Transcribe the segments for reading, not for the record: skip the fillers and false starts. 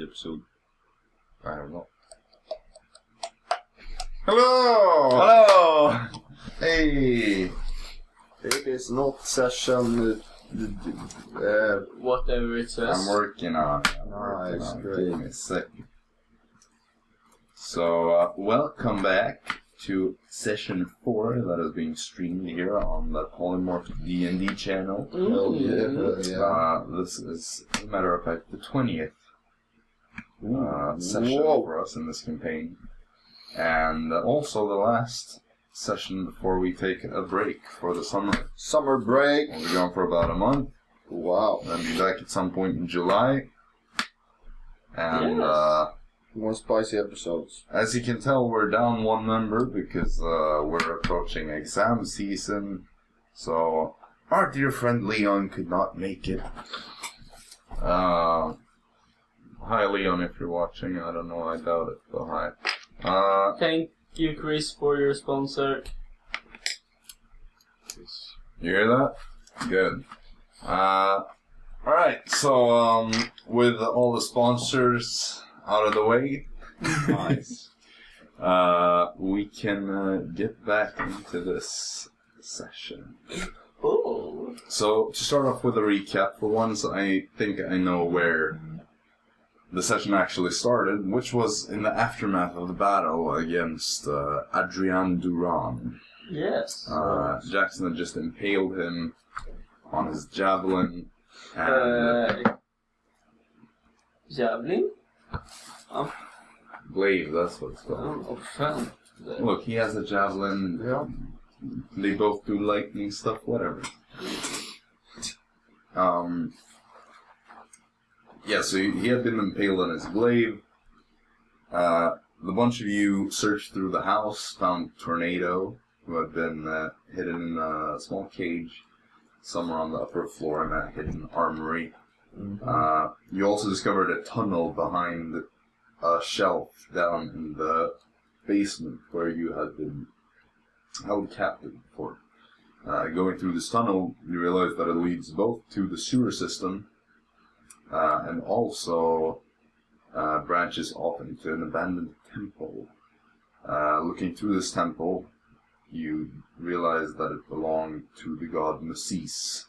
episode? I don't know. Hello! Hello! Hey! It is not session... Whatever it says. I'm working on it. Nice, great. Give me a second. So, welcome back to session 4 that is being streamed here on the Polymorphed D&D channel. Hell yeah. This is, as a matter of fact, the 20th session for us in this campaign. And also the last session before we take a break for the summer. Summer break. We'll be gone for about a month. Wow. Then be back at some point in July. And More spicy episodes. as you can tell, we're down one member because we're approaching exam season. So our dear friend Leon could not make it. Hi Leon, if you're watching. I don't know, I doubt it, but hi. Thank you, Chris, for your sponsor. You hear that? Good. Alright, so with all the sponsors out of the way, Nice. we can get back into this session. Oh. So, to start off with a recap, for once I think I know where the session actually started, which was in the aftermath of the battle against Adrian Duran. Yes. Jaxson had just impaled him on his javelin, and Javelin? glaive, that's what it's called. Oh, fan. Look, he has a javelin, Yeah. they both do lightning stuff, whatever. Yeah, so he had been impaled on his glaive. The bunch of you searched through the house, found Tornado, who had been hidden in a small cage somewhere on the upper floor in a hidden armory. Mm-hmm. You also discovered a tunnel behind a shelf down in the basement where you had been held captive before. Going through this tunnel, you realize that it leads both to the sewer system and also branches off into an abandoned temple. Looking through this temple, you realize that it belonged to the god Masis,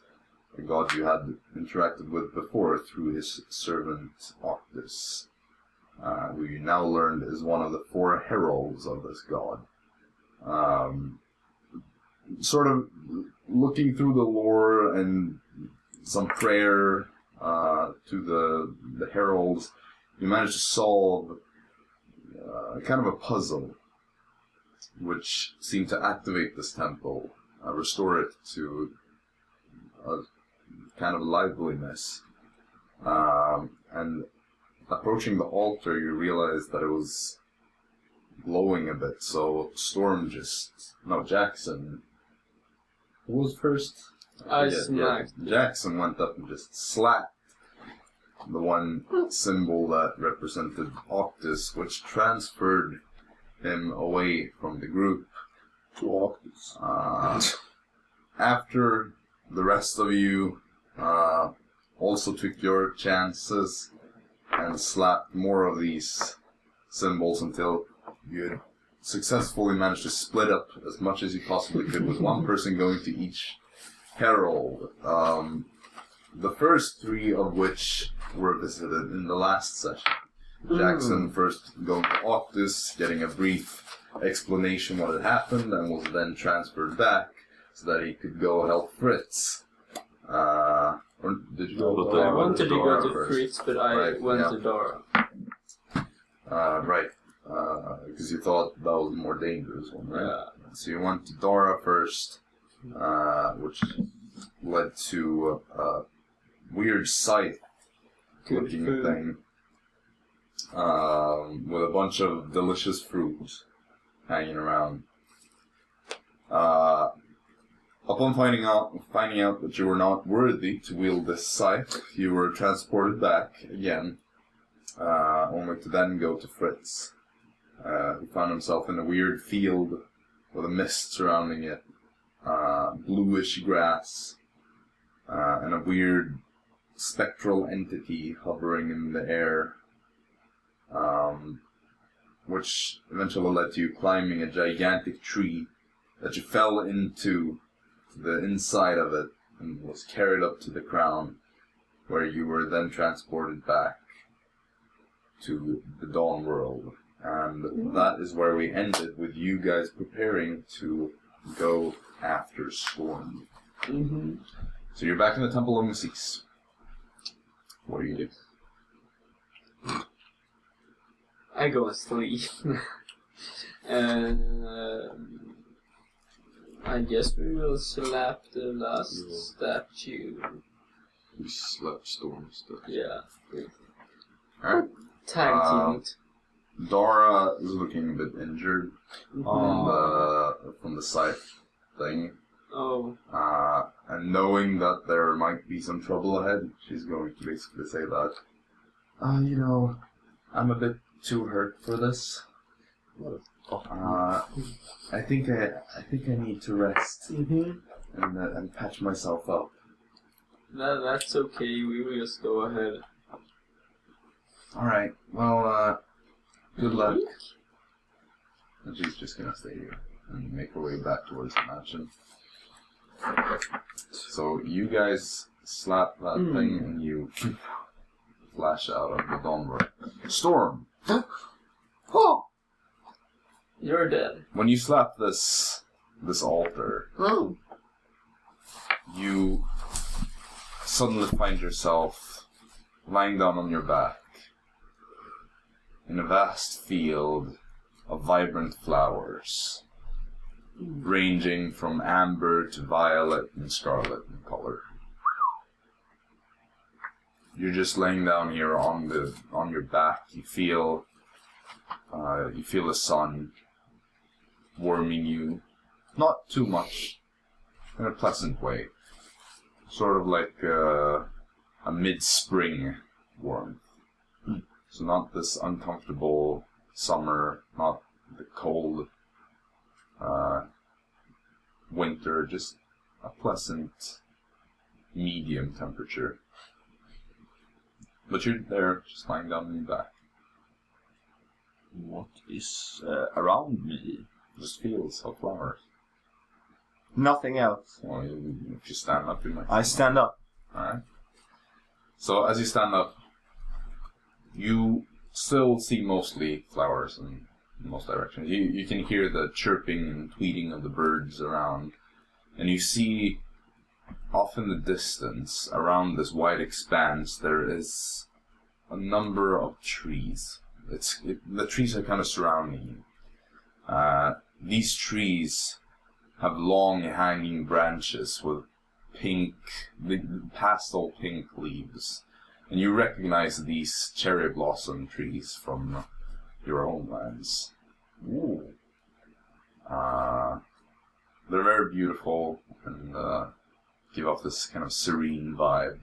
a god you had interacted with before through his servant Octus, who you now learned is one of the 4 heralds of this god. Sort of looking through the lore and some prayer to the heralds, you managed to solve kind of a puzzle, which seemed to activate this temple, restore it to a kind of liveliness. And approaching the altar, you realized that it was glowing a bit, so Jaxson. Who was first? Aasimar. Jaxson went up and just slapped the one symbol that represented Octus, which transferred him away from the group. To Octus. After the rest of you also took your chances and slapped more of these symbols until you had successfully managed to split up as much as you possibly could, with one person going to each herald. The first 3 of which were visited in the last session. Jaxson first going to Octus, getting a brief explanation what had happened, and was then transferred back so that he could go help Fritz. Or did you go to I wanted to go to first? Fritz, but I went to Dara. Right. Because you thought that was the more dangerous one, right? Yeah. So you went to Dara first, which led to a weird scythe-looking thing with a bunch of delicious fruit hanging around. Upon finding out that you were not worthy to wield this scythe, you were transported back again, only to then go to Fritz. He found himself in a weird field with a mist surrounding it, bluish grass, and a weird spectral entity hovering in the air which eventually led to you climbing a gigantic tree that you fell into the inside of it and was carried up to the crown, where you were then transported back to the Dawn World. And that is where we ended, with you guys preparing to go after Storm. Mm-hmm. So you're back in the Temple of Messis. What do you do? I go and sleep. And I guess we will slap the last statue. We slept Storm stuff. Yeah. Alright. Tag team it. Dara is looking a bit injured from the scythe thing. Oh. And knowing that there might be some trouble ahead, she's going to basically say that, I'm a bit too hurt for this. I think I need to rest and patch myself up. That's okay, we will just go ahead. Alright, well, good luck. And she's just gonna stay here and make her way back towards the mansion. So you guys slap that thing and you flash out of the Dawn World. Storm! Oh! You're dead. When you slap this altar, you suddenly find yourself lying down on your back in a vast field of vibrant flowers, ranging from amber to violet and scarlet in color. You're just laying down here on your back. You feel the sun warming you, not too much, in a pleasant way, sort of like a mid-spring warmth. So not this uncomfortable summer, not the cold winter, just a pleasant medium temperature. But you're there, just lying down on your back. What is around me? Just fields of flowers. Nothing else. Well, if you stand up, you might. I stand up. Alright. So as you stand up, you still see mostly flowers in most directions. You can hear the chirping and tweeting of the birds around. And you see, off in the distance, around this wide expanse, there is a number of trees. The trees are kind of surrounding you. These trees have long hanging branches with pastel pink leaves. And you recognize these cherry blossom trees from your homelands. Ooh. They're very beautiful and give off this kind of serene vibe.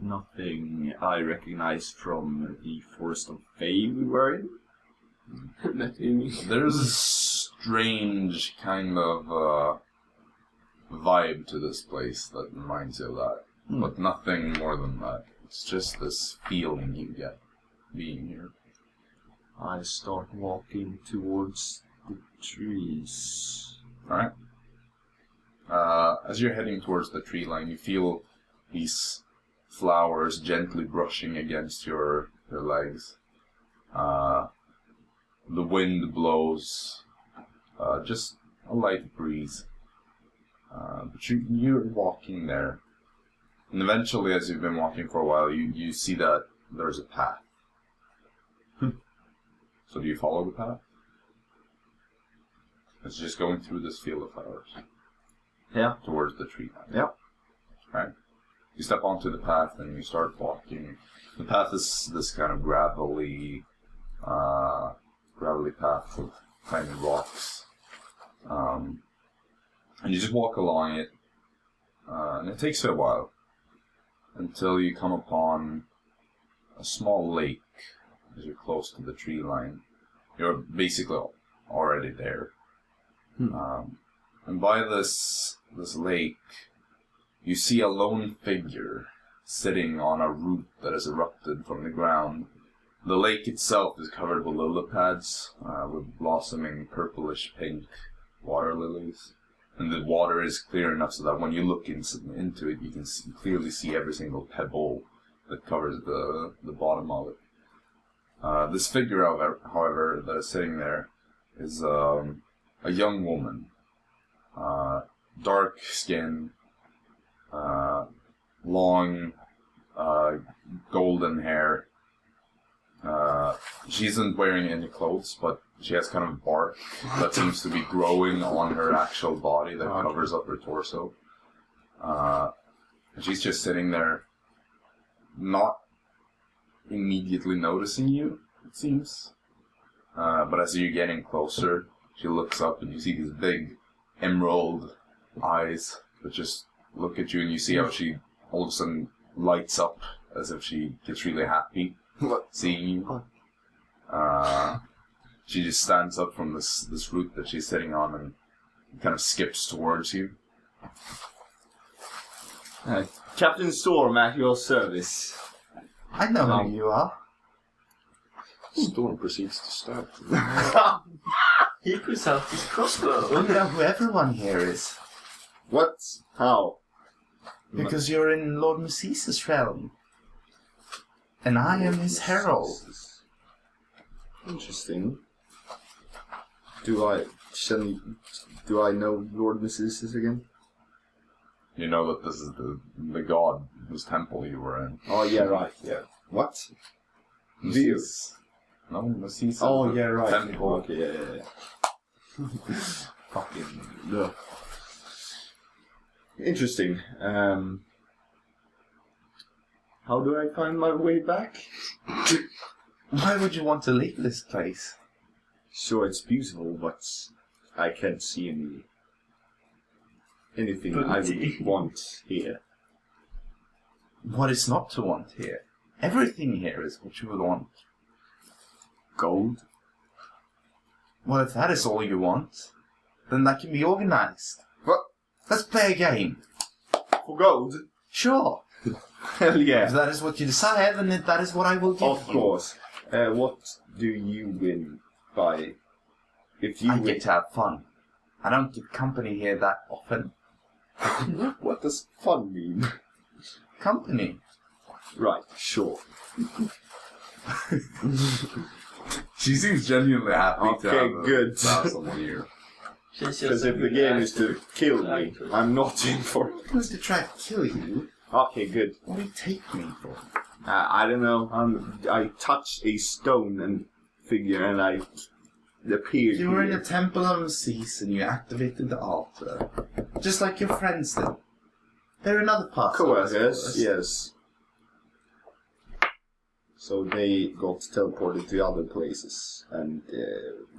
Nothing I recognize from the Forest of Fae we were in. There's a strange kind of vibe to this place that reminds you of that. But nothing more than that. It's just this feeling you get being here. I start walking towards the trees. Alright. As you're heading towards the tree line, you feel these flowers gently brushing against your legs. The wind blows, just a light breeze. But you're walking there. And eventually, as you've been walking for a while, you see that there's a path. So do you follow the path? It's just going through this field of flowers. Yeah. Towards the tree line. Yeah. Right? You step onto the path and you start walking. The path is this kind of gravelly path with tiny rocks. And you just walk along it. And it takes you a while until you come upon a small lake as you're close to the tree line. You're basically already there. And by this lake, you see a lone figure sitting on a root that has erupted from the ground The lake itself is covered with lily pads, with blossoming purplish pink water lilies. And the water is clear enough so that when you look into it, you can clearly see every single pebble that covers the bottom of it. This figure, however, that is sitting there is a young woman. Dark skin, long, golden hair. She isn't wearing any clothes, but she has kind of bark that seems to be growing on her actual body that covers up her torso. She's just sitting there, not immediately noticing you, it seems. But as you're getting closer, she looks up and you see these big emerald eyes that just look at you, and you see how she all of a sudden lights up as if she gets really happy seeing you. She just stands up from this root that she's sitting on and kind of skips towards you. Captain Storm at your service. I know who you are. Storm proceeds to stab. He puts out his crossbow. I know who everyone here is. What? How? Because you're in Lord Macis's realm. And I am his herald. Interesting. Do I know Lord Macis again? You know that this is the god whose temple you were in. Oh yeah, right. Yeah. What? Macis. No, Macis. Oh yeah, right. Temple. Okay, yeah. Fucking no. Interesting. How do I find my way back? Why would you want to leave this place? Sure, it's beautiful, but I can't see anything I would want here. What is not to want here? Everything here is what you would want. Gold? Well, if that is all you want, then that can be organized. What? Let's play a game. For gold? Sure. Hell yeah. If that is what you desire, then that is what I will give you. Of course. What do you win by? If you I win... get to have fun. I don't get company here that often. What does fun mean? Company. Right, sure. She seems genuinely happy to Okay, have good. someone here. Because if the game is to kill me, I'm not in for it. Who's to try to kill you? Okay, good. What do you take me for? I don't know. I touched a stone and figure, and I appeared. You were in here. a temple of Macis and you activated the altar. Just like your friends did. They're another part of Coworkers, yes. So they got teleported to other places, and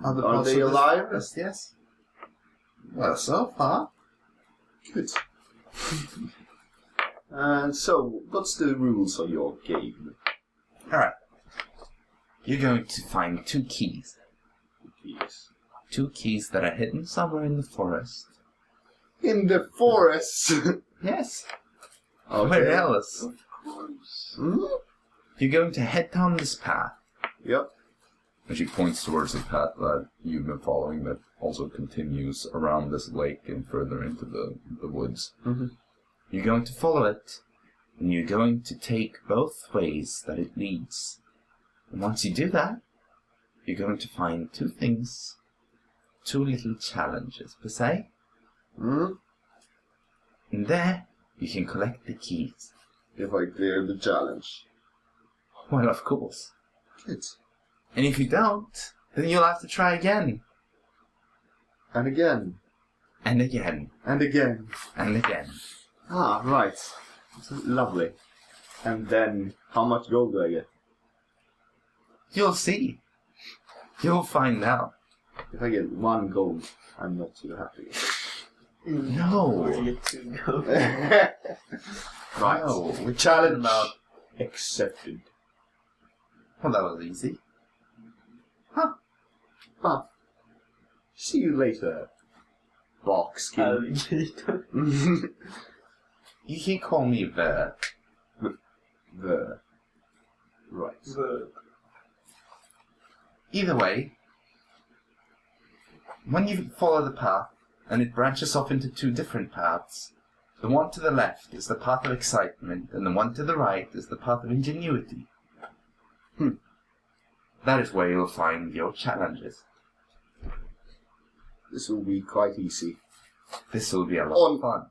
Other are parts they of this alive? forest, yes. Well, so far. Good. So, what's the rules of your game? Alright. You're going to find 2 keys. Yes. 2 keys that are hidden somewhere in the forest. In the forest! Yes. Okay. Where else? Hmm? You're going to head down this path. Yep. And she points towards the path that you've been following that also continues around this lake and further into the woods. Mm-hmm. You're going to follow it, and you're going to take both ways that it leads. And once you do that, you're going to find 2 things. 2 little challenges, per se. Hmm? And there, you can collect the keys. If I clear the challenge. Well, of course. Good. And if you don't, then you'll have to try again. And again. And again. And again. And again. Ah, right. Lovely. And then, how much gold do I get? You'll see. You'll find out. If I get 1 gold, I'm not too happy. No. You get to go. Right. No. We're Challenge about... accepted. Well, that was easy. See you later, Barkskin. You can call me Ver. The right. Either way, when you follow the path, and it branches off into two different paths, the one to the left is the path of excitement, and the one to the right is the path of ingenuity. That is where you'll find your challenges. This will be quite easy. This will be a lot of fun.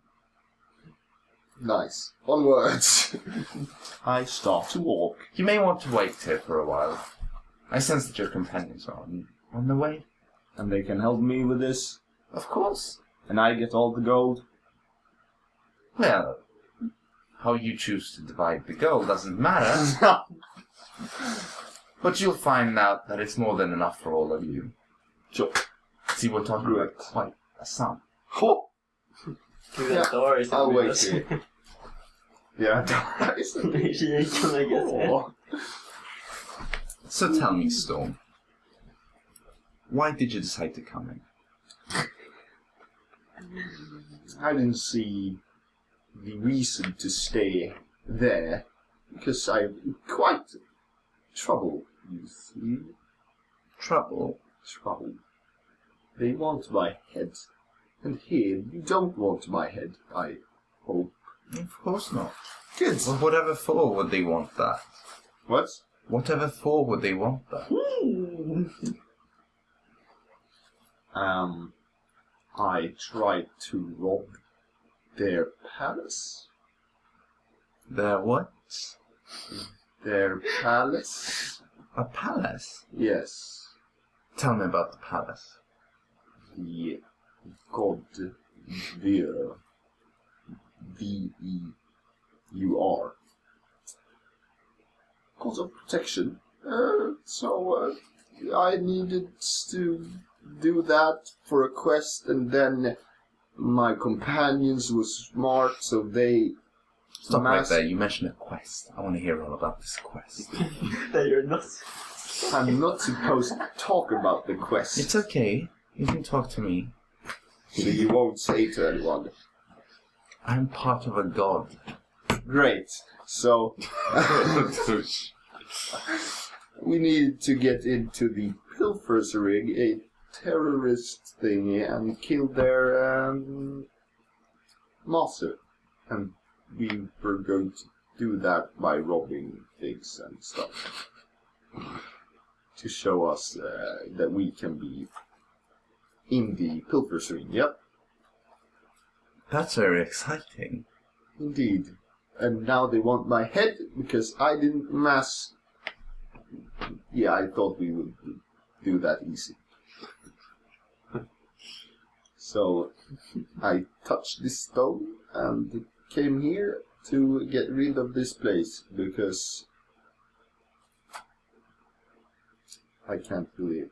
Nice. Onwards. I start to walk. You may want to wait here for a while. I sense that your companions are on the way. And they can help me with this. Of course. And I get all the gold. Well, how you choose to divide the gold doesn't matter. But you'll find out that it's more than enough for all of you. Sure. See, we're talking about quite a sum. Oh. Kul stories. I'll wait here. Yeah, Dara isn't She ain't gonna get it. So tell me, Storm, why did you decide to come in? I didn't see the reason to stay there, because I'm quite trouble, you see. Trouble? Trouble. They want my head. And here, you don't want my head, I hope. Of course not. Good. Well, whatever for would they want that? What? Whatever for would they want that? I tried to rob their palace. Their what? Their palace? A palace? Yes. Tell me about the palace. The god Vir. V-E-U-R. God of protection. So I needed to do that for a quest, and then my companions were smart, so they... Stop right there. You mentioned a quest. I want to hear all about this quest. That you're not. I'm not supposed to talk about the quest. It's okay. You can talk to me. So you won't say to anyone. I'm part of a god. Great. So we needed to get into the Pilfer's Rig, a terrorist thingy, and kill their master. And we were going to do that by robbing things and stuff. To show us that we can be in the Pilfer's Ring. Yep. That's very exciting. Indeed. And now they want my head because I didn't mass... Yeah, I thought we would do that easy. So, I touched this stone and came here to get rid of this place because I can't really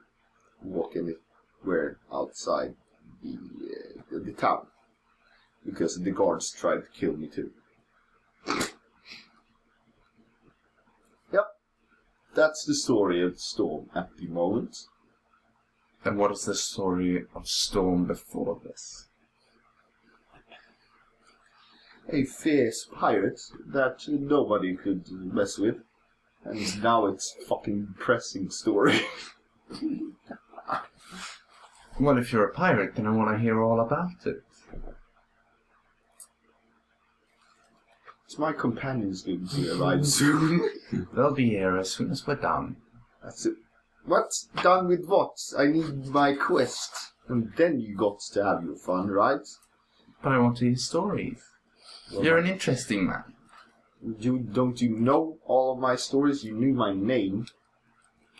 walk anywhere outside the town. Because the guards tried to kill me too. Yep. That's the story of Storm at the moment. And what is the story of Storm before this? A fierce pirate that nobody could mess with. And now it's a fucking depressing story. Well, if you're a pirate, then I want to hear all about it. So my companion's going to arrive soon. They'll be here as soon as we're done. That's it. What's done with what? I need my quest. And then you got to have your fun, right? But I want to hear stories. Well, You're an interesting man. Don't you know all of my stories? You knew my name.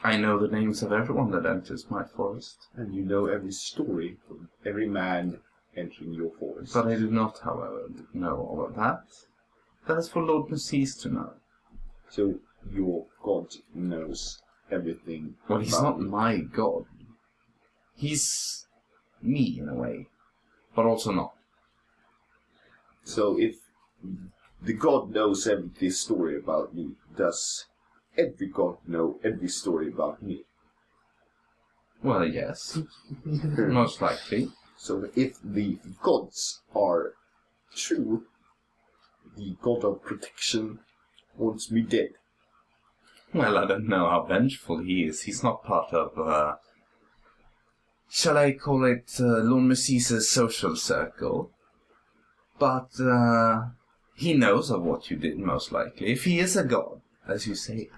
I know the names of everyone that enters my forest. And you know every story of every man entering your forest. But I do not, however, know all of that. That is for Lord Musis to know. So your god knows everything. Well, he's about not me. my god. He's me, in a way. But also not. So if the god knows every story about me, does every god know every story about me? Well, yes. Most likely. So if the gods are true, the god of protection wants me dead. Well, I don't know how vengeful he is. He's not part of, shall I call it, Lord Messisa's social circle. But, he knows of what you did, most likely. If he is a god, as you say.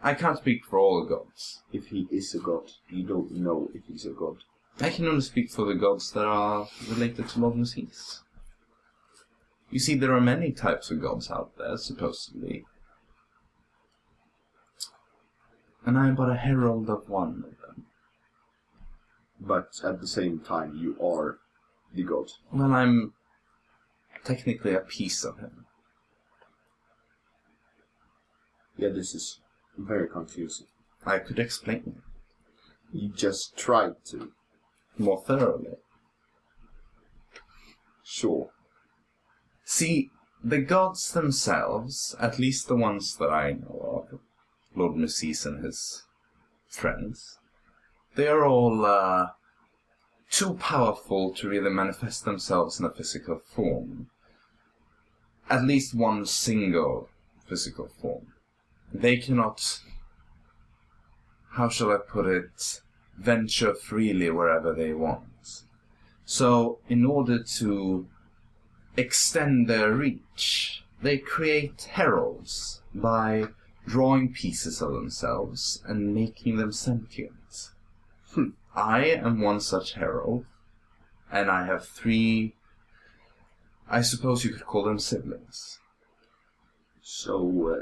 I can't speak for all gods. If he is a god, you don't know if he's a god. I can only speak for the gods that are related to Lord Messis. You see, there are many types of gods out there, supposedly. And I am but a herald of one of them. But at the same time, you are the god. Well, I'm technically a piece of him. Yeah, this is very confusing. I could explain it You just tried to. more thoroughly. Sure. See, the gods themselves, at least the ones that I know of, Lord Messis and his friends, they are all too powerful to really manifest themselves in a physical form. At least one single physical form. They cannot, how shall I put it, venture freely wherever they want. So, in order to extend their reach, they create heralds by drawing pieces of themselves and making them sentient. I am one such herald, and I have 3, I suppose you could call them siblings. So,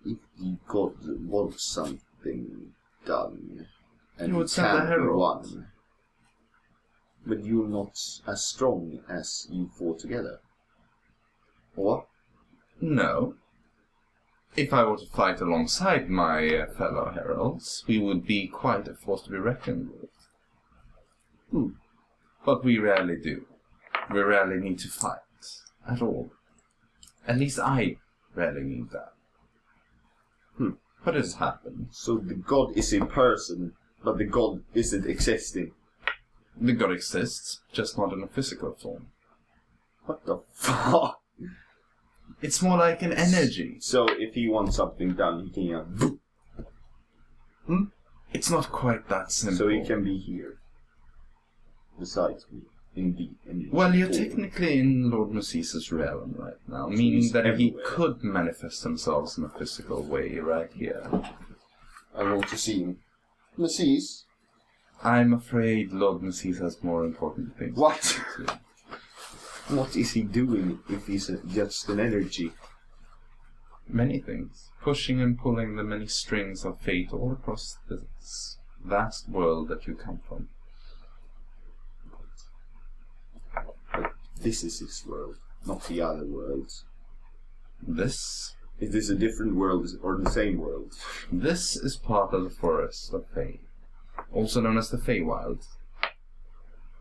if the god wants something done, and You would send can a be herald. one, but you're not as strong as you four together. Or? No. If I were to fight alongside my fellow heralds, we would be quite a force to be reckoned with. But we rarely do. We rarely need to fight at all. At least I rarely need that. But it has happened. So the god is in person, but the god isn't existing. The god exists, just not in a physical form. What the fuck? It's more like an energy. So if he wants something done, he can It's not quite that simple. So he can be here. Besides me. Indeed. Well, you're technically in Lord Messisa's realm right now, meaning he's that he everywhere. could manifest himself in a physical way right here. I want to see him. Messis? I'm afraid Lord Messisa has more important things. What? to do. What is he doing if he's just an energy? Many things. Pushing and pulling the many strings of fate all across this vast world that you come from. But this is his world, not the other worlds. This Is this a different world or the same world? is part of the forest of Fae, also known as the Feywild.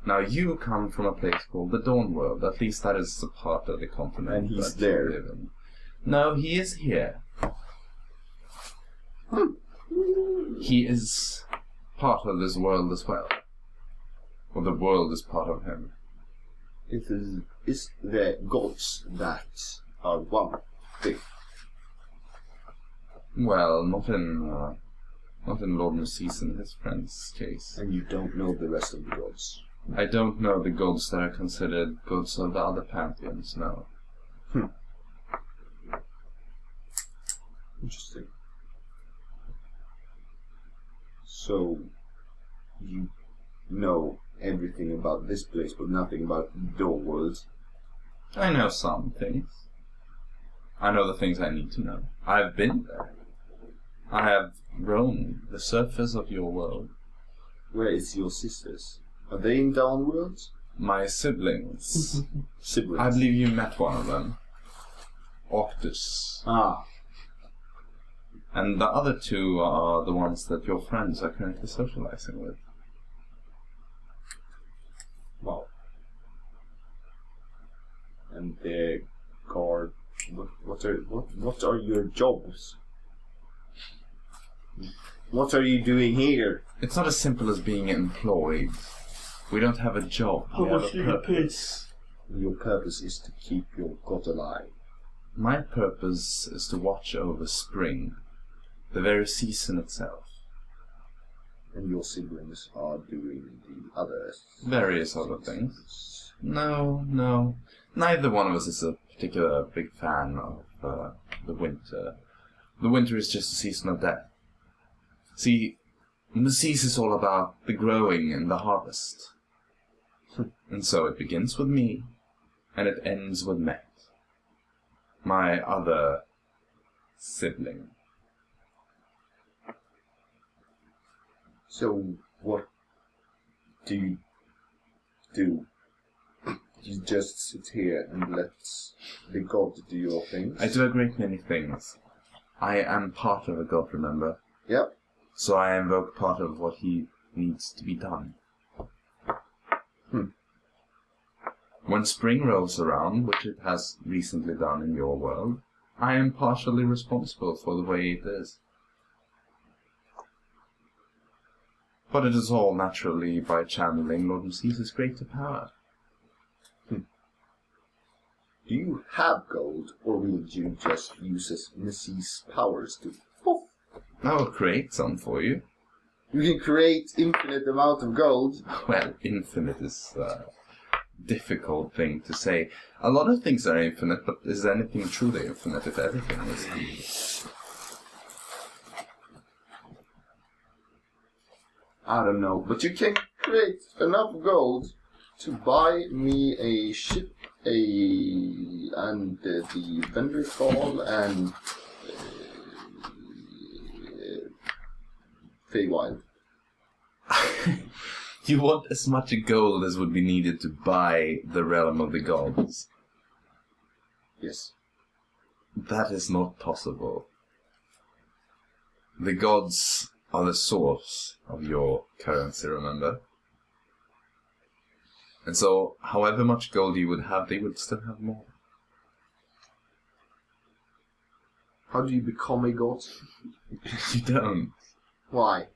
Now you come from a place called the Dawn World, at least that is a part of the continent And he's that you there. live in. No, he is here. He is part of this world as well. Or the world is part of him. Is the gods that are one thing? Well, not in Lord Messis and his friend's case. And you don't know the rest of the gods? I don't know the gods that are considered gods of the other pantheons, no. Interesting. So, you know everything about this place, but nothing about the Dawn World. I know some things. I know the things I need to know. I've been there. I have roamed the surface of your world. Where is your sisters? Are they in Dawn World? My siblings. Siblings. I believe you met one of them. Octus. Ah, And the other 2 are the ones that your friends are currently socializing with. wow. And the guard. What are your jobs? What are you doing here? It's not as simple as being employed. We don't have a job. We have a purpose. Your purpose is to keep your god alive. My purpose is to watch over spring, the very season itself. And your siblings are doing the other Various other things. No. Neither one of us is a particular big fan of the winter. The winter is just a season of death. See, the season is all about the growing and the harvest. And so it begins with me, and it ends with Met, my other sibling. So, what do you do? You just sit here and let the god do your things? I do a great many things. I am part of a god, remember? Yep. So I invoke part of what he needs to be done. When spring rolls around, which it has recently done in your world, I am partially responsible for the way it is. But it is all naturally by channeling Lord Mace's greater power. Do you have gold, or will you just use Mace's powers to... Poof? I will create some for you. You can create infinite amount of gold. Well, infinite is a difficult thing to say. A lot of things are infinite, but is anything truly infinite if everything is? I don't know, but you can create enough gold to buy me a ship, and the vendor call, and Feywild. You want as much gold as would be needed to buy the realm of the gods. Yes. That is not possible. The gods are the source of your currency, remember? And so, however much gold you would have, they would still have more. How do you become a god? You don't. Why?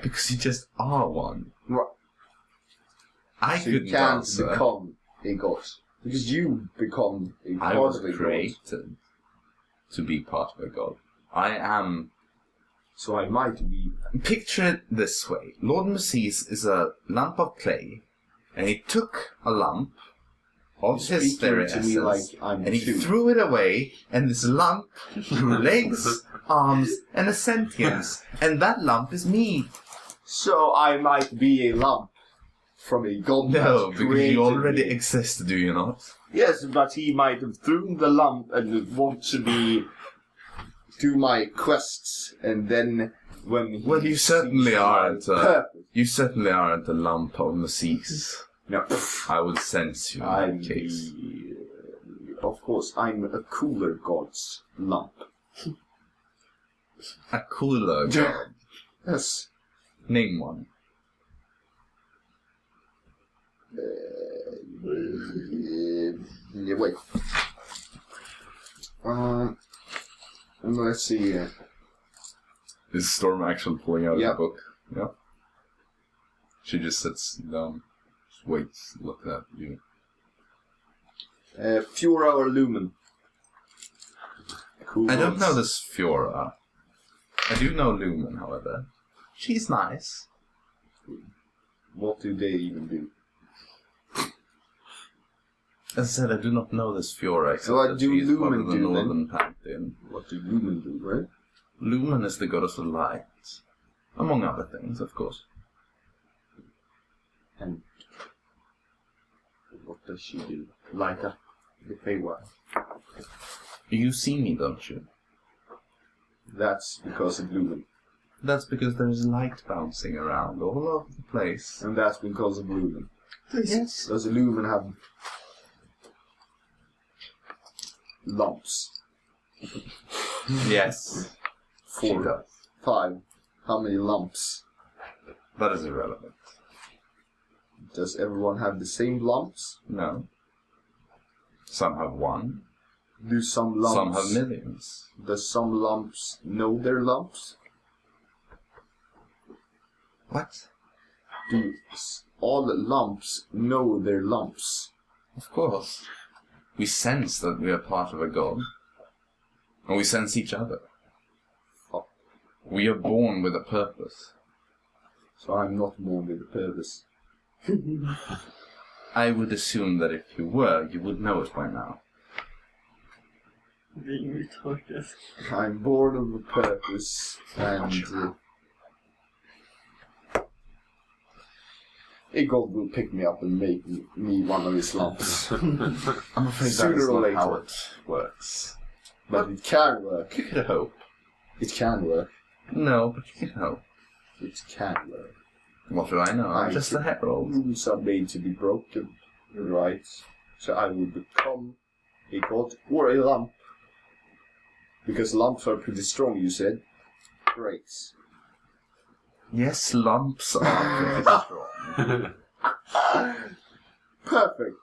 Because you just are one. What? I So couldn't you can't answer. become a god. Because you become a I part was of a god. created to be part of a god. I am... So I might be... Picture it this way. Lord Mace's is a lump of clay, and he took a lump of his speaking very to me essence, like I'm and he two. threw it away, and this lump grew legs, arms, and a sentience, and that lump is me. So I might be a lump from a god. No, that because created you already me. exist, do you not? Yes, but he might have thrown the lump and want to be... do my quests, and then when he Well, you certainly sees aren't. my purpose- You certainly aren't a lump of Mace's. No, I would sense you in I'm that case. of course, I'm a cooler god's lump. A cooler god. Yes. Name one. Yeah, wait. Let's see here. Is Storm actually pulling out Yeah. a book? Yeah. She just sits down, just waits, looking at you. Fura or Lumen? Cool I don't gods. know this Fiora. I do know Lumen, however. She's nice. What do they even do? As I said, I do not know this Fiora, except what that do she's part Lumen of the do, then? Northern Pantheon. What do Lumen do, right? Lumen is the goddess of light. Among other things, of course. And what does she do? Light up the Feywild. You see me, don't you? That's because of Lumen. That's because there's light bouncing around all over the place. And that's because of Lumen. Yes. Does Lumen have lumps? Yes. She 4, does. 5. How many lumps? That is irrelevant. Does everyone have the same lumps? No. Some have one. Do some lumps? Some have millions. Does some lumps know their lumps? What? Do all lumps know their lumps? Of course. We sense that we are part of a god. And we sense each other. Fuck. We are born with a purpose. So I'm not born with a purpose. I would assume that if you were, you would know it by now. Being retarded. I'm born of a purpose, and a god will pick me up and make me one of his lumps. I'm afraid Sooner that is or not how later. it works. But it can work. You could hope. It can work. No, but you can hope. It can work. What do I know? I'm just a herald. Rules are made to be broken, right? So I will become a god or a lump. Because lumps are pretty strong, you said. Breaks. Yes, lumps are pretty strong. Perfect.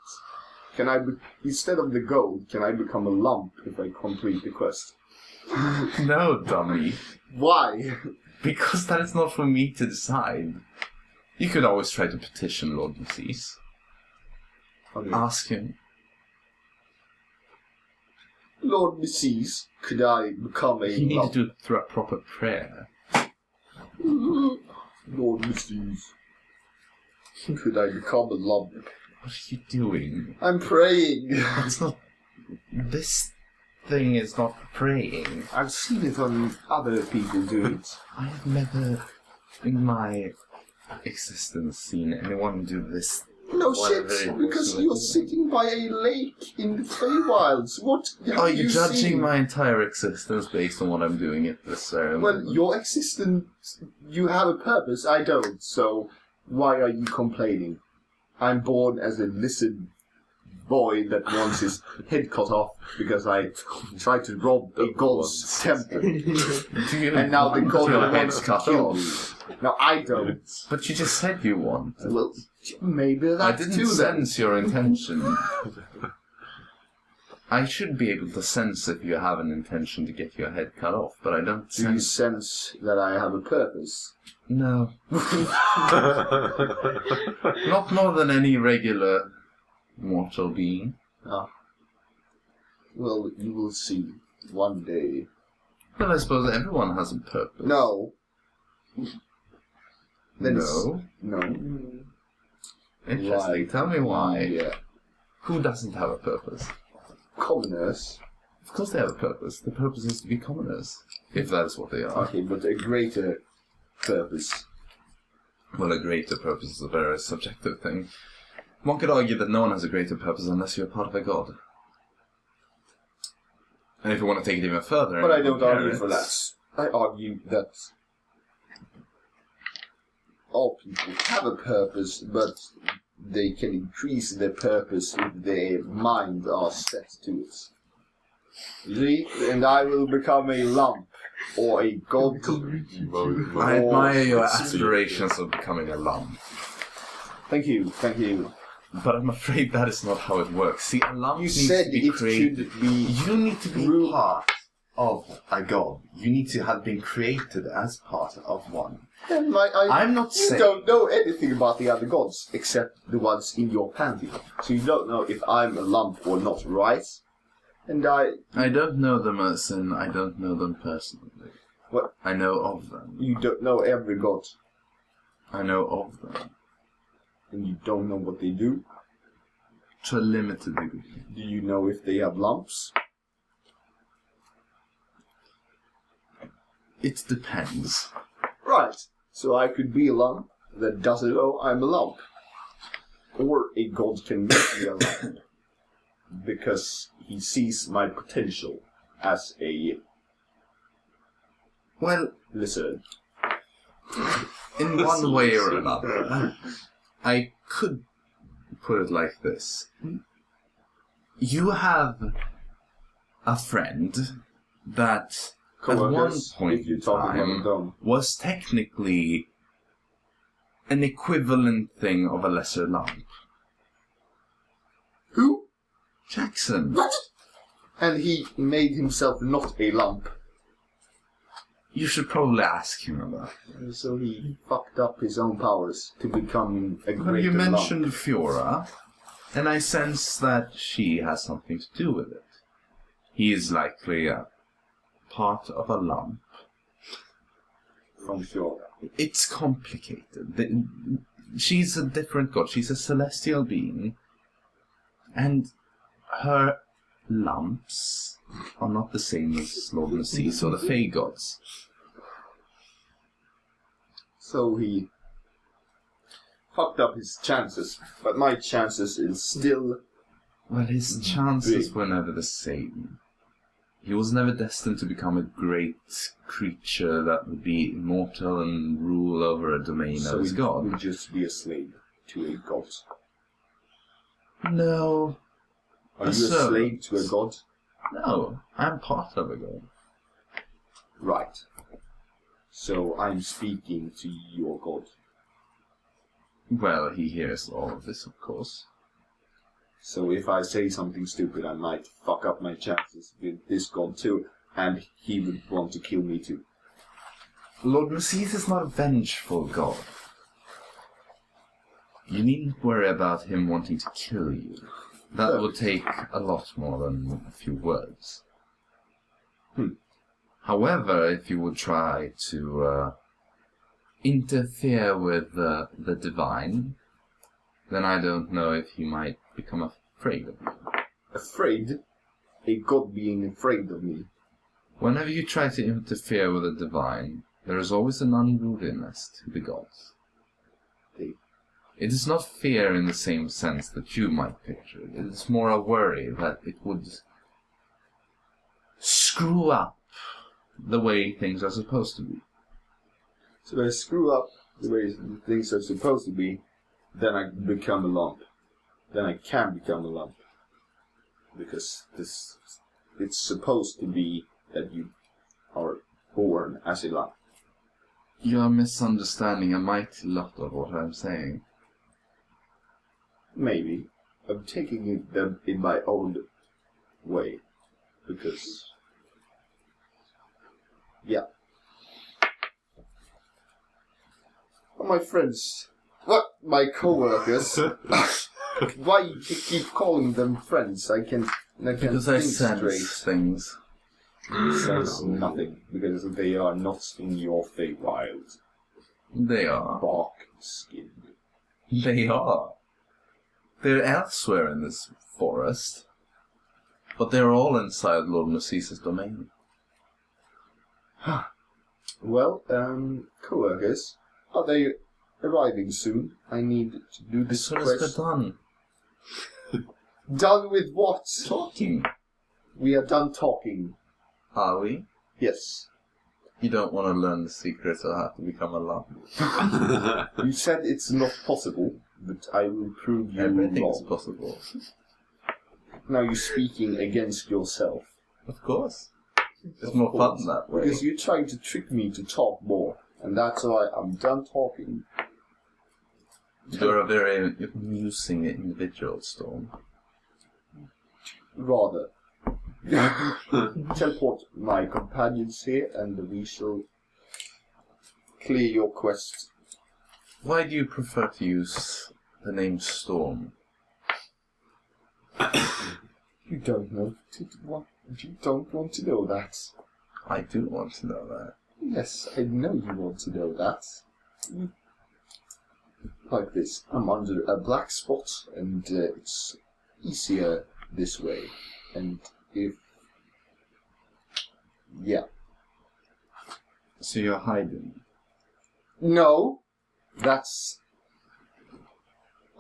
Can I, instead of the gold, can I become a lump if I complete the quest? No, dummy. Why? Because that is not for me to decide. You could always try to petition Lord Disease. Okay. Ask him. Lord Disease, could I become a You need lump? to do it through a proper prayer. Lord Disease, could I become a lump? What are you doing? I'm praying. It's not... This thing is not praying. I've seen it on other people do it. I have never, in my existence, seen anyone do this. No Whatever shit, it because was you're with- sitting by a lake in the Feywilds. What have Are you judging seen? my entire existence based on what I'm doing at this ceremony? Well, your existence, you have a purpose, I don't, so why are you complaining? I'm born as a lizard boy that wants his head cut off because I tried to rob a god's temple. Do you And now the want god your head wants to cut kill off? me. Now I don't. But you just said you want. Well, maybe I that's didn't too then. sense your intention. I should be able to sense if you have an intention to get your head cut off, but I don't Do you sense... sense that I have a purpose? No. Not more than any regular mortal being. Ah. Well, you will see one day. But I suppose everyone has a purpose. No. Then No? No. Interesting. Right. Tell me why. Yeah. Who doesn't have a purpose? Commoners. Of course they have a purpose. The purpose is to be commoners. If that is what they are. Okay, but a greater purpose. Well, a greater purpose is a very subjective thing. One could argue that no one has a greater purpose unless you're part of a god. And if you want to take it even further... But and I don't compare argue it- for that. I argue that all people have a purpose, but they can increase their purpose if their mind are set to it. You see? And I will become a lump, or a god. I admire your It's- aspirations of becoming a lump. Thank you, thank you. But I'm afraid that is not how it works. See, a lump You needs said to be it created. should be... You need to be Ru- part of a god. You need to have been created as part of one. And I'm not You saying... don't know anything about the other gods, except the ones in your pantheon. So you don't know if I'm a lump or not, right? And I don't know them as in, I don't know them personally. What? I know of them. You don't know every god. I know of them. And you don't know what they do. To a limited degree. Do you know if they have lumps? It depends. Right. So I could be a lump that doesn't know I'm a lump. Or a god can make me a lump. Because he sees my potential as a Well, lizard. in one way or another, I could put it like this. You have a friend that at one Co-workers, point if you're in talking about time them. was technically an equivalent thing of a lesser lump. Who? Jaxson. What? And he made himself not a lump. You should probably ask him about it. So he fucked up his own powers to become a Well, greater you lump. mentioned Fiora, and I sense that she has something to do with it. He is likely a part of a lump. From Fjorda. It's complicated. She's a different god. She's a celestial being. And her lumps are not the same as Lord Massis or the Fey gods. So he fucked up his chances, but my chances is still... Well, his chances big. were never the same. He was never destined to become a great creature that would be immortal and rule over a domain So of his he god. would just be a slave to a god. No. Are you a servant. slave to a god? No, I'm part of a god. Right. So I'm speaking to your god. Well, he hears all of this, of course. So if I say something stupid, I might fuck up my chances with this god too, and he would want to kill me too. Lord Massis is not a vengeful god. You needn't worry about him wanting to kill you. That would take a lot more than a few words. However, if you would try to interfere with the divine, then I don't know if he might become afraid of you. Afraid? A god being afraid of me? Whenever you try to interfere with the divine, there is always an unruliness to the gods. It is not fear in the same sense that you might picture it. It is more a worry that it would screw up the way things are supposed to be. So if I screw up the way things are supposed to be, then I become a lump. Then I can become a lump. Because it's supposed to be that you are born as a lump. You are misunderstanding a mighty lot of what I'm saying. Maybe. I'm taking it in my own way. Because... yeah. Oh, my friends. What? My co-workers? Why you keep calling them friends? I can Because I think sense straight. things. Sense nothing. Because they are not in your Feywild. They are. Bark skin. They are. They're elsewhere in this forest. But they're all inside Lord Massis' domain. Well, co-workers, are they arriving soon? I need to do this As soon as we're quest. done Done with what? talking, We are done talking. are we? Yes. You don't want to learn the secrets of how to become a lump. You said it's not possible, but I will prove you Everything's wrong. possible. Now you're speaking against yourself. Of course. It's more fun that way. Because you're trying to trick me to talk more, and that's why I'm done talking. You're a very amusing individual, Storm. Rather. Teleport my companions here, and we shall clear your quest. Why do you prefer to use the name Storm? You don't know. You don't want to know that. I do want to know that. Yes, I know you want to know that. Like this. I'm under a black spot, and it's easier this way. And if... yeah. So you're hiding. No! That's...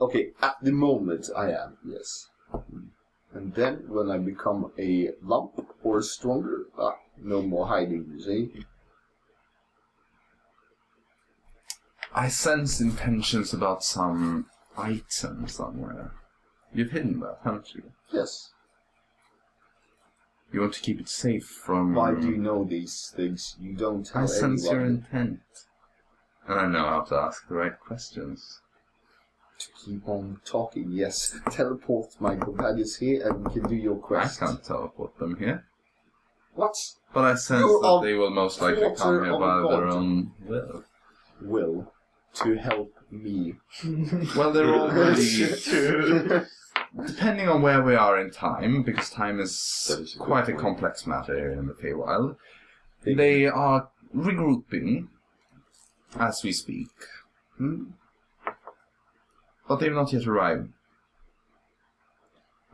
okay, at the moment I am, yes. And then, when I become a lump or stronger, no more hiding, you see? I sense intentions about some item somewhere. You've hidden that, haven't you? Yes. You want to keep it safe from... Why do you know these things? You don't tell I sense your anyone. intent. And I know how to ask the right questions. To keep on talking, yes. Teleport my companions here and we can do your quest. I can't teleport them here. What? But I sense You that are they will most likely come daughter here of by their God. own will. Will. To help me. Well, they're already... Depending on where we are in time, because time is quite a complex matter here in the Feywild, They are regrouping as we speak. But they've not yet arrived.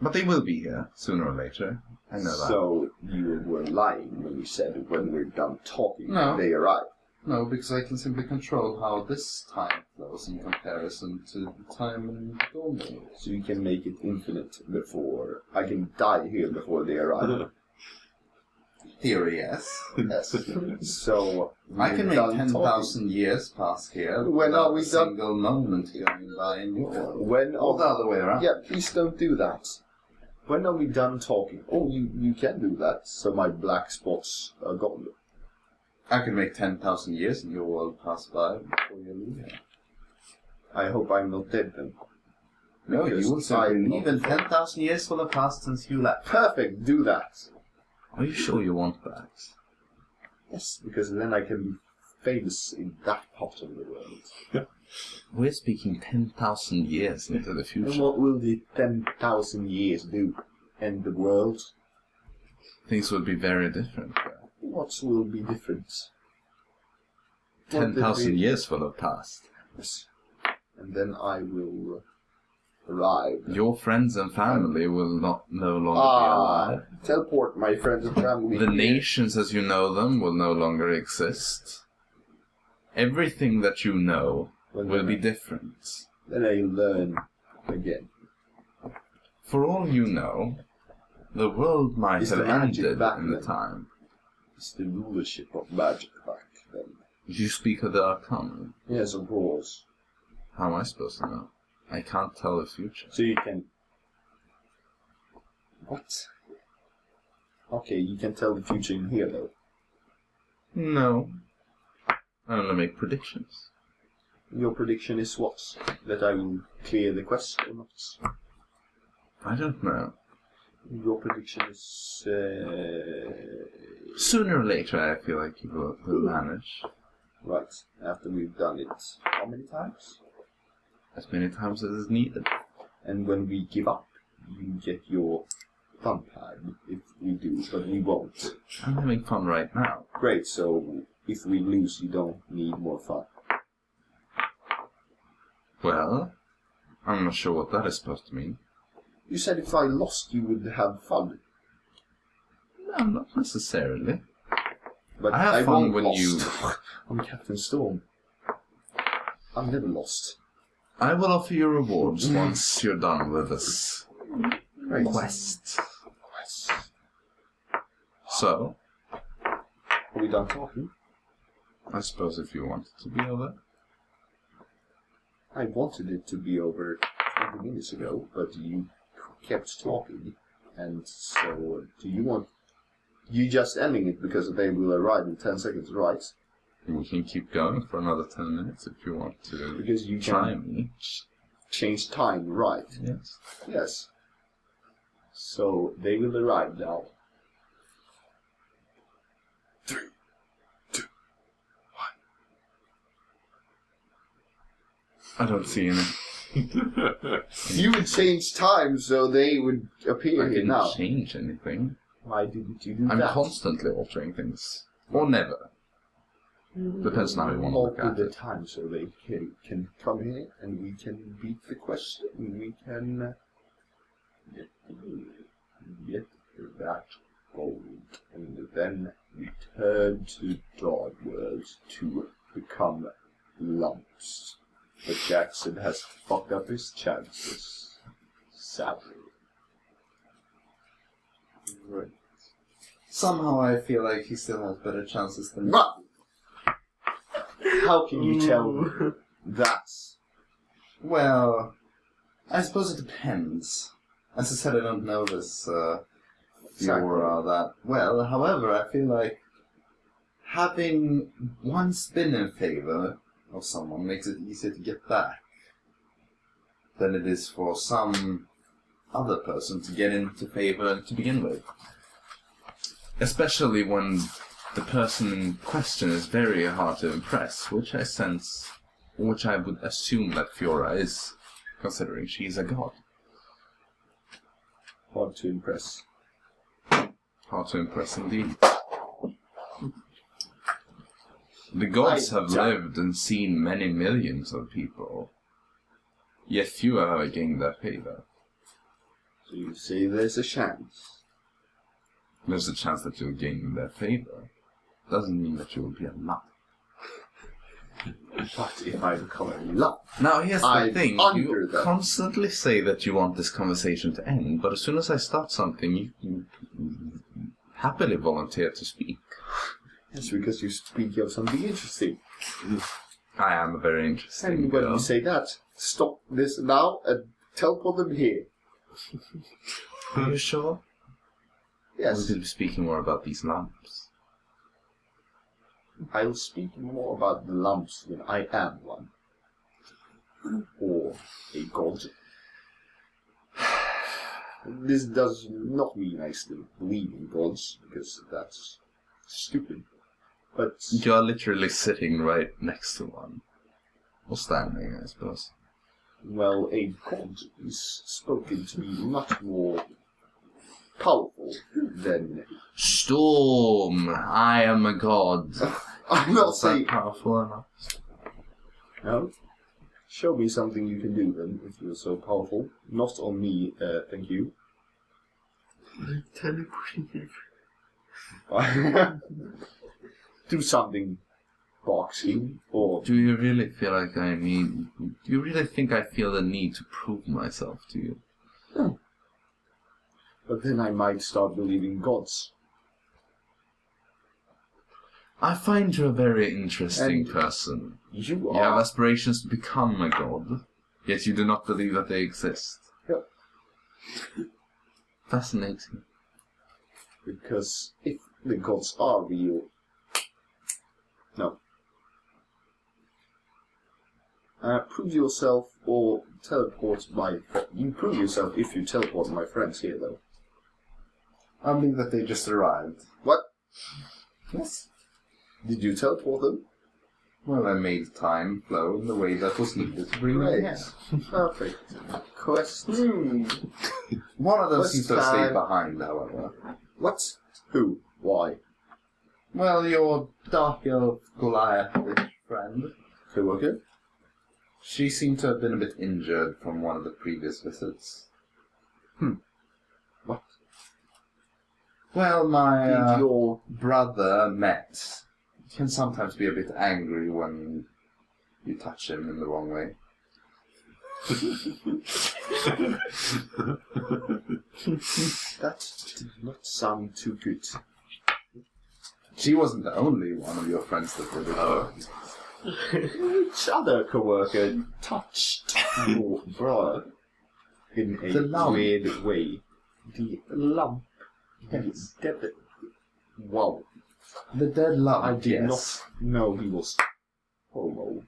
But they will be here sooner or later. I know that. So you were lying when you said when we're done talking, No. they arrive. No, because I can simply control how this time flows in comparison to the time in normal. So you can make it infinite before I can die here before they arrive. Theory, yes. Yes. So I can we're make done 10,000 years pass here When are without we a done? single moment going by in your world. When Or the other way around. Yeah, please don't do that. When are we done talking? Oh, you can do that. So my black spots are gone. I can make 10,000 years in your world pass by before you leave here. I hope I'm not dead then. No, Because you will simply I'm leave not and 10,000 years will have passed since you left. Perfect, do that. Are you sure you want that? Yes, because then I can be famous in that part of the world. We're speaking 10,000 years into the And future. what will the 10,000 years do? End the world? Things will be very different. What will be different? 10,000 years will have passed. Yes. And then I will arrive. Your friends and family will no longer be alive. Teleport my friends and family. The here. nations as you know them will no longer exist. Everything that you know will be different. Then I learn again. For all you know, the world might Is have the magic ended back in the then? time. It's the rulership of magic back then. You speak of the Arcana. Yes, of course. How am I supposed to know? I can't tell the future. So you can... What? Okay, you can tell the future in here though. No. I only make predictions. Your prediction is what? That I will clear the quest or not? I don't know. Your prediction is... Sooner or later, I feel like you will manage. Right, after we've done it how many times? As many times as is needed. And when we give up, you get your fun pad, if we do, but we won't. I'm having fun right now. Great, so if we lose, you don't need more fun. Well, I'm not sure what that is supposed to mean. You said if I lost, you would have fun. No, not necessarily. But I have fun won't when lost. you... I'm Captain Storm. I'm never lost. I will offer you rewards once you're done with this Great. quest. Quest. So, Are we done talking? I suppose if you want it to be over. I wanted it to be over 20 minutes ago, but you kept talking. And so, do you want... You just ending it because they will arrive in 10 seconds, right? We can keep going for another 10 minutes if you want to Because you try can me. change time, right? Yes. Yes. So, they will arrive now. 3, 2, 1. I don't see any. You would change time so they would appear I here didn't now. change anything. Why didn't you do I'm that? constantly altering things. Or never. Depends on how you want to look Alter at the it. time so they can come here and we can beat the quest and we can get that gold and then return to Dark World to become lumps. But Jaxson has fucked up his chances. Sadly. Right. Somehow I feel like he still has better chances than me. But how can you tell that? Well, I suppose it depends. As I said, I don't know this Fiora that well. However, I feel like having once been in favor of someone makes it easier to get back than it is for some other person to get into favor to begin with. Especially when the person in question is very hard to impress, which I sense, which I would assume that Fiora is, considering she's a god. Hard to impress. Hard to impress indeed. The gods I have doubt- lived and seen many millions of people, yet few have ever gained their favor. So you say there's a chance. There's a chance that you'll gain their favor. Doesn't mean that you will be a lump. But if I become a lump, Now here's the I'm thing, under you them. constantly say that you want this conversation to end, but as soon as I start something, you happily volunteer to speak. it's because you speak of something interesting. I am a very interesting And when girl. you say that, stop this now and teleport them here. Are you sure? Yes, We'll be speaking more about these lumps. I'll speak more about the lumps when I am one. Or a god. This does not mean I still believe in gods, because that's stupid. But You're literally sitting right next to one. Or standing, I suppose. well, a god is spoken to be much more powerful than... Storm! I am a god. I'm not Is that saying... powerful enough? No? Show me something you can do then, if you're so powerful. Not on me, thank you. Do something boxing, or... Do you really feel like do you really think I feel the need to prove myself to you? But then I might start believing gods. I find you a very interesting And person. You You have are... aspirations to become a god, yet you do not believe that they exist. Yep. Fascinating. Because if the gods are real... No. Prove yourself or teleport my... You prove yourself if you teleport my friends here, though. I believe that they just arrived. What? Yes. Did you teleport them? Well, I made time flow in the way that was needed to bring them Great. here. Perfect. Quest. One of them Quest seems to have stayed time. behind, however. What? Who? Why? Well, your dark elf Goliath friend. Co-worker? She seemed to have been a bit injured from one of the previous visits. What? Well, my Did your... brother met. He can sometimes be a bit angry when you touch him in the wrong way. That did not sound too good. She wasn't the only one of your friends that did it. Which other co-worker touched your brother in a The lump. weird way? The lump. Yes. Dead. Wow. The dead love, I did yes. not know he was homo.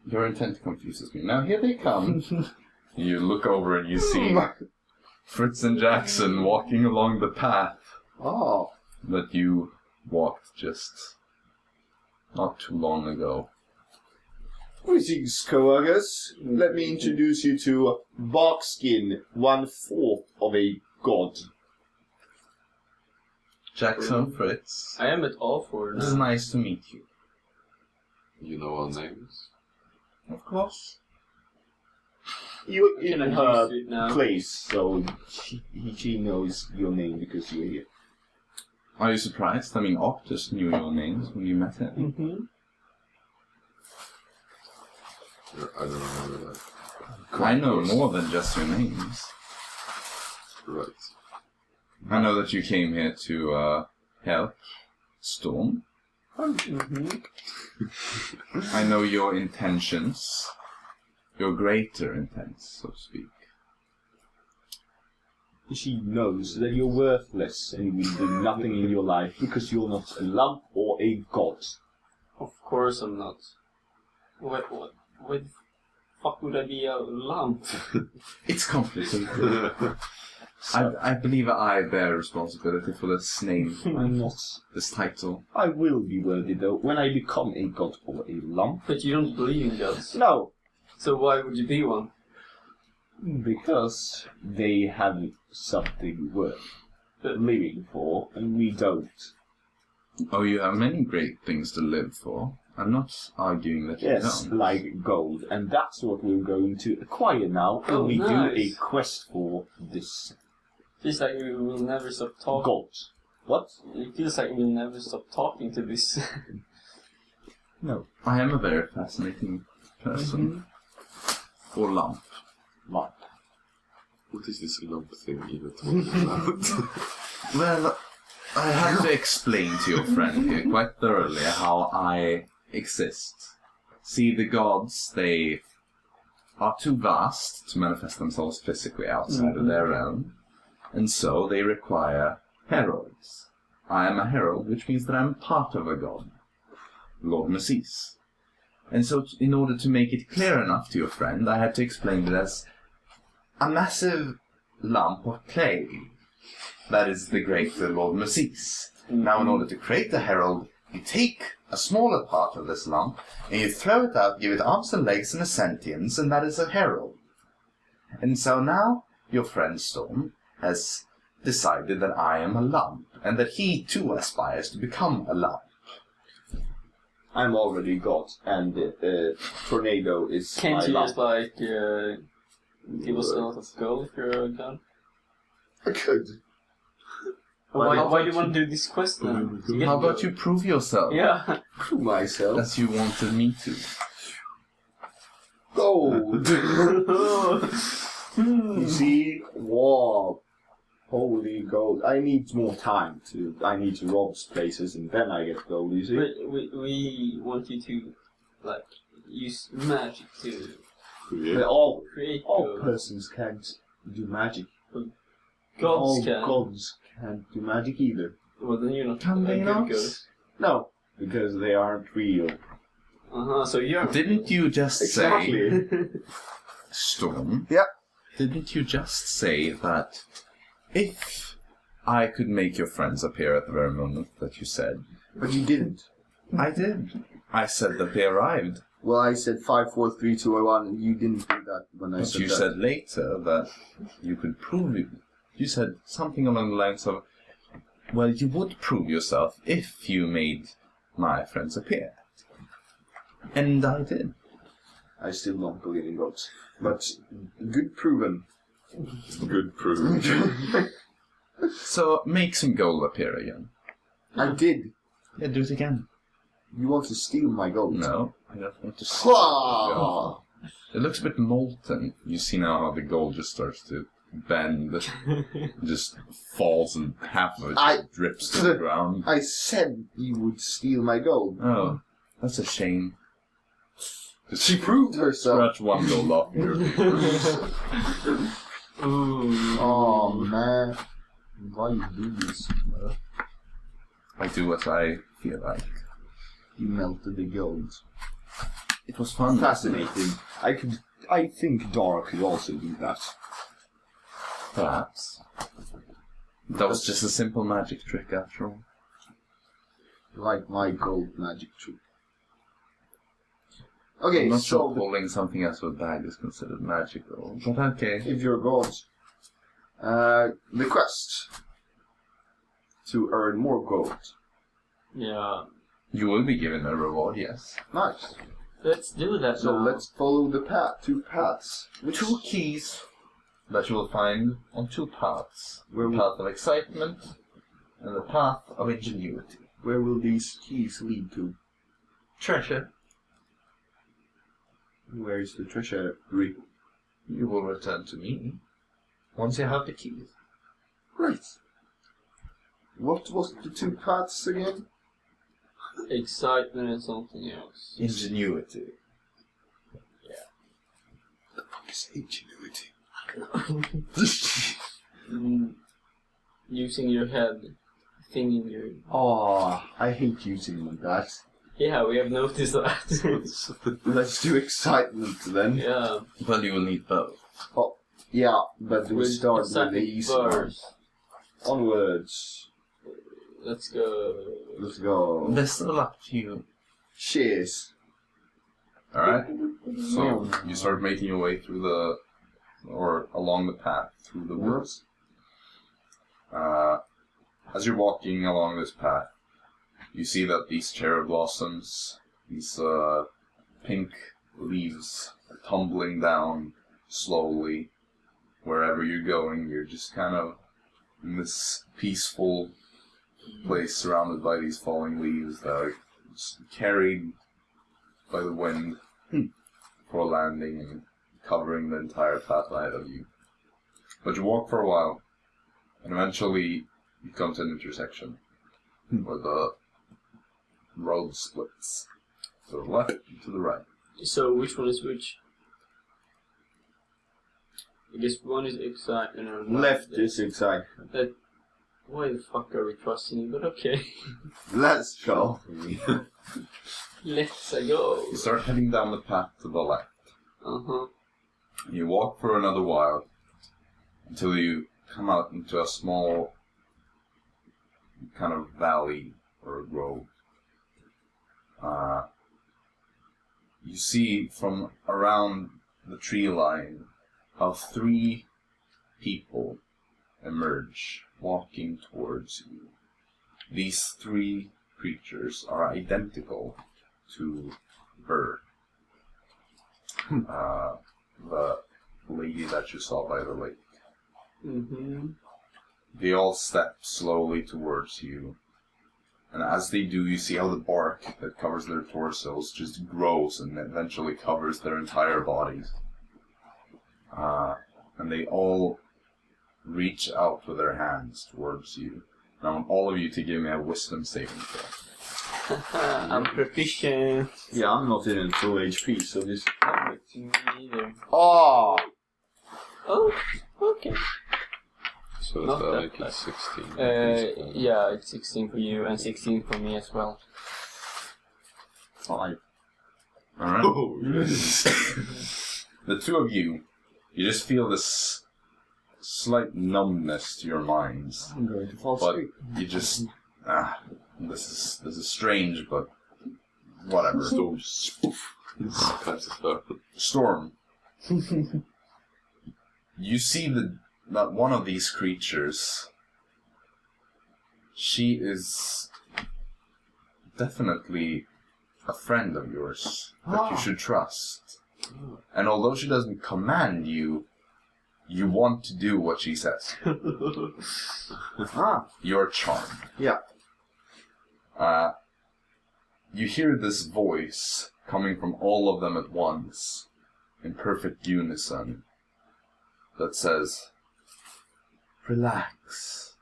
Your intent confuses me. Now here they come. You look over and you see Fritz and Jaxson walking along the path Ah, that you walked just not too long ago. greetings, co-workers. Let me introduce you to Barkskin, 1/4 of a god. Jaxson, Fritz, I am at all for it is now. nice to meet you. You know our names? Of course. You're Can in I her use it now? place, so she knows your name because you're here. Are you surprised? I mean, Optus knew your names when you met him. Mm-hmm. I don't remember that. I know more than just your names. Right. I know that you came here to help Storm. Mm-hmm. I know your intentions. Your greater intents, so to speak. She knows that you're worthless and you will do nothing in your life because you're not a lump or a god. Of course I'm not. What the fuck would I be a lump? It's complicated. I believe I bear responsibility for this name, I'm not. this title. I will be worthy though when I become a god or a lump. But you don't believe in gods. No, So why would you be one? because they have something worth. living for, and we don't. Oh, you have many great things to live for. I'm not arguing that you Yes, don't. like gold, and that's what we're going to acquire now when we do a quest for this Feels like we will never stop talking. gold. What? It feels like we'll never stop talking to this. No. I am a very fascinating person. Or lump. What? What is this lump thing even talking about? Well, I have to explain to your friend here quite thoroughly how I exist. See, the gods, they are too vast to manifest themselves physically outside of their realm, and so they require heralds. I am a herald, which means that I'm part of a god, Lord Macis. And so, in order to make it clear enough to your friend, I had to explain it as a massive lump of clay. That is the great Lord Macis. Now, in order to create a herald, you take a smaller part of this lump, and you throw it out, give it arms and legs and a sentience, and that is a herald. And so now, your friend Storm has decided that I am a lump, and that he too aspires to become a lump. I'm already god, and tornado is Can't my you lump. just give us a lot of gold if you're a gun? I could. Why do you want to do this quest then? To get How about gold? you prove yourself? Yeah. Prove myself. As you wanted me to. Gold! You see? Wow. Holy gold. I need more time I need to rob places and then I get gold, you see? But we want you to, use magic to But all create gold. persons can't do magic. Gods all can. gods can't do magic either. Well, then you're not Can a they good not? ghost. No, because they aren't real. So you're... Didn't you just say, Exactly. Storm? Yeah. Didn't you just say that if I could make your friends appear at the very moment that you said? But you didn't. I did. I said that they arrived. Well, I said 5, 4, 3, 2, 1, and you didn't do that when I But said you that. said later that you could prove it. You said something along the lines of, well, you would prove yourself if you made my friends appear. And I did. I still don't believe in gods. But good proven. Good proof. So make some gold appear again. I did. Yeah, do it again. You want to steal my gold? No, I don't want to. Hwah! It looks a bit molten. You see now how the gold just starts to bend, just falls and half of it drips to the ground. I said you would steal my gold. Oh, that's a shame. Just She proved herself. scratch one gold off your... Ooh. Oh man. Why you do this? I do what I feel like. You melted the gold. It was fun. Fascinating. I think Dara could also do that. Perhaps. That was just a simple magic trick after all. Like my gold magic trick. Okay, I'm not so sure pulling something out of a bag is considered magical, but okay. if you're gods, the quest to earn more gold. Yeah. You will be given a reward, yes. Nice. Let's do that So now. let's follow the path. 2 paths. Two keys that you will find on 2 paths. Where The path of excitement and the path of ingenuity. Where will these keys lead to? Treasure. Where is the treasure? You will return to me once you have the keys. Right. What was the 2 paths again? Excitement and something else. Ingenuity. The fuck is ingenuity? Using your head. Thinking your... Oh, I hate using like that. Yeah, we have noticed that. Let's do excitement then. Yeah. Well, you will need both. Oh, yeah, but we start with the excitement easy one. first. Onwards. Let's go. Let's go. That's all up to you. Cheers. Alright? So, you start making your way through the... or along the path through the woods. as you're walking along this path, you see that these cherry blossoms, these pink leaves, are tumbling down slowly. Wherever you're going, you're just kind of in this peaceful place surrounded by these falling leaves that are carried by the wind for landing and covering the entire path ahead of you. But you walk for a while, and eventually you come to an intersection where the road splits to the left and to the right. So which one is which? I guess one is zigzag and Left is zigzag. Why the fuck are we crossing it? But okay. Let's go. Let's go. You start heading down the path to the left. Uh-huh. You walk for another while until you come out into a small kind of valley or a grove. You see from around the tree line how 3 people emerge, walking towards you. These 3 creatures are identical to Bird, the lady that you saw by the lake. Mm-hmm. They all step slowly towards you, and as they do, you see how the bark that covers their torsos just grows and eventually covers their entire bodies. And they all reach out with their hands towards you. And I want all of you to give me a wisdom saving throw. I'm proficient. Yeah, I'm not in full HP, so this... Me either. Oh! Oh, okay. So Not that that like bad. it's 16. Yeah, it's 16 for you and 16 for me as well. 5. Alright? Oh, yes. The 2 of you, you just feel this slight numbness to your minds. I'm going to fall But asleep. you just... this is strange, but whatever. Storm spoof. It's classic though. Storm. You see that one of these creatures, she is definitely a friend of yours that you should trust. And although she doesn't command you, you want to do what she says. You're charmed. Yeah. You hear this voice coming from all of them at once, in perfect unison, that says, "Relax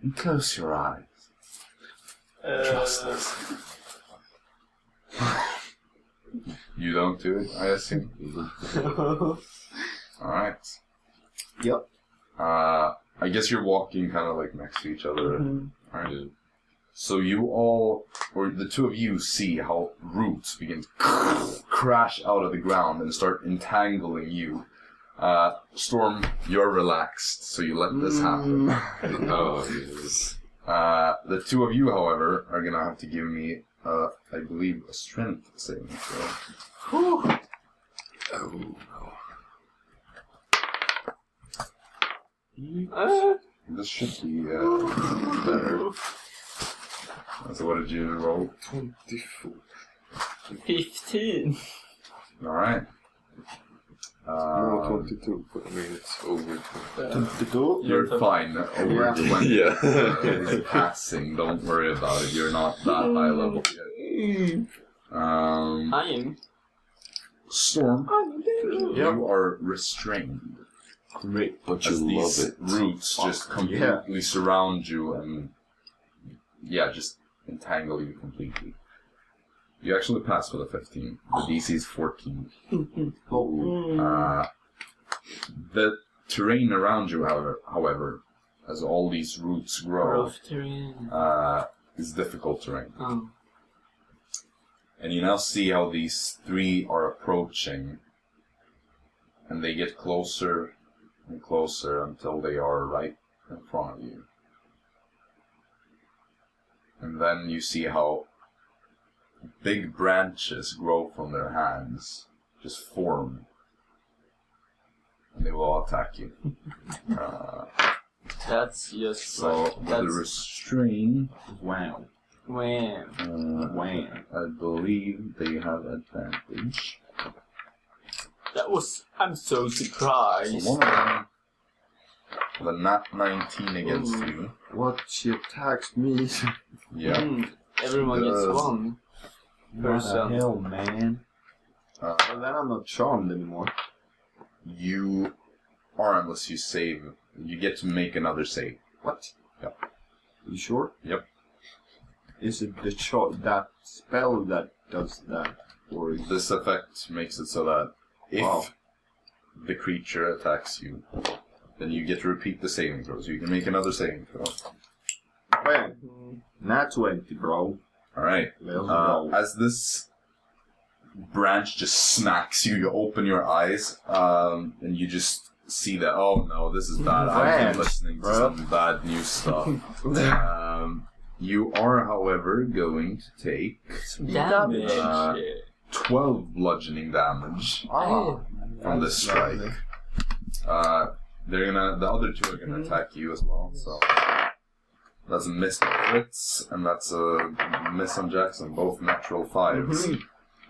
and close your eyes. Trust us." You don't do it, I assume? Alright. Yep. I guess you're walking kind of like next to each other. Alright. Yeah. So you all, or the 2 of you, see how roots begin to crash out of the ground and start entangling you. Storm, you're relaxed, so you let this happen. Oh, yes. The 2 of you, however, are gonna have to give me, I believe, a strength saving throw. Oh, no. This should be better. So what did you roll? 24. 15. Alright. No, 22, but I mean it's over. You're fine. Over 20 Yeah. is passing. Don't worry about it. You're not that high level yet. I am. Storm, you are restrained. Great. But you As love these it. roots just completely surround you and, just entangle you completely. You actually pass with a 15. The DC is 14. The terrain around you, however, as all these roots grow, Rough terrain. is difficult terrain. Oh. And you now see how these 3 are approaching, and they get closer and closer until they are right in front of you. And then you see how big branches grow from their hands, just form, and they will attack you. That's just So with the restrain, Wow. Wham. I believe they have advantage. I'm so surprised. So one of them, the nat 19 against you. What? She attacked me. Yeah. Everyone gets one. What the Person. hell, man? Well, then I'm not charmed anymore. You are, unless you save. You get to make another save. What? Yep. You sure? Yep. Is it that spell that does that? Or is This effect makes it so that if the creature attacks you, then you get to repeat the saving throw. So you can make another saving throw. Well, nat 20, bro. Alright. Let's go. As this branch just smacks you, you open your eyes, and you just see that, oh no, this is bad. I've been listening to some bad news stuff. You are, however, going to take Damage. 12 bludgeoning damage from this strike. The other two are gonna attack you as well, so that's a miss on Fritz, and that's a miss on Jaxson, both natural 5s.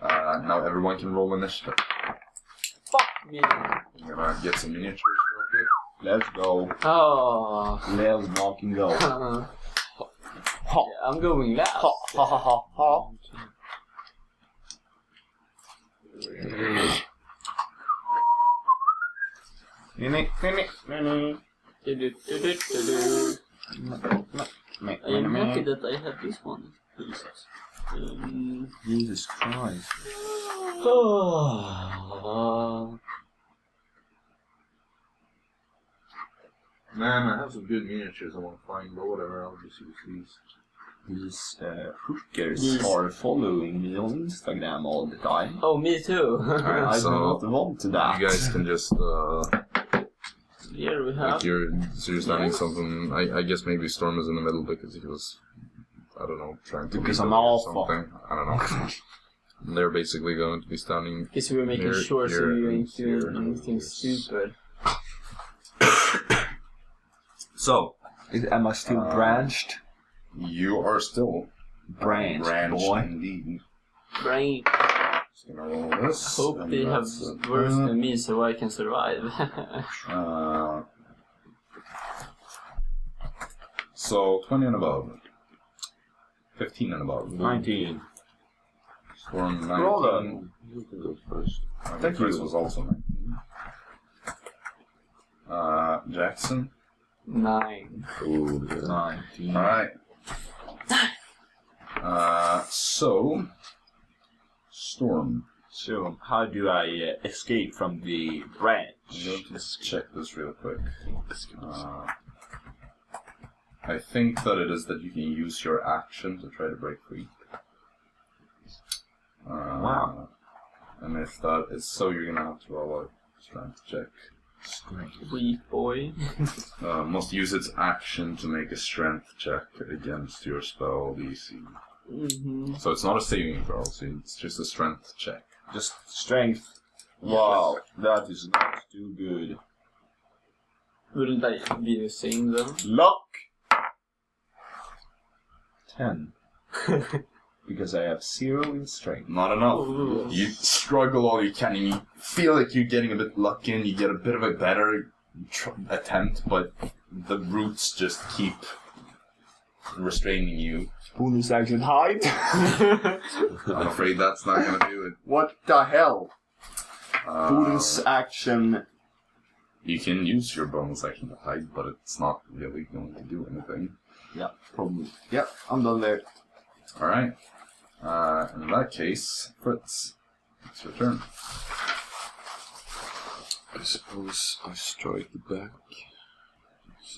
Now everyone can roll initiative. Fuck me. I'm gonna get some miniatures real quick. Let's go. Oh. Let's fucking go. Yeah, I'm going last. I am happy that I have this one. Jesus Christ. Man, I have some good miniatures I want to find, but whatever, I'll just use these. These hookers are following me on Instagram all the time. Oh, me too. Alright, I so do not want that. you guys can just, Here we have. you're standing something, I guess maybe Storm is in the middle because he was, I don't know, trying to Because lead I'm them or alpha. something. I don't know. They're basically going to be standing. Because we were making sure so we weren't doing anything stupid. So, Am I still branched? you are still Branched, branched boy. indeed. Brain. Just gonna roll this. Hope and they have that's it. worse than me so I can survive. So 20 and above. 15 and above. 19. Storm 19. Roll then. You can go first. Thank you. Fritz was also 19. Jaxson. 9. Oh, yeah. 19. Alright. So Storm. So, how do I escape from the branch? I'm going to just check this real quick. I think that it is that you can use your action to try to break free. Wow. And if that is so, you're gonna have to roll a strength check. Weak boy. Must use its action to make a strength check against your spell DC. Mm-hmm. So it's not a saving throw, so it's just a strength check. Just strength. Wow, that is not too good. Wouldn't that be the same though? Luck! 10. Because I have 0 in strength. Not enough. Ooh. You struggle all you can, and you feel like you're getting a bit lucky, and you get a bit of a better attempt, but the roots just keep restraining you. Bonus action hide? I'm afraid that's not gonna do it. What the hell? Bonus action. You can use your bonus action to hide, but it's not really going to do anything. Yeah, probably. Yep, I'm done there. Alright. In that case, Fritz, it's your turn. I suppose I strike the back.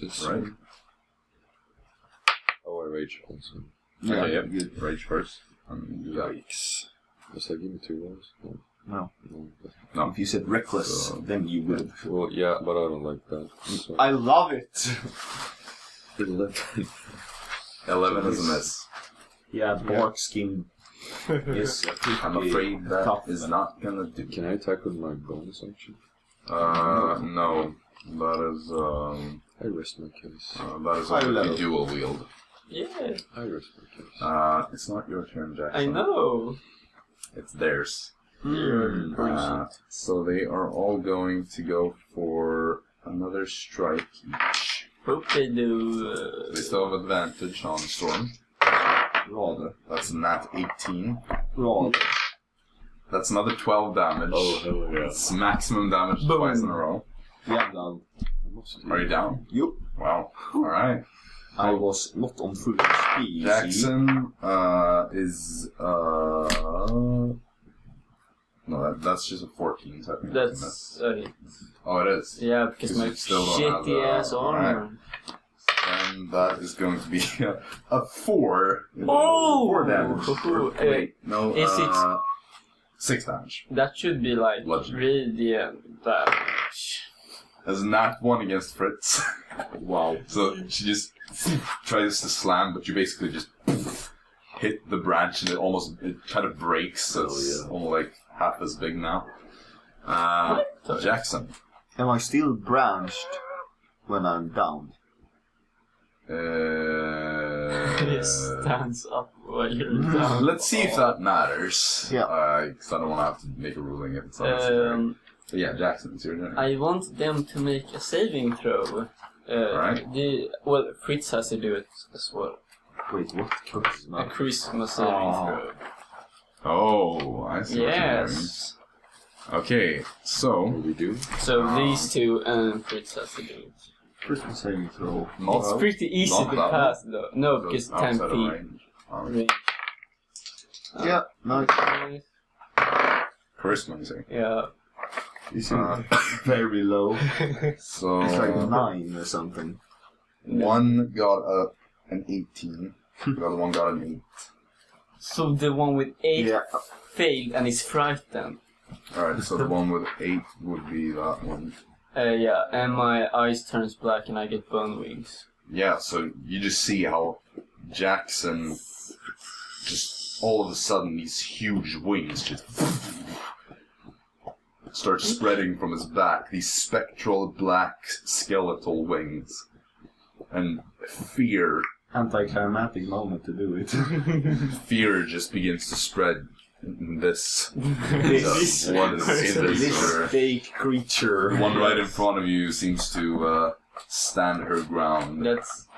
This Right. one. Oh, I rage also. Yeah, Okay, good. Rage first. Do that. Yikes. Does that give me 2 rolls? No. No. No. No. If you said reckless, So- then you would have. Well, yeah, but I don't like that. So. I love it! 11. 11 is a miss. Yeah, bark skin is I'm afraid that tough. is not gonna do. Can I attack with my bonus action? No. That is, I rest my case. That is only dual wield. Yeah. I rest my case. It's not your turn, Jaxson. I know. It's theirs. So they are all going to go for another strike each. hope they do. They still have advantage on Storm. Rather. That's a nat 18. Rather. That's another 12 damage. Oh, hell yeah. It's maximum damage Boom. twice in a row. Yeah, I'm down. Are you down? Yup. Wow. Alright. I was not on full speed. Jaxson is no, that's just a 14 technically. That's oh, it is. yeah, because my you still don't have shitty ass armor. And that is going to be a 4. Oh! 4 damage. Wait, no. Is it 6 damage. That should be like Bludgeon. radiant damage. As a nat 1 against Fritz. Wow. So she just tries to slam, but you basically just hit the branch and it kind of breaks. So it's almost like half as big now. Jaxson. Am I still branched when I'm down? It stands up while you're down. Let's see if that matters. Yeah. Because I don't want to have to make a ruling if it's unnecessary. But yeah, Jaxson, it's your turn. I want them to make a saving throw. Alright. Well, Fritz has to do it as well. Wait, what? A charisma saving throw. Oh, I see. Yes. Okay, so What do we do? So these two and Fritz has to do it. Christmas saving throw. It's pretty easy not to that pass though. No, so because it's 10 outside of feet. range. Range. Yeah, nice. Charisma, you say. Yeah. Is it very low? So It's like 9 or something. one got an 18, the other one got an 8. So the one with 8 Yeah. failed and is frightened. Alright, so the one with 8 would be that one. Yeah, and my eyes turns black and I get bone wings. Yeah, so you just see how Jaxson just all of a sudden these huge wings just start spreading from his back, these spectral black skeletal wings. And fear Anticlimactic moment to do it. fear just begins to spread in this. This- What is this? This fake creature. The one right in front of you seems to stand her ground. That's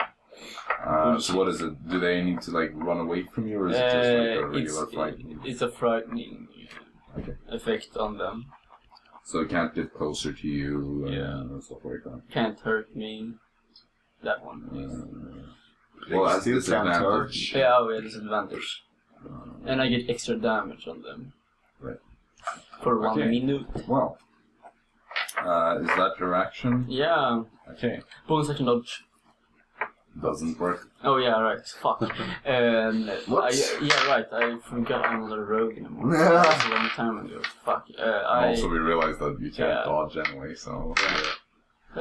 So what is it? Do they need to like run away from you, or is it just like a regular fight? it's a frightening Okay. effect on them. So it can't get closer to you Yeah. and stuff like that. Can't hurt me. That one. Well, that's Still can't disadvantage. Yeah, we have disadvantage. And I get extra damage on them. Right. For 1 Okay. minute. Well, is that your action? Yeah. Okay. Bonus action dodge. Doesn't work. Oh yeah, right. Fuck. And What? right. I forgot I'm not a rogue anymore. That's a long time ago. Fuck. Also, we realized that you can't Yeah. dodge anyway, so... I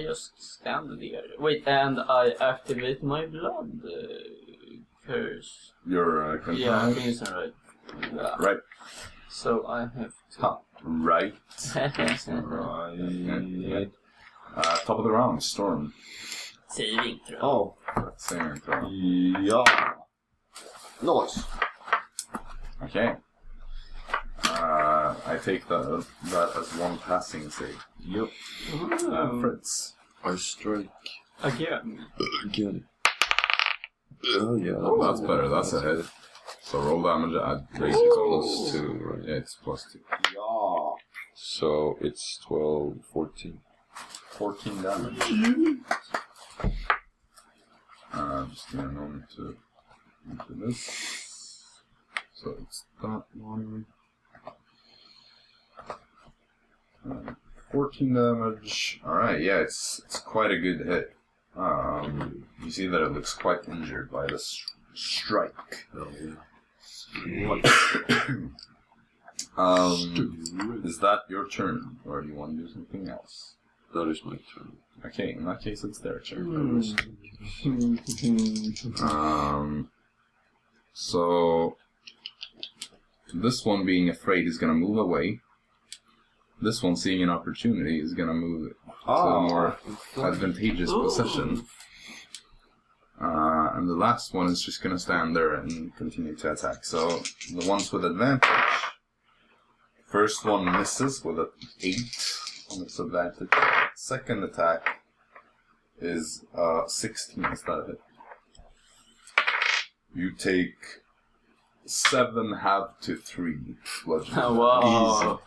just stand there. Wait, and I activate my blood curse. You're Yeah, I confined? think it's right. Yeah. Right. So I have to. Huh. Right. Right. Top of the round, Storm. Saving throw. Oh. Saving throw. Yeah. Nice. Okay. I take that as one passing save. Yep. Fritz. I strike Again. again. Oh yeah. That's better, that's a hit. So roll damage at basic bonus 2, right? Yeah, it's +2. Yeah. So it's 12, 14. 14 damage. Just give me a moment to do this. So it's that one. 14 damage. Alright, yeah, it's quite a good hit. You see that it looks quite injured by this strike. Oh yeah. Is that your turn, or do you want to do something else? That is my turn. Okay, in that case, it's their turn. So this one, being afraid, is gonna move away this one, seeing an opportunity, is going to move it to a more advantageous position. And the last one is just going to stand there and continue to attack. So the ones with advantage, first one misses with an 8 on its advantage. Second attack is 16 instead of it. You take 7 half to 3 bludgeoning. Oh, wow.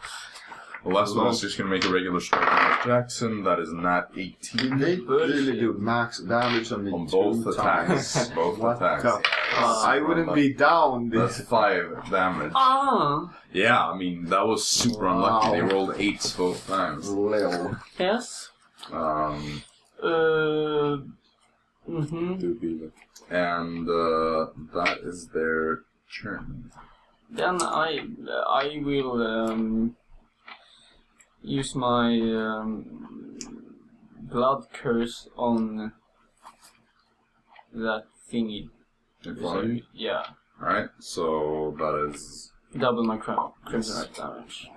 The last one is just going to make a regular strike against Jaxson. That is not 18. They really do max damage on me On both attacks. Both attacks. I wouldn't be down. That's 5 damage. Ah. Yeah, I mean, that was super unlucky. They rolled 8s both times. Lil. Yes. And that is their turn. Then I will use my blood curse on that thingy. In front of you? Yeah. Alright, so that is... Double my kryptonite damage.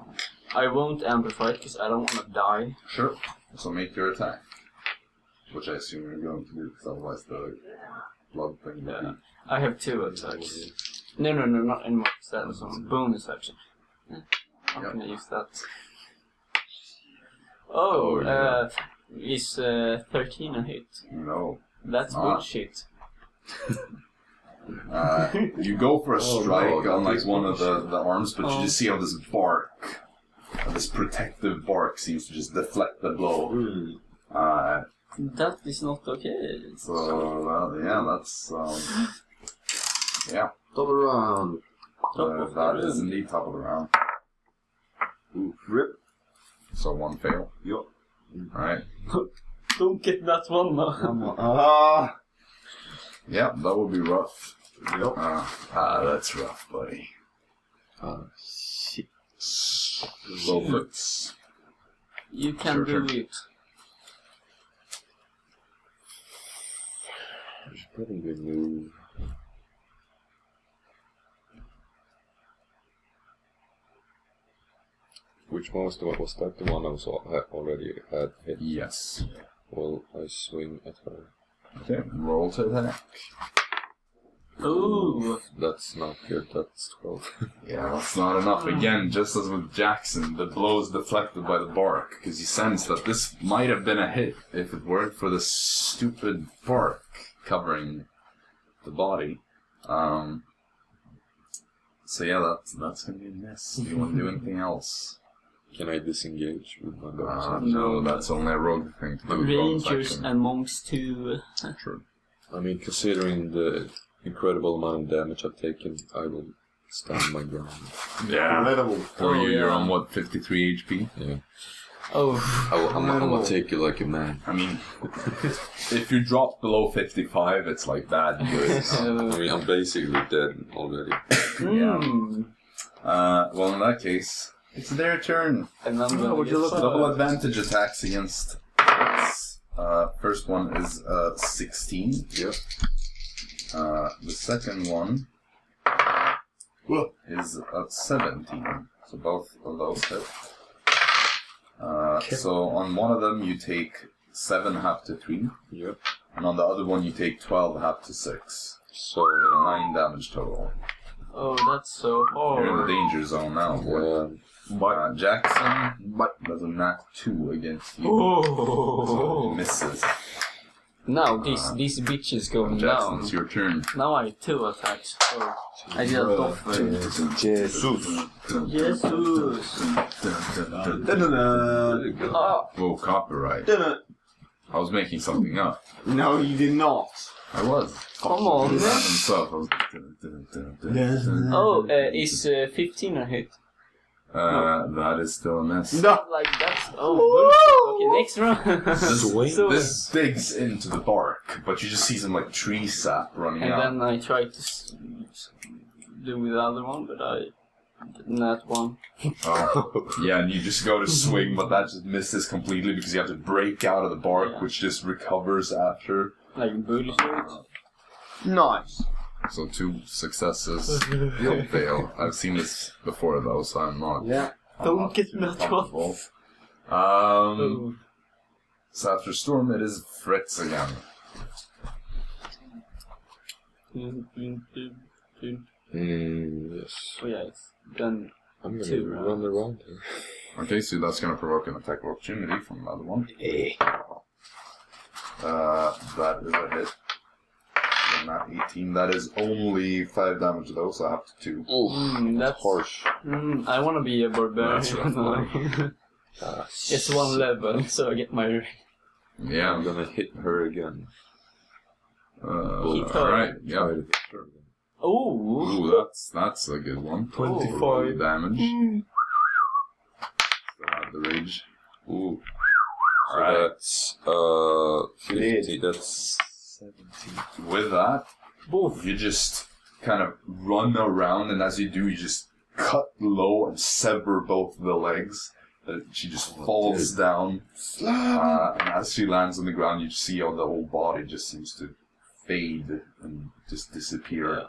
I won't amplify it because I don't want to die. Sure. So make your attack. Which I assume you're going to do, because otherwise the blood thing will be... I have 2 attacks. No, not anymore. That was on bonus action. How can I use that? Is 13 a hit? No. That's bullshit. You go for a strike on like one of the arms, but you just see how this bark, this protective bark, seems to just deflect the blow. That is not okay. So yeah, that's yeah. Top of the round. That is indeed top of the round. Rip. So 1 fail. Yup. Alright. Don't get that one now. Yeah, that would be rough. Yup. That's rough, buddy. Shit. So Fritz. You can do it. I should probably move. Which one was the one? Was that the one I was already had hit? Yes. Well, I swing at her. Okay, roll to attack. Ooh. That's not good. That's 12. Yeah, that's not enough. Again, just as with Jaxson, the blow is deflected by the bark, because you sense that this might have been a hit if it weren't for the stupid bark covering the body. So yeah, that's gonna be a miss. Do you want to do anything else? Can I disengage with my bonus? No, that's only a rogue thing to do. Rangers and monks too. Sure. I mean, considering the incredible amount of damage I've taken, I will stand my ground. Yeah. Incredible. You're on what, 53 HP? Yeah. Oh. I'm gonna take it like a man. I mean, if you drop below 55, it's like that good. I mean, I'm basically dead already. Yeah. Well, in that case, it's their turn. And I'm gonna get Double advantage attacks against Fritz. First one is 16. Yep. The second one is 17. So both of those hit. So on one of them you take 7 half to 3. Yep. And on the other one you take 12 half to 6. So 9 damage total. Oh, that's so hard. You're in the danger zone now, boy. Jaxson does a nat 2 against you. So he misses. Now these bitches going Jackson, down. it's your turn. Now I have 2 attacks. So I did a buff. Jesus. Whoa, copyright. I was making something up. No, you did not. I was. Come on. He ran himself. I was... Oh, is 15 a hit? That is still a miss. No. Like that's bullshit. Okay, next round. This digs into the bark, but you just see some like tree sap running And out. then I tried to do with the other one, but I didn't that one. Oh, yeah, and you just go to swing, but that just misses completely because you have to break out of the bark, which just recovers after. Like bullshit. Nice. So 2 successes, you'll fail. I've seen this before though, so I'm not Don't get that comfortable. Oh. So after Storm, it is Fritz again. Yes. Oh yeah, it's done. I'm gonna 2 run rounds. around here. Okay, so that's going to provoke an attack of opportunity from another one. That is a hit. And that 18. That is only 5 damage though, so I have to 2. That's harsh. I want to be a barbarian. That's rough. It's 1 level, so I get my. Yeah. I'm gonna hit her again. Alright, yeah. Try to hit her again. Oh. Ooh, that's a good one. 25 Roll damage. Still have the rage. Ooh. So Alright. that's 50. That's 17. With that, Both. you just kind of run around, and as you do, you just cut low and sever both the legs. She just falls down. And as she lands on the ground, you see how the whole body just seems to fade and just disappear. Yeah.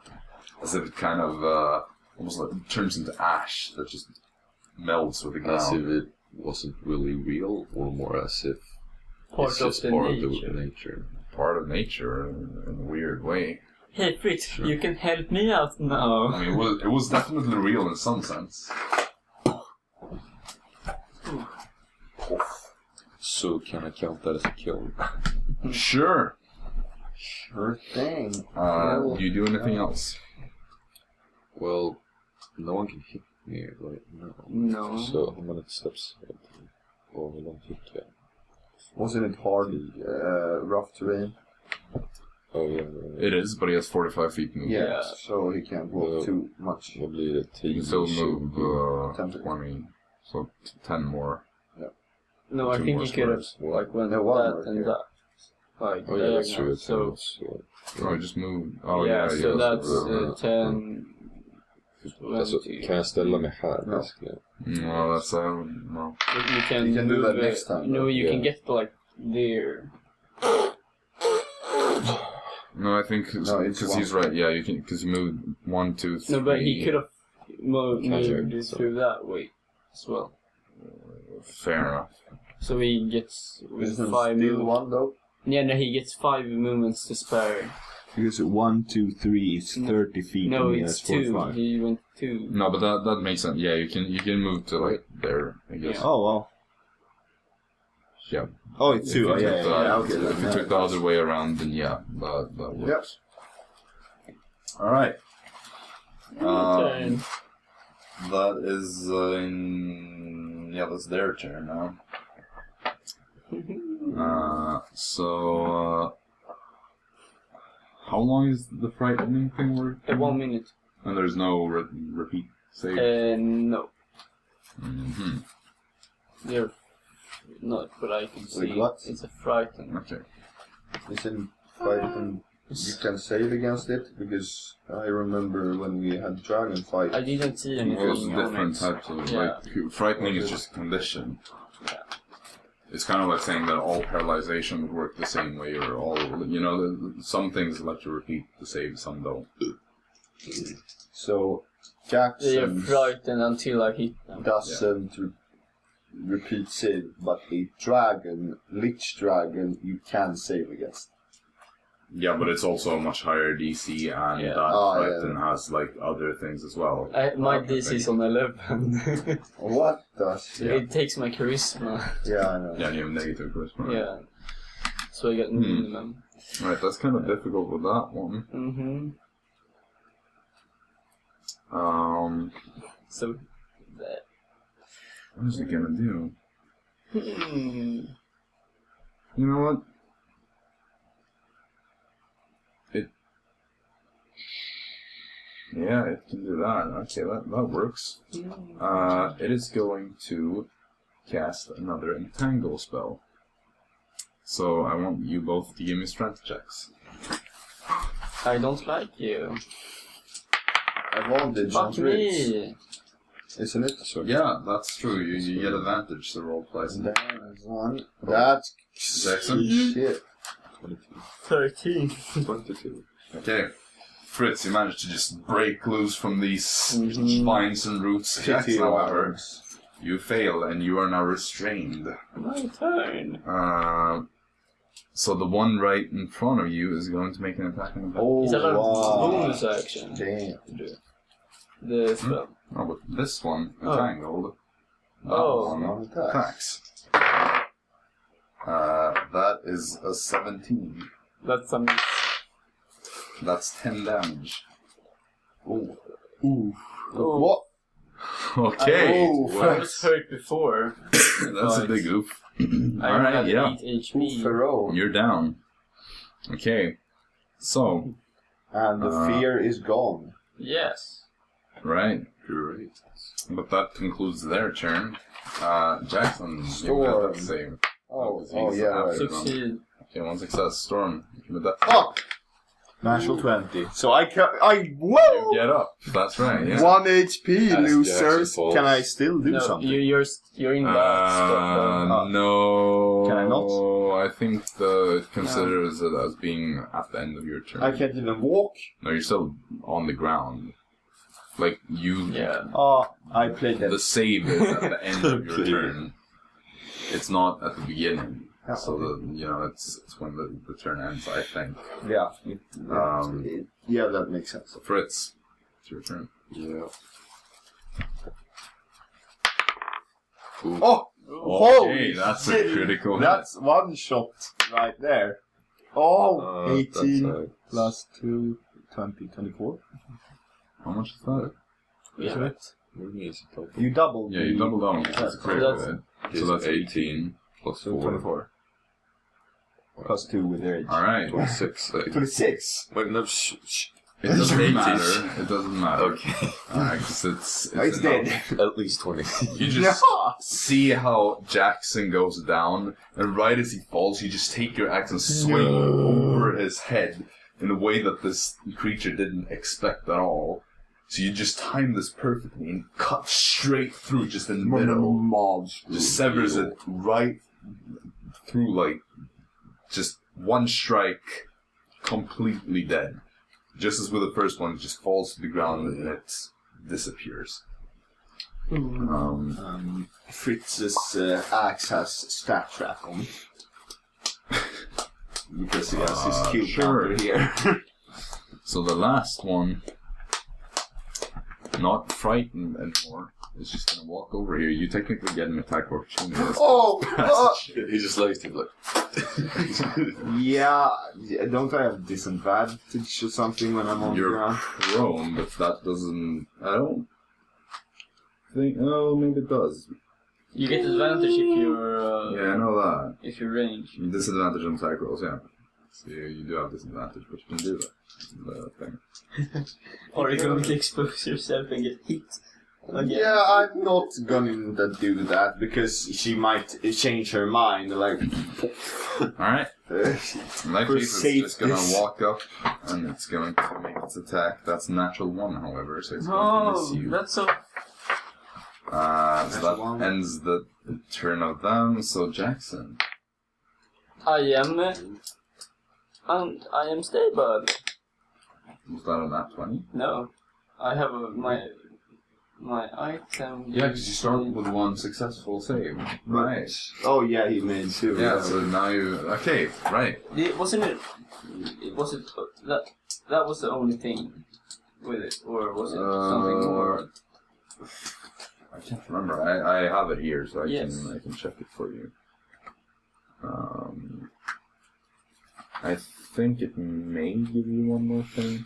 As if it kind of almost like turns into ash that just melts with the ground. As if it wasn't really real, or more as if Part it's of just the part nature. of the nature. Part of nature in a weird way. Hey Fritz, you can help me out now. I mean, it was definitely real in some sense. So can I count that as a kill? Sure. Sure thing. Do you do anything else? Well, no one can hit me right now. No. So how many steps? Oh, I don't think. Wasn't it hard, rough terrain? Oh yeah. It is, but he has 45 feet movement. Yeah, so he can't walk too much. Vad blir det? You can still move 10. 20, so 10 more. No, I 2 think more you could have squares. like went No, one that more and here. that. Like Oh yeah, that's true. So Oh, just move. Oh yeah, yeah, so yeah, that's 10. Alltså, 20. kan jag ställa mig här? No. No, that's no. You can You can do move that it. next time, No, though. you Yeah. can get like there. No, I think No, it's because he's one. right. Yeah, you can because you moved 1, 2, 3. No, but he could have moved Okay. it through that way as well. Fair enough. So he gets with Isn't 5 still movements. one though? Yeah, no, he gets 5 movements to spare. Because 1, 2, 3 is 30 feet. No, and he it's has 2. 45. He went 2. No, but that makes sense. Yeah, you can move to like there. I guess. Yeah. Oh, well. Yeah. Oh, it's 2. Oh, If you yeah, took yeah, the- yeah. Okay, If you took the other way around, then yeah, that works. All right. Turn. That is that's their turn now. So how long is the frightening thing work? 1 minute. And there's no repeat save. No. Mm-hmm. They're not what I can see. Like what? It's a frighten. Okay. Isn't fighting you can save against it? Because I remember when we had dragon fight. I didn't see anything. Well, there's on different it. types of Yeah. like frightening is just a condition. Yeah. It's kind of like saying that all paralyzation would work the same way, or all some things let you repeat the save, some don't. So They are Jaxson frightened until I hit them. doesn't repeat save, but a dragon, lich dragon, you can save against. Yeah, but it's also a much higher DC, and Yeah. that Oh, frighten has like other things as well. My Okay. DC is on 11. What does? Yeah. It takes my charisma. Yeah, I know. Yeah, and you have negative charisma. Right? Yeah. So I got minimum. Right, that's kind of difficult with that one. Mm-hmm. So that. What is it gonna do? Hmm. You know what? Yeah, it can do that. Okay, that works. It is going to cast another entangle spell. So I want you both to give me strength checks. I don't like you. Advantage on Fuck Fritz, me. isn't it? Yeah, that's true. You get advantage to roll twice. There's one. That's Jaxson? shit. 13. 22. Okay. Fritz, you managed to just break loose from these Mhm. vines and roots. Jaxson, however, You fail, and you are now restrained. My turn. So the one right in front of you is going to make an attack on the Is that a bonus action? Damn. The spell. Oh, but this one, entangled. Oh. Attacks. That is a 17. That's some. That's 10 damage. Ooh. Oh. What? Okay. I was hurt before. That's a big oof. I Alright, had yeah. 8 HP. You're down. Okay. So, And the fear is gone. Yes. right. Great. But that concludes their turn. Jaxson, you Storm. got that save. Oh, He's yeah, after right. them. Succeed. Okay, one success. Storm, with that. Fuck! Natural 20. So whoa! Get up. That's right, yeah. 1 HP, As losers. Jaxson falls. Can I still do No, something? you're in that stuff. No. Can I not? I think it considers it as being at the end of your turn. I can't even walk. No, you're still on the ground. Like, you... Yeah. Oh, I played that. The save is at the end of your turn. It's not at the beginning. Yeah, So, it's when the turn ends, I think. Yeah. Yeah, that makes sense. So, Fritz, it's your turn. Yeah. Oh! Okay, Holy that's shit. a critical hit. That's one shot right there. Oh, 18 that's plus 2, 20, 24. How much is that? Isn't it? What means it total? You doubled. Yeah, you double down. That's a So critical that's- hit. So that's 18 plus 4. 24. Plus 2 with their age. Alright. 26. 26. Wait, no, It doesn't matter. It doesn't matter. Okay. Because it's It's dead. At least 20. You just see how Jaxson goes down, and right as he falls, you just take your axe and swing over his head in a way that this creature didn't expect at all. So you just time this perfectly and cut straight through, just in the middle. Just severs it right through, like, just one strike, completely dead. Just as with the first one, it just falls to the ground and it disappears. Fritz's axe has stat trap on it. Because he has his kill counter here. So the last one, not frightened anymore, is just gonna walk over here. You technically get an attack opportunity. Oh! He just lays him like. Yeah, don't I have disadvantage or something when I'm on the You're ground? prone, but that doesn't... I don't think... Oh, maybe it does. You get advantage if you're Yeah, I know that. if you're range. Disadvantage on attack rolls, yeah. So you do have disadvantage, but you can do that. The thing. Or you're going to expose yourself and get hit. Again. Yeah, I'm not gonna do that because she might change her mind. Like, Alright. In that For case, it's just gonna safety. walk up and it's going to make its attack. That's natural 1, however, so it's going to Oh, miss you. that's so. So that ends the turn of them. So Jaxson. I am stable. Was that a nat 20? No, I have my item. Yeah, because you started with 1 successful save. Right. oh yeah, he made 2. Yeah, so now you... Okay, right. Wasn't it? Was it that was the only thing with it, or was it something more? I can't remember. I have it here, so I can check it for you. I think it may give you one more thing.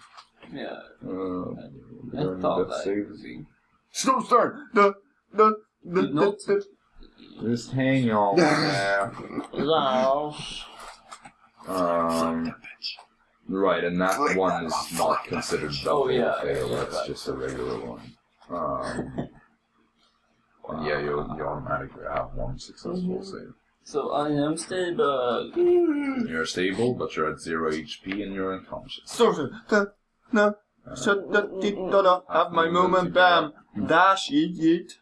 Yeah, I regarding thought death that would saves. be. Snowstorm! Did not. Just hang on there. Right, and that one is not considered double fail. That's right. just a regular one. Yeah, you automatically have 1 successful save. So I am stable. You're stable, but you're at 0 HP and you're unconscious. Snowstorm! Have my moment, bam! Dash, eat.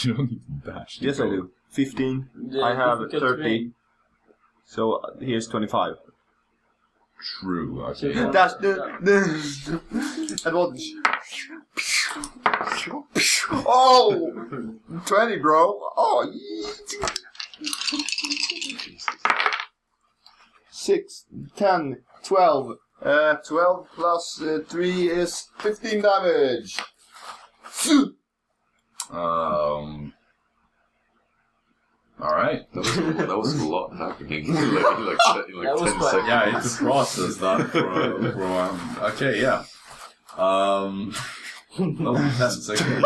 You don't need to dash. Yes, I do. 15. I have 30. So here's 25. True, okay. Dash, advantage. Oh! 20, bro. Oh, 6, 10, 12. 12 plus 3 is 15 damage. Alright. That was a lot happening in like That 10 was quite- seconds. Yeah, it's processed that for a while. Okay, yeah. No, 10 seconds.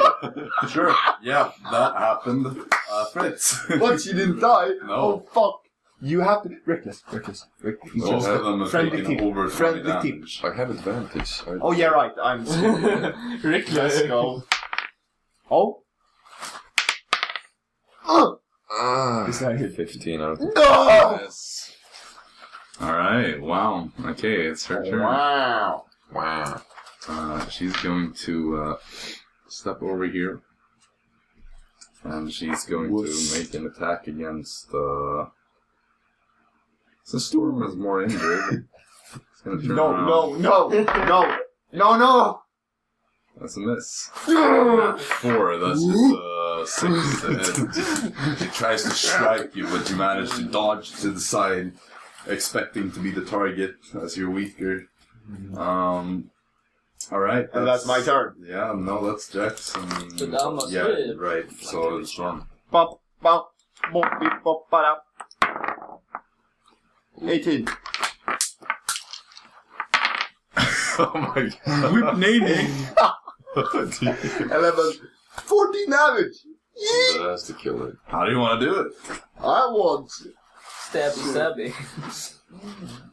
Sure, yeah, that happened. Fritz. What, you didn't die? No. Oh, fuck. You have to... Reckless. Most of them have Friendly taken tip. over 20 Friendly tip. damage. I have advantage. Oh, yeah, right. I'm... Rick, Let's go. Oh. Is that hit? 15 out of 10. No! Yes. Alright, wow. Okay, it's her turn. Wow. Wow. She's going to step over here. And she's going to make an attack against the Storm is more injured. It's gonna turn around. No. That's a miss. 4, that's just 6 to hit. It tries to strike you, but you manage to dodge to the side, expecting to be the target as you're weaker. Alright. And that's my turn. Yeah, no, that's Jaxson. So that must yeah, be- right. So it's Storm. Bop, bop, bop, beep, bop, ba-da. 18. Oh my god. Whip nading! 11. 14 damage! That has to kill it. How do you want to do it? I want Stabby.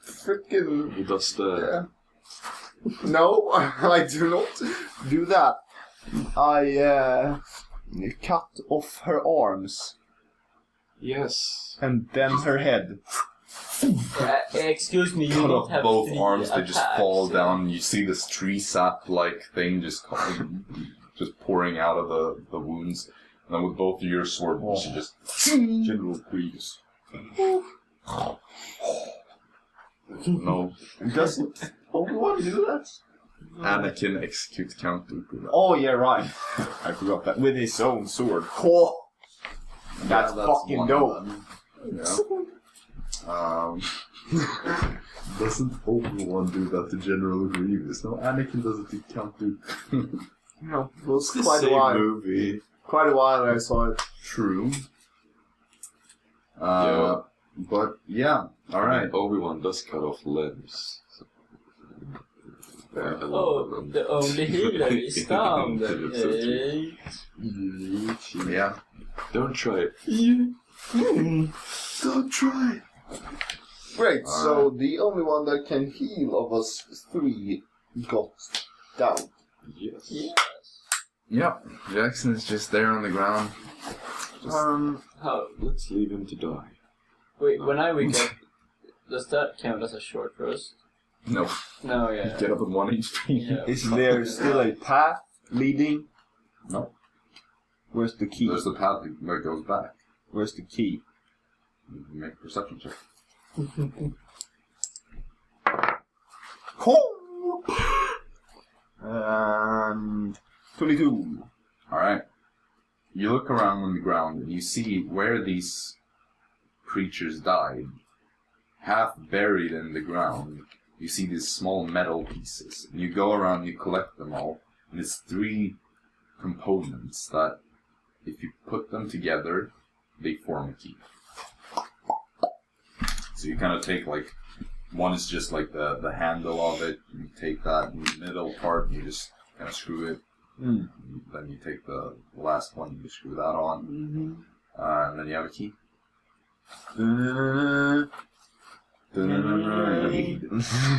freaking... He does the... No, I do not do that. I cut off her arms Yes. and then her head. Excuse me, you Cut don't off have both 3 arms, they just attacks, fall yeah. down. You see this tree sap-like thing just pouring out of the wounds. And then with both of your swords, you just... General Greaves. No. Doesn't Obi-Wan do that? Anakin executes Count Dooku. Oh, yeah, right. I forgot that. With his own sword. Oh, that's fucking one dope. of them. Yeah. Doesn't Obi-Wan do that to General Grievous? No, Anakin doesn't do Count Dooku. No, it was It's the quite a same while. movie. Quite a while I saw it. True. Yeah. But, yeah. Alright. Obi-Wan does cut off limbs. So. Oh, the only healer is down. Hey. Yeah. Don't try it. Don't try. Great, so the only one that can heal of us 3 got down. Yes. Yep. Jaxson is just there on the ground. How? Let's leave him to die. Wait, when I wake up, does that count as a short rest? No. No, yeah. Get up at 1 HP. Yeah. Is there still a path leading? No. Where's the key? There's the path that goes back. Where's the key? You can make a perception check. And 22. Alright. You look around on the ground and you see where these creatures died. Half buried in the ground, you see these small metal pieces. And you go around, you collect them all. And it's 3 components that, if you put them together, they form a key. So you kind of take like, one is just like the handle of it. You take that in the middle part, and you just kind of screw it. Mm. Then you take the last one, you screw that on. And then you have a key.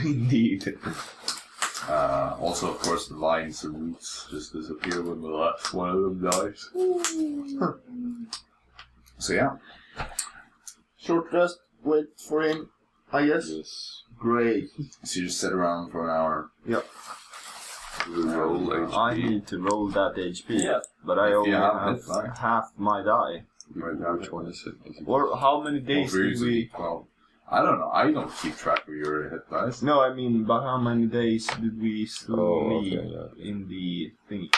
Indeed. Also, of course, the vines and roots just disappear when the last one of them dies. So yeah. Short rest, wait for him, I guess. Yes. Great. So you just sit around for an hour. Yep. Roll HP. I need to roll that HP. Yeah. But I only have have it, right? half my die. Which one is it? Or how many days did we... Well, I don't know. I don't keep track of your hit dice. No, I mean, but how many days did we still Oh, leave okay, yeah. in the thingy?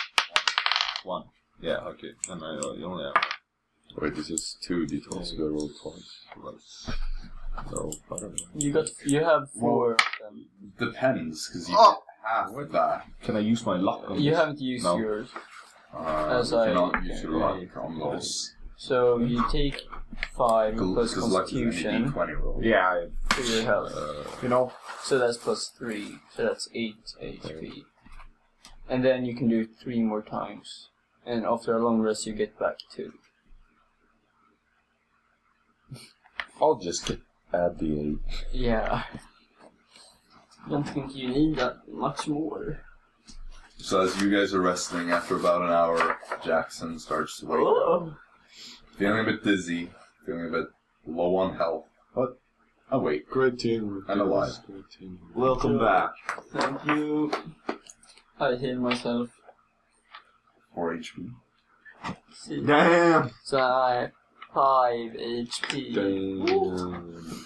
1. Yeah, okay. And I only have... Wait, this is 2d12, so I rolled twice. So, I don't know. You have 4 of them. Depends, because you get half of that. Can I use my luck on You this? haven't used yours. You cannot use your luck on those. So you take 5 plus Because luck is in the Constitution D20 roll. Yeah, for your health. you know. So that's plus 3. So that's 8 HP. And then you can do it 3 more times. And after a long rest, you get back 2. I'll just add the 8. Yeah. I don't think you need that much more. So as you guys are resting, after about an hour, Jaxson starts to wake up. Feeling a bit dizzy, feeling a bit low on health, but awake Great team. and alive. Great team. Welcome back. Thank you. I heal myself. 4 HP. See. Damn! So I have 5 HP. Damn.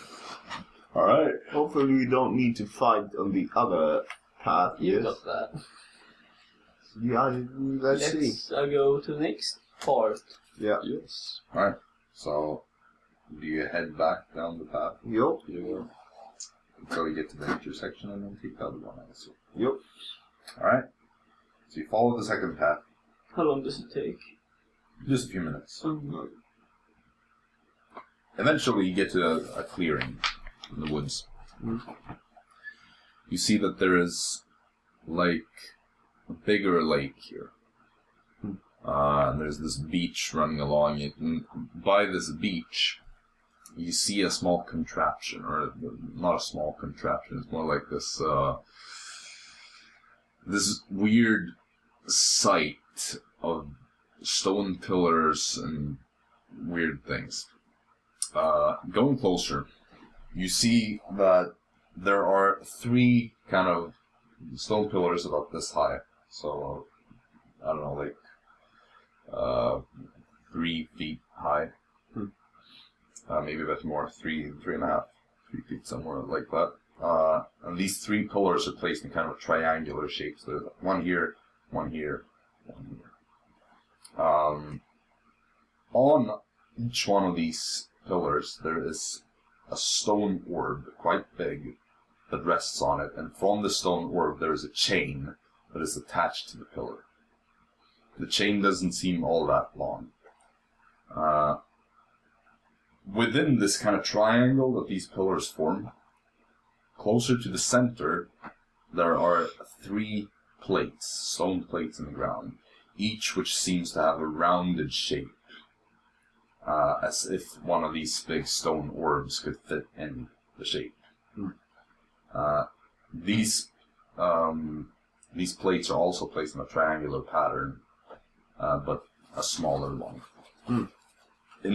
Alright. Hopefully we don't need to fight on the other path. You Yes. got that. Yeah, let's see. I go to the next part. Yeah. Yes. Alright. So, do you head back down the path Yup. Yeah. until you get to the intersection and then take the other one also? Yup. Alright. So you follow the second path. How long does it take? Just a few minutes. Mhm. Eventually you get to a clearing in the woods. You see that there is like a bigger lake here. And there's this beach running along it, and by this beach you see a small contraption, or not a small contraption, it's more like this this weird sight of stone pillars and weird things. Going closer, you see that there are 3 kind of stone pillars about this high. So, I don't know, like 3 feet high. Maybe a bit more, 3.5 feet, somewhere like that. And these 3 pillars are placed in kind of triangular shapes. There's one here, one here, one here. On each one of these pillars, there is a stone orb, quite big, that rests on it, and from the stone orb there is a chain that is attached to the pillar. The chain doesn't seem all that long. Within this kind of triangle that these pillars form, closer to the center, there are 3 plates, stone plates in the ground, each which seems to have a rounded shape. As if one of these big stone orbs could fit in the shape. These plates are also placed in a triangular pattern, but a smaller one. In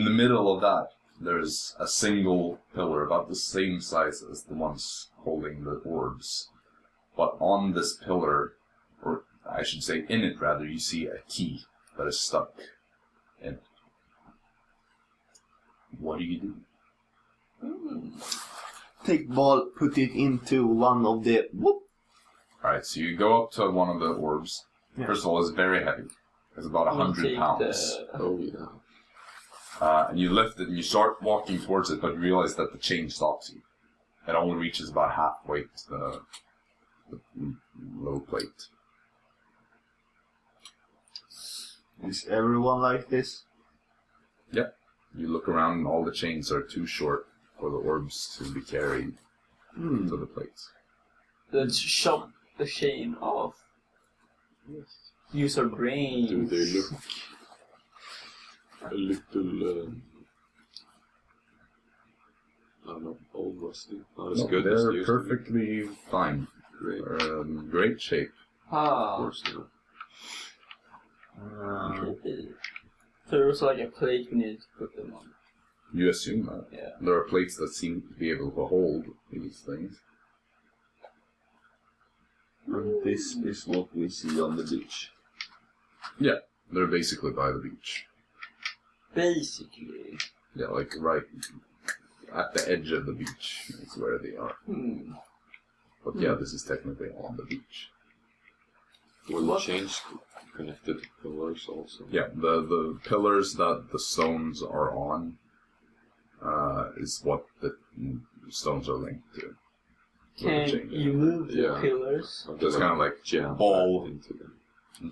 the middle of that, there's a single pillar about the same size as the ones holding the orbs. But on this pillar, or I should say in it rather, you see a key that is stuck in it. What do you do? Take ball, put it into one of the... Whoop. Alright, so you go up to one of the orbs. Yeah. First of all, it's very heavy. It's about 100 pounds. Oh, yeah. And you lift it and you start walking towards it, but you realize that the chain stops you. It only reaches about halfway to the low plate. Is everyone like this? Yep. You look around and all the chains are too short for the orbs to be carried to the plates. Let's chop the chain off. Use our brains. Do they look a little, I don't know, old rusty? Not as good as they they're used to be. perfectly fine. Great. They're in great shape. Of Ah. course, you know. So there was like a plate we needed to put them on. You assume that. Yeah. There are plates that seem to be able to hold these things. And this is what we see on the beach. Yeah, they're basically by the beach. Basically. Yeah, like right at the edge of the beach is where they are. But yeah, this is technically on the beach. Will the chains connected to pillars also. Yeah, the pillars that the stones are on is what the stones are linked to. Can you move the Yeah. pillars? Just kind of like jam ball into them.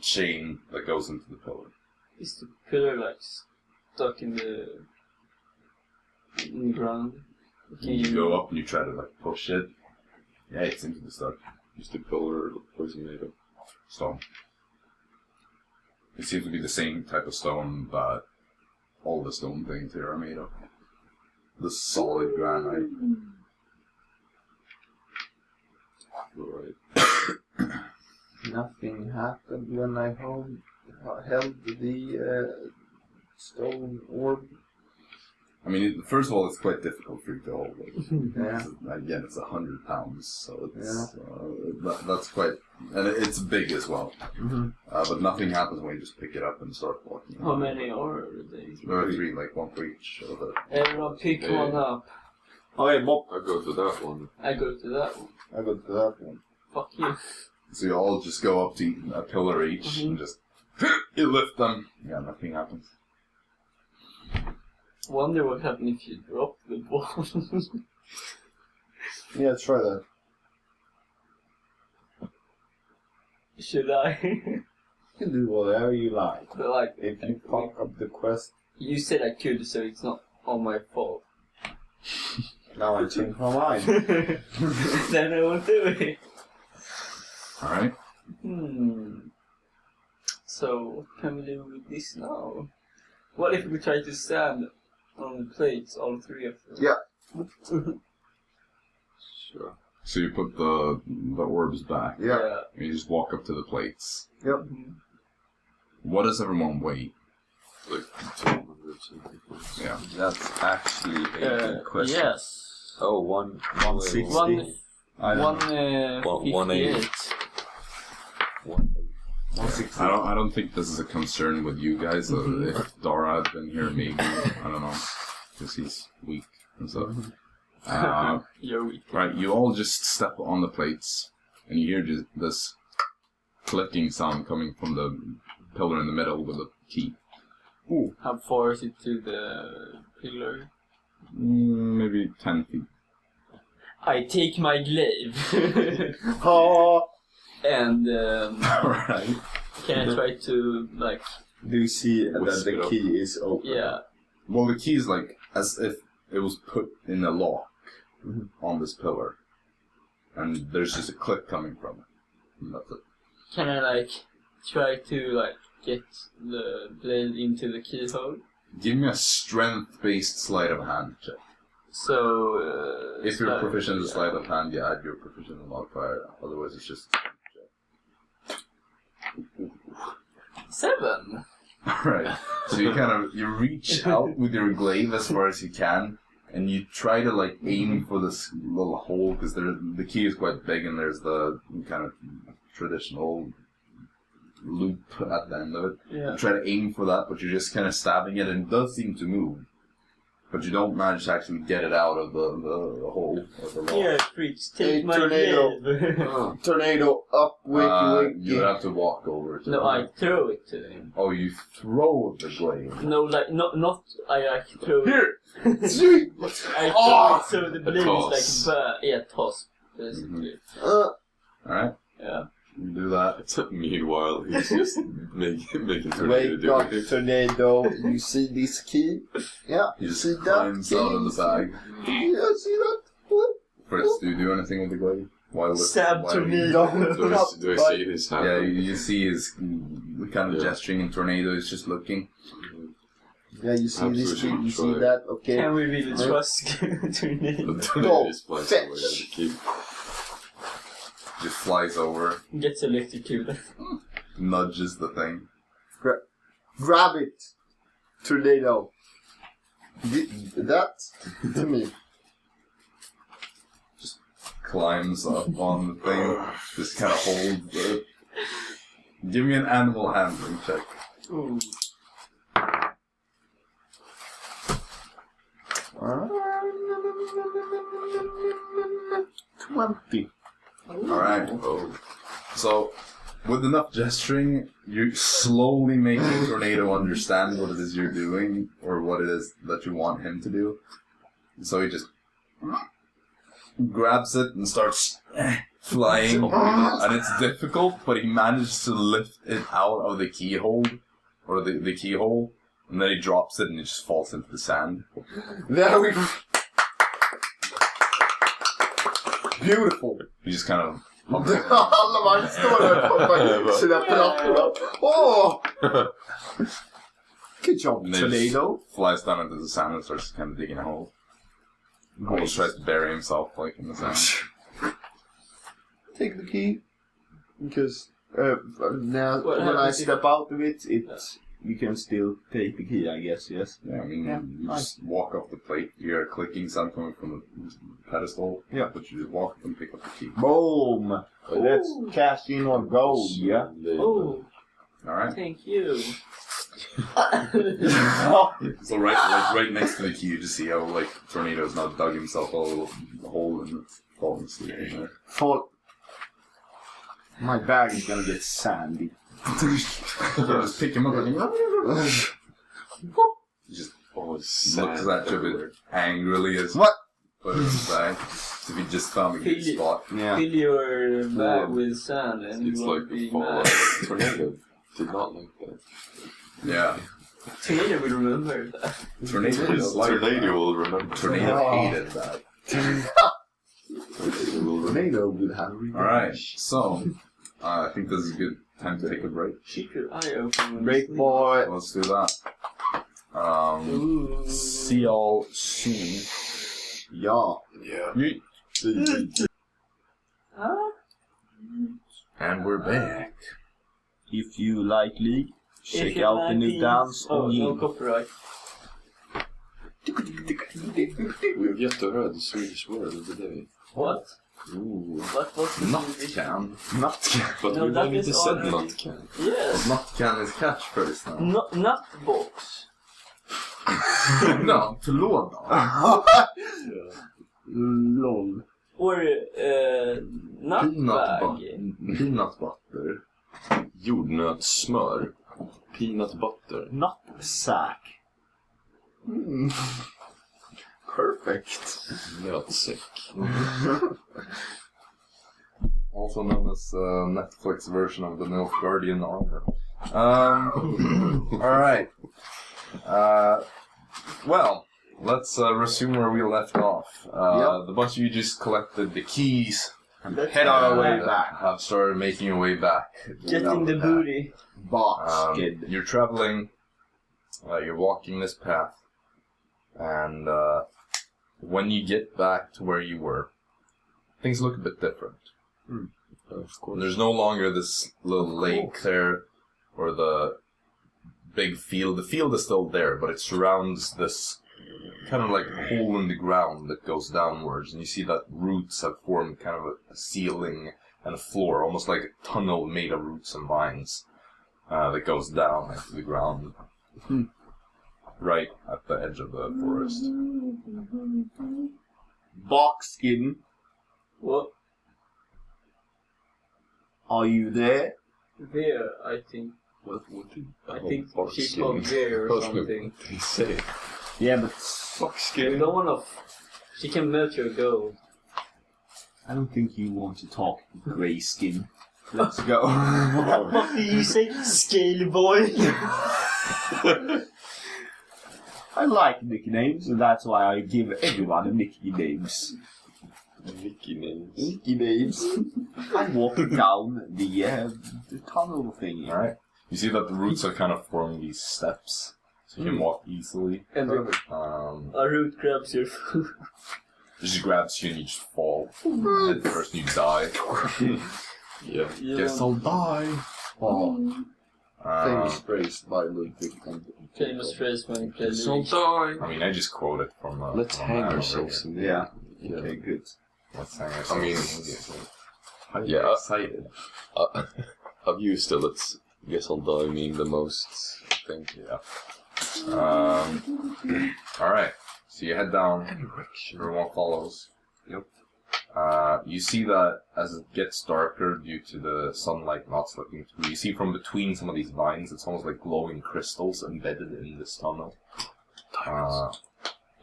chain that goes into the pillar. Is the pillar like stuck in the ground? Can You go up and you try to like push it. Yeah, it's into the stuck Is the pillar was made of? stone. It seems to be the same type of stone that all the stone things here are made of. The solid granite. Right. Nothing happened when I held the stone orb. I mean, first of all, it's quite difficult for you to hold it. Yeah. Again, it's 100 pounds, so it's Yeah. that's quite, and it's big as well. Mm-hmm. But nothing happens when you just pick it up and start walking. How many are they? There are 3, like one for each of the. Everyone pick Hey. one up. Okay, Bob. I go to that one. I go to that one. I go to that one. Fuck you. So you all just go up to a pillar each and just you lift them. Yeah, nothing happens. Wonder what happened if you drop the ball. Yeah, try that. Should I? You can do whatever you like. But like, If you fuck up the quest, you said I could, so it's not all my fault. now I change my mind. Then I won't do it. Alright. So, what can we do with this now? What if we try to stand on the plates, all 3 of them? Yeah. Sure. So you put the orbs back. Yeah. And you just walk up to the plates. Yep. Mhm. What does everyone weigh? Like 200 something. Yeah. That's actually a good question. Yes. Oh, 160. 158. I don't think this is a concern with you guys. If Dara had been here, maybe, I don't know, because he's weak and stuff. You're weak. Right, you all just step on the plates, and you hear just this clicking sound coming from the pillar in the middle with the key. How far is it to the pillar? Maybe 10 feet. I take my glaive. Oh, And Alright. can I try to, like, do you see that Whisper the up. key is open? yeah. Well, the key is like as if it was put in a lock on this pillar. And there's just a click coming from it. And that's it. Can I, like, try to, like, get the blade into the keyhole? Give me a strength-based sleight of hand check. So, If you're sleight- proficient in sleight of hand, you add your proficient modifier. Otherwise, it's just. 7! Alright. So you reach out with your glaive as far as you can, and you try to like aim for this little hole, because the key is quite big, and there's the kind of traditional loop at the end of it. Yeah. You try to aim for that, but you're just kind of stabbing it, and it does seem to move. But you don't manage to actually get it out of the hole or the lock. Here, Fritz, take A my tornado. glaive. Tornado up, wakey, You would have to walk over to No, him. I throw it to him. Oh, you throw the glaive. No, like, not I like throw it. Here! I throw it so the blade toss. is like, toss, basically. Alright, Yeah. you do that. Meanwhile, he's just making tornado wake do up, it. tornado. You see this key? Yeah. He just see that climbs key? out of the bag. Yeah, see that? What? Fritz, do you do anything with the glaive? Stab tornado. Do I see his hand? Yeah, you see his kind of Yeah. gesturing in tornado. He's just looking. Yeah, you see this key? Absolutely You see try. that? Okay. Can we really trust tornado? The tornado is flies fetch. away and the key. Just flies over, Gets electrocuted. nudges the thing. Grab it, tornado. That to me. Climbs up on the thing. Just kind of holds it. Give me an animal handling check. Ooh. $20. Alright. Oh, So, with enough gesturing, you slowly make the tornado understand what it is you're doing, or what it is that you want him to do. So he just grabs it and starts flying, and it's difficult, but he manages to lift it out of the keyhole, or the keyhole, and then he drops it and it just falls into the sand. There we Beautiful! He just kind of... Alla man står där på sina plattorna. Åh! Good job, and then he tornado. just flies down into the sand and starts kind of digging a hole. Almost tries to bury himself like in the sand. Take the key. Because now when I step out of it, you can still take the key, I guess, yes? Yeah, I mean, you just walk off the plate. You hear a clicking sound coming from the pedestal. Yeah. But you just walk up and pick up the key. Boom! Let's cash in on gold, yeah? Oh, Alright. thank you. So right next to the key, you just see how, Tornado's now dug himself a little hole and fallen asleep in there. My bag is gonna get sandy. Just pick him up and he just looks at you a bit angrily as What? put it aside. As if he just found a good spot. Yeah. Fill your bag with sand and It's you like won't the be fall. mad. Tornado did not like that. Yeah. Tornado will remember that. Tornado is like Tornado will remember. Tornado hated that. Tornado will have Alright, so I think this is a good time to take a break. Secret eye open. Break boy. Let's do that. Ooh. See y'all soon. Yeah. Yeah. Huh? And we're back. If you like League, check If you out like the new these- dance Oh, on no you. copyright. We've yet to hear the Swedish word of the day. What? Ooh. What was the Swedish? Nutcan. But No, we've that only is said already- not can. Yes. Nutcan is catchphrase now. Nutbox. No, to låda. Lol. Or Peanut nutbag. Peanut butter. Jordnötssmör. Peanut butter. Nutsack. Perfect. Nötsäck. Also known as Netflix version of the Milf Guardian armor. Alright. Well, let's resume where we left off. The bunch of you just collected the keys And head our way back. have started making your way back. Getting the booty. Box kid. You're traveling, you're walking this path, and when you get back to where you were, things look a bit different. Of course. There's no longer this little lake there, or the big field. The field is still there, but it surrounds this kind of like hole in the ground that goes downwards, and you see that roots have formed kind of a ceiling and a floor, almost like a tunnel made of roots and vines that goes down into the ground, right at the edge of the forest. Box skin. What? Are you there? There, I think. I think she's called There or something. They say. Yeah, but Fuckskin. The one of... She can melt your gold. I don't think you want to talk grey skin. Let's go. What do you say? Scale boy? I like nicknames, and that's why I give everyone nicknames. Mickey names. Nicknames. I'm walking down the tunnel thingy. Alright. You see that the roots are kind of forming these steps, so you can walk easily. And a root grabs your foot. It just grabs you and you just fall. At first you die. Yeah. Guess I'll die. Oh, Famous phrase by Ludvig. Famous phrase when you play Guess I'll League. die. I mean, I just quote it from Let's from hang man over ourselves here. in the Yeah. Yeah. Okay, good. Let's hang I ourselves mean, immediately. yeah. Excited. I've used it. Let's guess I'll die mean the most. I think. Yeah. Alright. So you head down. Everyone follows. Yep. You see that as it gets darker due to the sunlight not slipping through, you see from between some of these vines, it's almost like glowing crystals embedded in this tunnel.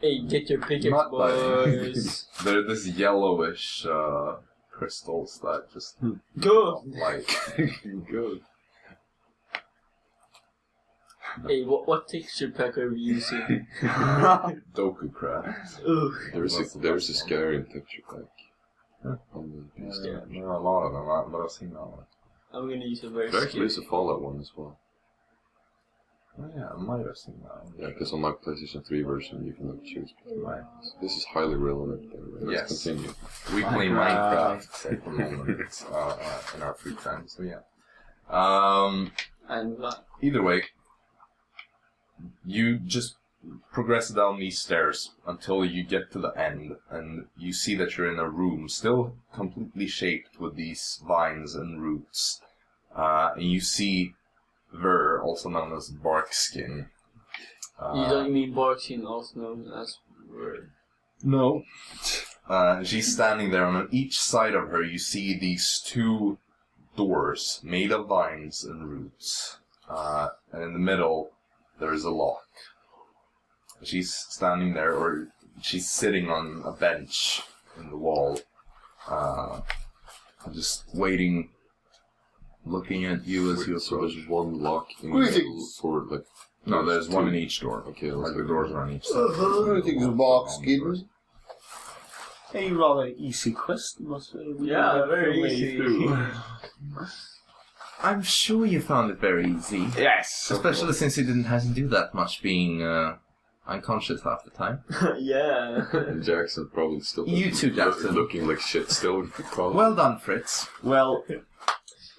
Hey, get your pickaxe, Not boys. They're this yellowish crystals that just Go! light. Good. Hey, what texture pack are we using? Doku craft. Ugh. There's a scary texture pack. Huh? Yeah. There are a lot of them, but I've seen that one. I'm gonna use a very There actually scary. is a Fallout one as well. Oh yeah, I might have seen that one. Yeah, because on my PlayStation 3 version you can like choose between. Right. This is highly relevant. Let's Yes. continue. We play Minecraft at the moment in our free time, so yeah. And Either way, you just progress down these stairs until you get to the end, and you see that you're in a room still completely shaped with these vines and roots. And you see Ver, also known as Barkskin. you don't mean Barkskin, also known as Word. No. She's standing there, and on each side of her you see these two doors made of vines and roots. And in the middle there is a lock. She's standing there, or she's sitting on a bench in the wall, just waiting, looking at you as you So approach. there's one lock in the middle for like. No, there's one in each door. Okay, Like the doors are on each side. Everything's a box, skin. A rather easy quest, but Yeah, very easy. I'm sure you found it very easy. Yes. Especially since you didn't have to do that much being unconscious half the time. Yeah. And Jaxson probably still. You too, Jaxson. Looking like shit still. Probably. Well done, Fritz. Well,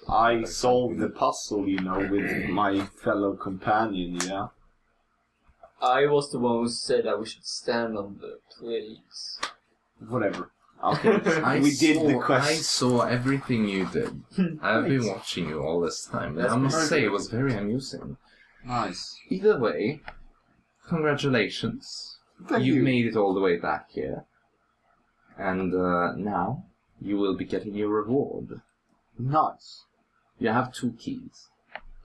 I solved the puzzle, with my fellow companion, yeah? I was the one who said that we should stand on the plates. Whatever. Okay, I we did the I quest. saw everything you did. I've been watching you all this time, and I must say it was very amusing. Nice. Either way, congratulations. Thank You've you. made it all the way back here. And now you will be getting your reward. Nice. You have 2 keys.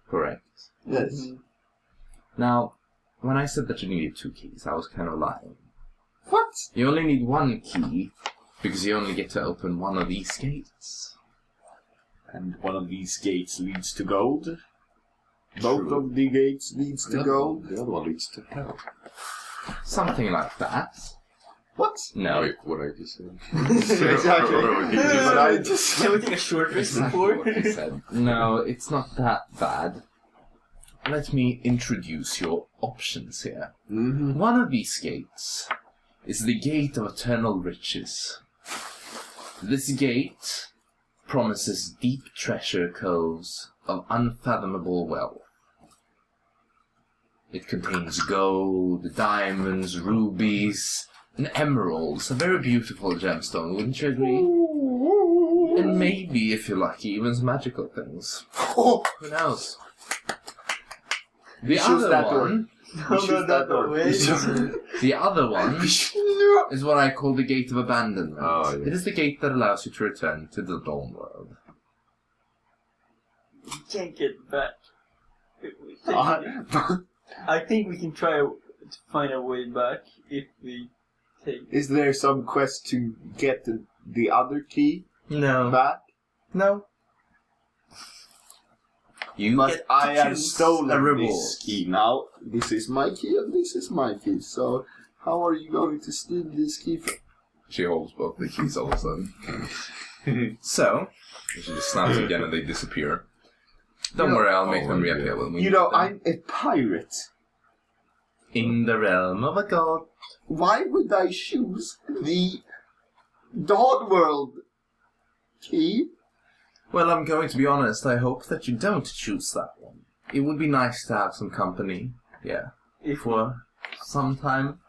Correct. Yes. Now, when I said that you needed 2 keys, I was kind of lying. What? You only need 1 key, because you only get to open one of these gates. And one of these gates leads to gold. Both of the gates leads to gold. The other one leads to hell. Something like that. What? No. Like what I just said. Exactly. But I just... Can we take a short rest before? What you said. No, it's not that bad. Let me introduce your options here. Mm-hmm. One of these gates is the Gate of Eternal Riches. This gate promises deep treasure coves of unfathomable wealth. It contains gold, diamonds, rubies, and emeralds. A very beautiful gemstone, wouldn't you agree? And maybe, if you're lucky, even some magical things. Who knows? The choose that other one... The other one is what I call the Gate of Abandonment. Oh, yeah. It is the gate that allows you to return to the Dawn World. We can't get back. I think we can try to find a way back if we take... Is there some quest to get the other key No. back? No. You But get to I have choose a stolen reward. this key now. This is my key and this is my key. So how are you going to steal this key from? She holds both the keys all of a sudden. So, she just snaps again and they disappear. Don't worry, I'll make them reappear when we You meet know, them. I'm a pirate. In the realm of a god. Why would I choose the Dawn World key? Well, I'm going to be honest, I hope that you don't choose that one. It would be nice to have some company, yeah, for some time.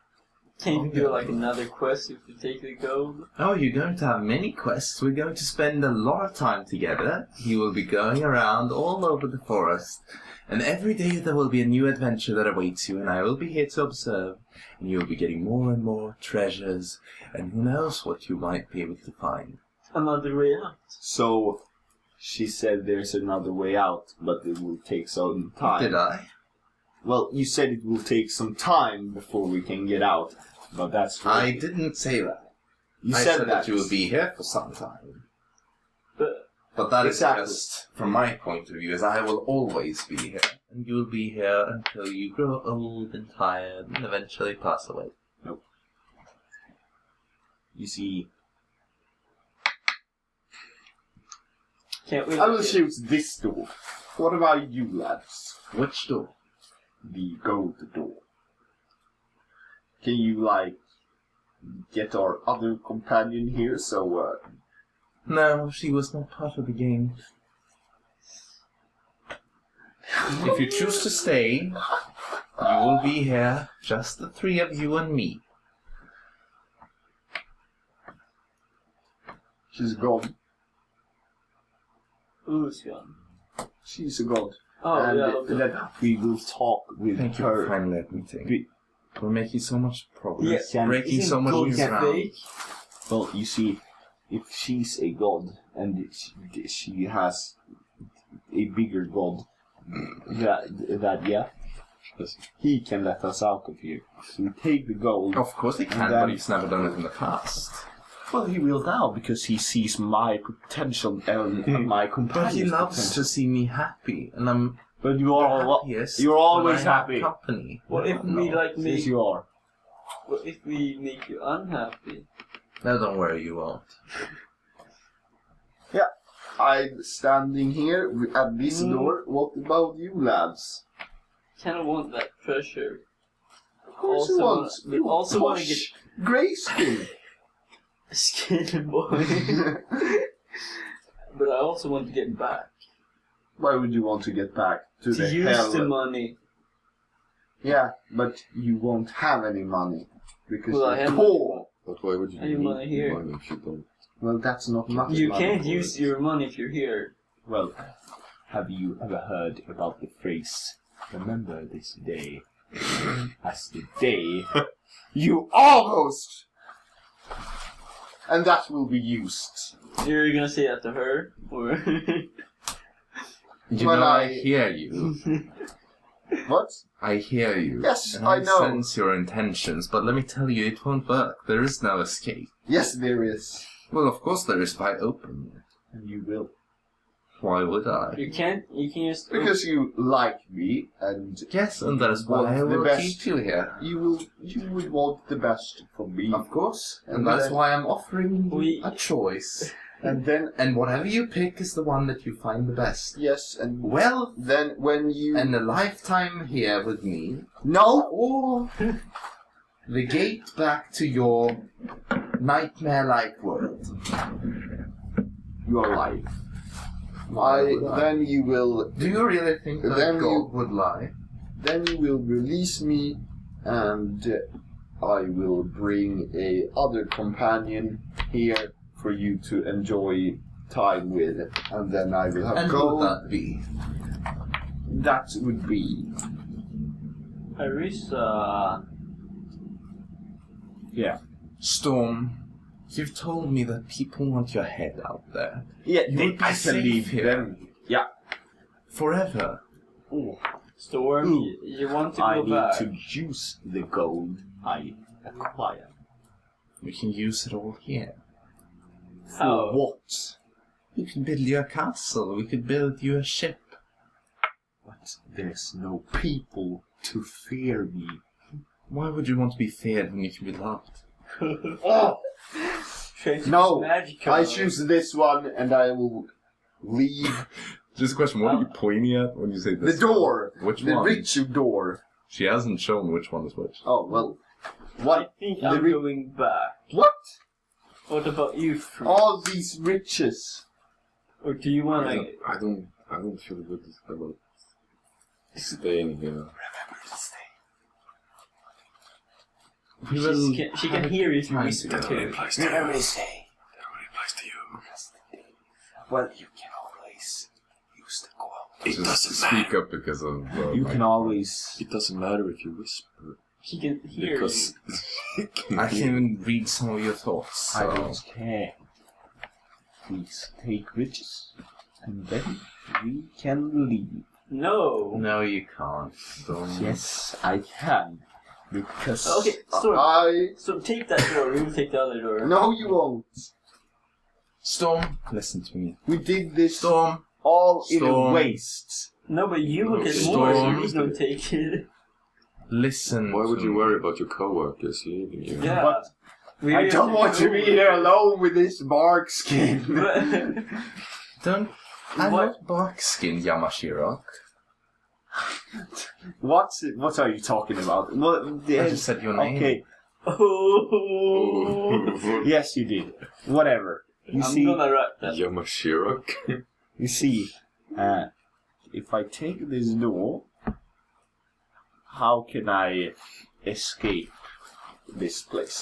Can't you do like another quest if you take the gold? Oh, you're going to have many quests. We're going to spend a lot of time together. You will be going around all over the forest. And every day there will be a new adventure that awaits you, and I will be here to observe. And you will be getting more and more treasures, and who knows what you might be able to find. Another way out. So, she said there's another way out, but it will take some time. Did I? Well, you said it will take some time before we can get out, but that's what I didn't say that. you I said said that you will be here for some time. But that is Exactly. just, from my point of view, as I will always be here. And you will be here until you grow old and tired and eventually pass away. You see, can't we? I will shoot this door. What about you, lads? Which door? The gold door. Can you, get our other companion here, so, No, she was not part of the game. If you choose to stay, you will be here, just the three of you and me. she's a god. Who's gone? She's a god. Oh, and yeah, okay. then we will talk with Thank you for her. finally admitting. Be- We're making so much progress, Yeah, breaking Isn't so much gold new ground. fake? Well, you see, if she's a god and she has a bigger god, he can let us out of here. So we take the gold. Of course he can, And then- but he's never done it in the past. Well, he will now because he sees my potential and my But companion's he loves potential. to see me happy, and I'm But you are happiest you're when always I have happy. company. What if we Yes, make? you are. What if we make you unhappy? No, don't worry, you won't. I'm standing here at this door. What about you, lads? Kind of want that treasure. Of course Also you want. want- we also want to get- Grayskin. Skin boy. But I also want to get back Why would you want to get back to to the use hell? the money. Yeah, but you won't have any money because Well, I you're have poor. But why would you I have money here. money if you don't? Well, that's not much You money can't for use it. your money if you're here. Well, have you ever heard about the phrase, remember this day as the day you almost... And that will be used. You're gonna say that to her, or You Well, know, I I- hear you. What? I hear you. Yes, and I know. sense your intentions, but let me tell you, it won't work. There is no escape. Yes, there is. Well, of course there is if I open it. And you will. Why would I? you can just Because you like me, and Yes, and that is Want why I the will best. keep you here. you would want the best from me. Of course. And And that is then- why I'm offering you We- a choice. And then, And whatever you pick is the one that you find the best. yes, and Well, then when you... and a lifetime here with me, No! or the gate back to your nightmare-like world. You are lying. Why would I? Then you will... Do you really think that Then God you- would lie? Then you will release me, and I will bring a other companion here for you to enjoy time with, and then I will have And who gold. would that be? That would be... Arisa. Yeah. Storm, you've told me that people want your head out there. Yeah, You would be I can safe leave here. them. Yeah. Forever. Storm, Ooh. you want to I go need back? to use the gold I acquire. We can use it all here. How? For what? We could build you a castle. We could build you a ship. But there's no people to fear me. Why would you want to be feared when you can be loved? Oh! Trying to No, use magic I on choose this one, and I will leave Just a question, what are you pointing at when you say the this? door. Which The one? ritual door. She hasn't shown which one is which. Oh, well. I What? think The I'm ri- going back. What? What about you, Fritz? All these riches. Or do you want I to? don't feel good about staying here. Remember to stay. We will She can hear if you whisper That only too. applies to you. Let me say. That only applies to you. Well, you can always use the quote. It doesn't Speak matter. up because of. You can always. It doesn't matter if you whisper. She can hear Because I can even read some of your thoughts. I So. don't care. Please take riches, and then we can leave. No. No, you can't. Don't. Yes, I can. Because Okay, Storm. I. So take that door. We will take the other door. No, you won't. Storm, listen to me. We did this Storm, all in a Storm. waste. No, but you will get more. So Storm. please don't take it. listen. why would to you me. worry about your coworkers leaving you? Yeah. But We I will don't take want to over. be here alone with this bark skin. Don't. I'm What? not Barkskin, Yamashiro. What are you talking about? What, I just said your name. Okay. Oh. Yes, you did. Whatever. You I'm see, gonna write that. Yamashiro? you see, if I take this door, how can I escape this place?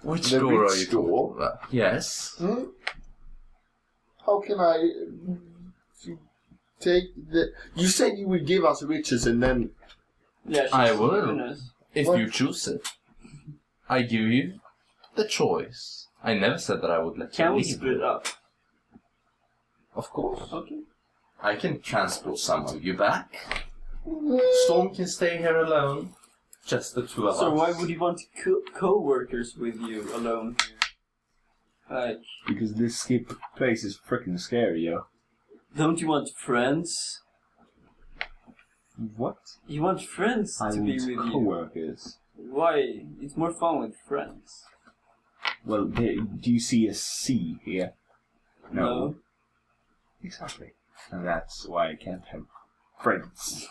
Which The door are rich you talking about? Yes. How can I take the? You said you would give us riches, and then Yeah, she's I will. giving us. If What? you choose it, I give you the choice. I never said that I would let Can you we leave. split up? Of course. Okay. I can transport some of you back. Storm can stay here alone. Just the two of us. So why would you want co-workers with you alone here? Like, because this skip place is freaking scary, yo. don't you want friends? What? You want friends I to be want with you. co-workers. Why? It's more fun with friends. Well, do you see a C here? No. Exactly. And that's why I can't have friends.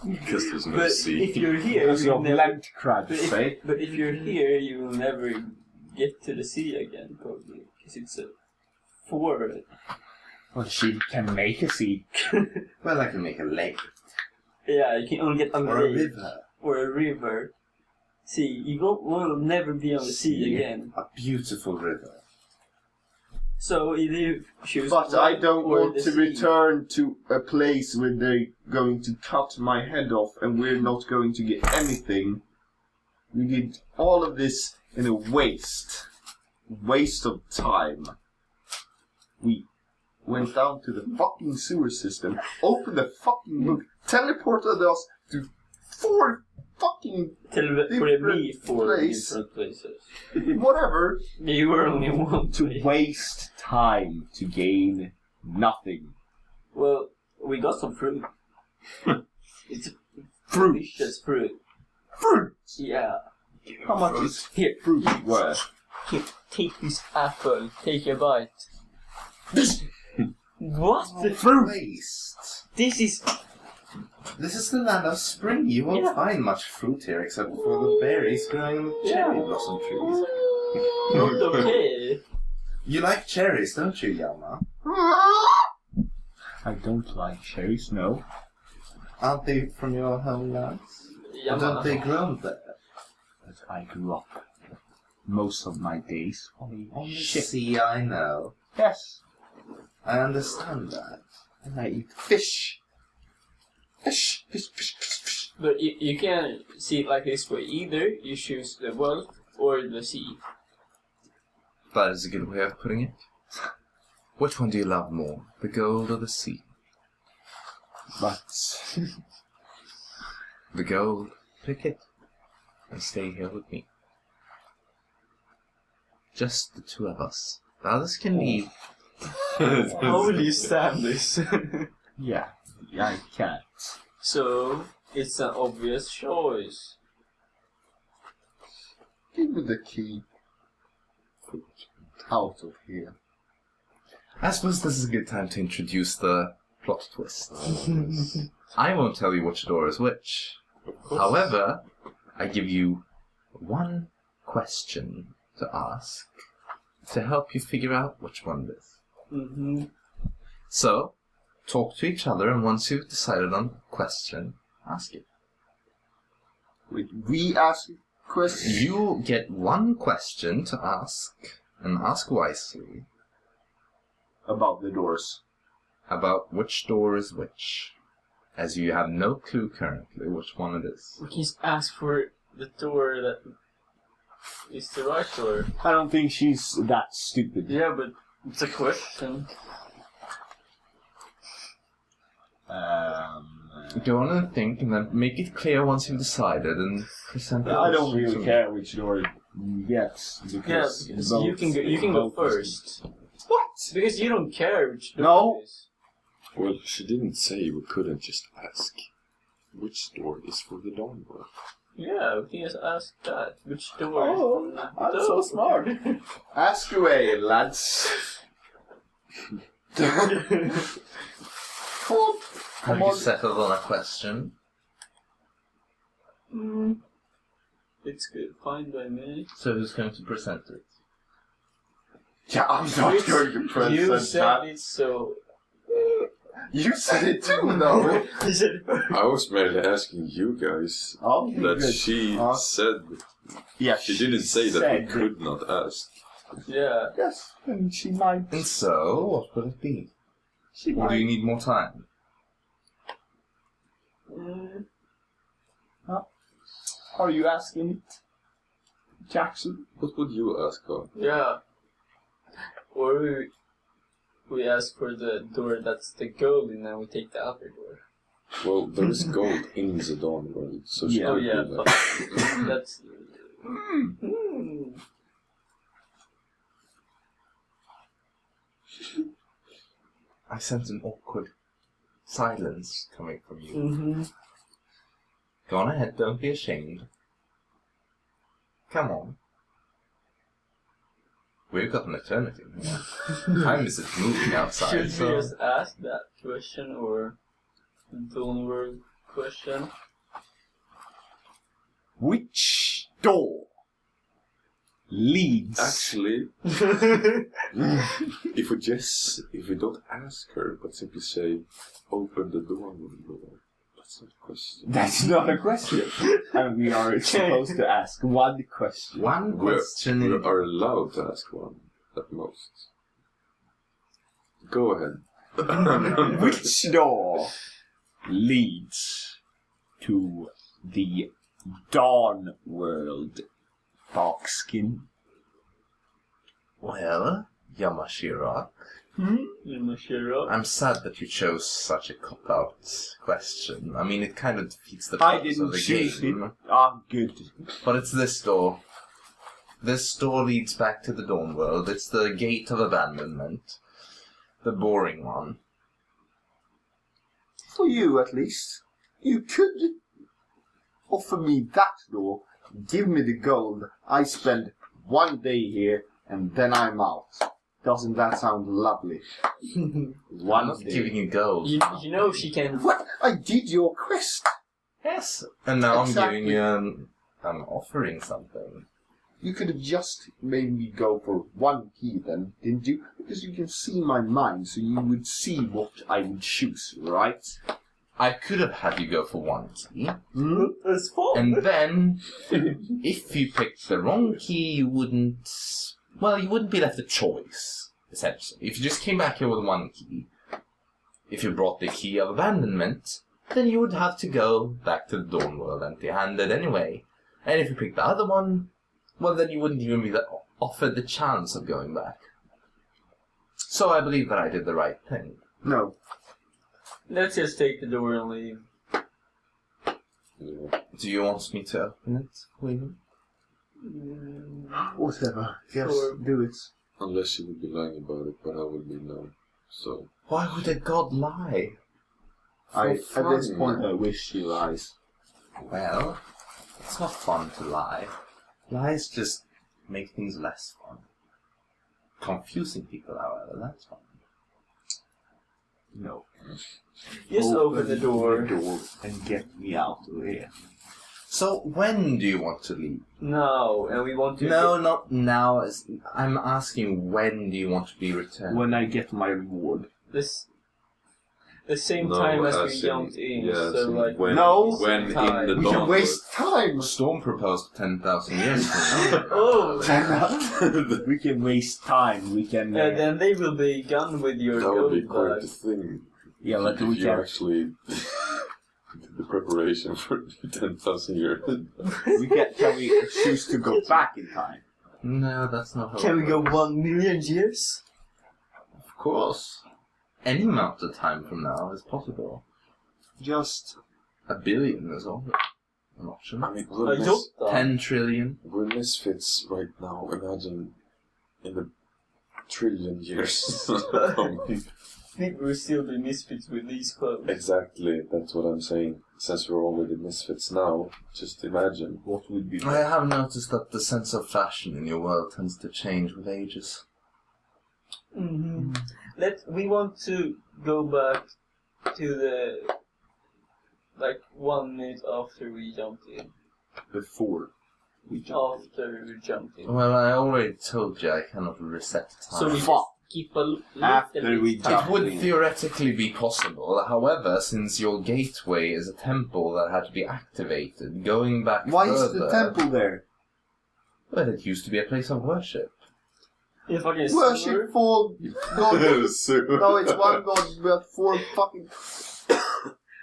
Because there's no But sea. if you're here, Because you'll you're never. land crabs, eh? But if you're here, you will never get to the sea again, probably, because it's a forest. Well, she can make a C. Well, I can make a lake. Yeah, you can only get a Or a lake river. or a river. See, you will never be on the sea again. A beautiful river. So either you choose but I one don't or want the to sea. return to a place where they're going to cut my head off, and we're not going to get anything. We did all of this in a waste of time. We went down to the fucking sewer system, opened the fucking book, teleported us to 4 fucking Teleported me for place. different places. whatever. You were only one To place. waste time to gain nothing. Well, we got some fruit. It's Fruit. delicious fruit. Fruit. Yeah. How much is Here, fruit worth? here, take this apple. Take a bite. This What? fruit. Waste. This is. This is the land of spring. You won't Yeah. find much fruit here except for the berries growing on the cherry blossom trees. Not okay. You like cherries, don't you, Yama? I don't like cherries, no. Aren't they from your homelands? Or Yama. don't they grow there? But I grew up most of my days on On the shit. sea, I know. Yes. I understand that. And I eat Fish. Fish. Fish. Fish. Fish. Fish. But you can see it like this way. Either you choose the wealth or the sea. That is a good way of putting it. Which one do you love more, the gold or the sea? but The gold. Pick it and stay here with me. Just the two of us. The others can leave. How will you stand this? yeah, I can't. So, it's an obvious choice. Give me the key. Out of here. I suppose this is a good time to introduce the plot twist. I won't tell you which door is which. However, I give you one question to ask to help you figure out which one it is. Mm-hmm. So, talk to each other, and once you've decided on a question, ask it. We ask questions. You get one question to ask, and ask wisely. About the doors. About which door is which. As you have no clue currently which one it is. We can just ask for the door that is the right door. I don't think she's that stupid. Yeah, but it's a question. Go on and think, and then make it clear once you've decided, and present it. I don't really care which door it gets. Because Because both- you can go first. What? Because you don't care which door No. it is. Well, she didn't say we couldn't just ask which door is for the dawn world. Yeah, we can just ask that. Which door Oh, is I'm the so door? smart. Ask away, lads. Have you settled on a question? It's good, fine by me. So who's going to present it? Yeah, I'm not going to present You said that. it, so... You said it too, though. You said it first. I was merely asking you guys Okay, that good. she said. Yeah, She didn't say that we could not ask. Yeah. Yes, and she might. And so, what will it be? She Or do you might. need more time? Are you asking it, Jaxson? What would you ask her? Yeah. Or we ask for the door that's the gold and then we take the other door. Well, there is gold in the dawn world, so she Yeah. Oh could yeah, do but that. that's... I sense an awkward silence coming from you. Mm-hmm. Go on ahead, don't be ashamed. Come on. We've got an eternity here. Time isn't moving outside, Should we so... just ask that question or the Dawn World question? Which door leads? Actually, if we don't ask her, but simply say, open the door, that's not a question. That's not a question. And we are supposed to ask one question. One We question are allowed to ask one, at most. Go ahead. Which door leads to the Dawn World, Darkskin? Well, Yamashiro, Yamashiro. I'm sad that you chose such a cop-out question. I mean, it kind of defeats the I purpose didn't of the choose game. it. Ah, good. But it's this door. This door leads back to the Dawn World. It's the Gate of Abandonment. The boring one. For you, at least. You could offer me that door, give me the gold, I spend one day here, and then I'm out. Doesn't that sound lovely? I'm One not day. giving you gold. You know she can... What? I did your quest. Yes. And now Exactly. I'm giving you I'm offering something. You could have just made me go for one key then, didn't you? Because you can see my mind, so you would see what I would choose, right? I could have had you go for one key. That's fun. And then, if you picked the wrong key, you wouldn't be left a choice, essentially. If you just came back here with one key, if you brought the key of abandonment, then you would have to go back to the Dawn World empty-handed anyway. And if you picked the other one, well, then you wouldn't even be offered the chance of going back. So I believe that I did the right thing. No. Let's just take the door and leave. Yeah. Do you want me to open it for you? Whatever. Yes, Sure. do it. Unless she would be lying about it, but I would be no. So, Why would a god lie? At this fun. point, I wish she lies. Well, it's not fun to lie. Lies just make things less fun. Confusing people, however, that's fun. No. Just open the door. And get me out of here. So, when do you want to leave? No, and we want to... No, not now. I'm asking when do you want to be returned? When I get my reward. This... the same time as we jumped in. Yeah, so like when, No. when in time. the We dawn. can waste time. Storm proposed 10,000 years from now. Oh, We can waste time. We can. then they will be gone with your That would be gold quite bag. the thing. Yeah, but if we you can. actually did the preparation for 10,000 years. Can we choose to go back in time? No, that's not how Can it we go works. 1 million years? Of course. Any amount of time from now is possible. Just 1 billion is also an option. I mean, Jota. 10 trillion. we're misfits right now. Imagine in a trillion years. I think we'll still be misfits with these clothes. Exactly, that's what I'm saying. Since we're already misfits now, just imagine. What would be? I have noticed that the sense of fashion in your world tends to change with ages. Mm-hmm. We want to go back to the 1 minute after we jumped in. before we jump. After we jumped in. Well, I already told you I cannot reset time. So we just keep a little After bit we time. It would theoretically be possible, however, since your gateway is a temple that had to be activated, going back Why further... is the temple there? Well, it used to be a place of worship. In fucking sewer. Worship for God. No, it's one God, but 4 fucking.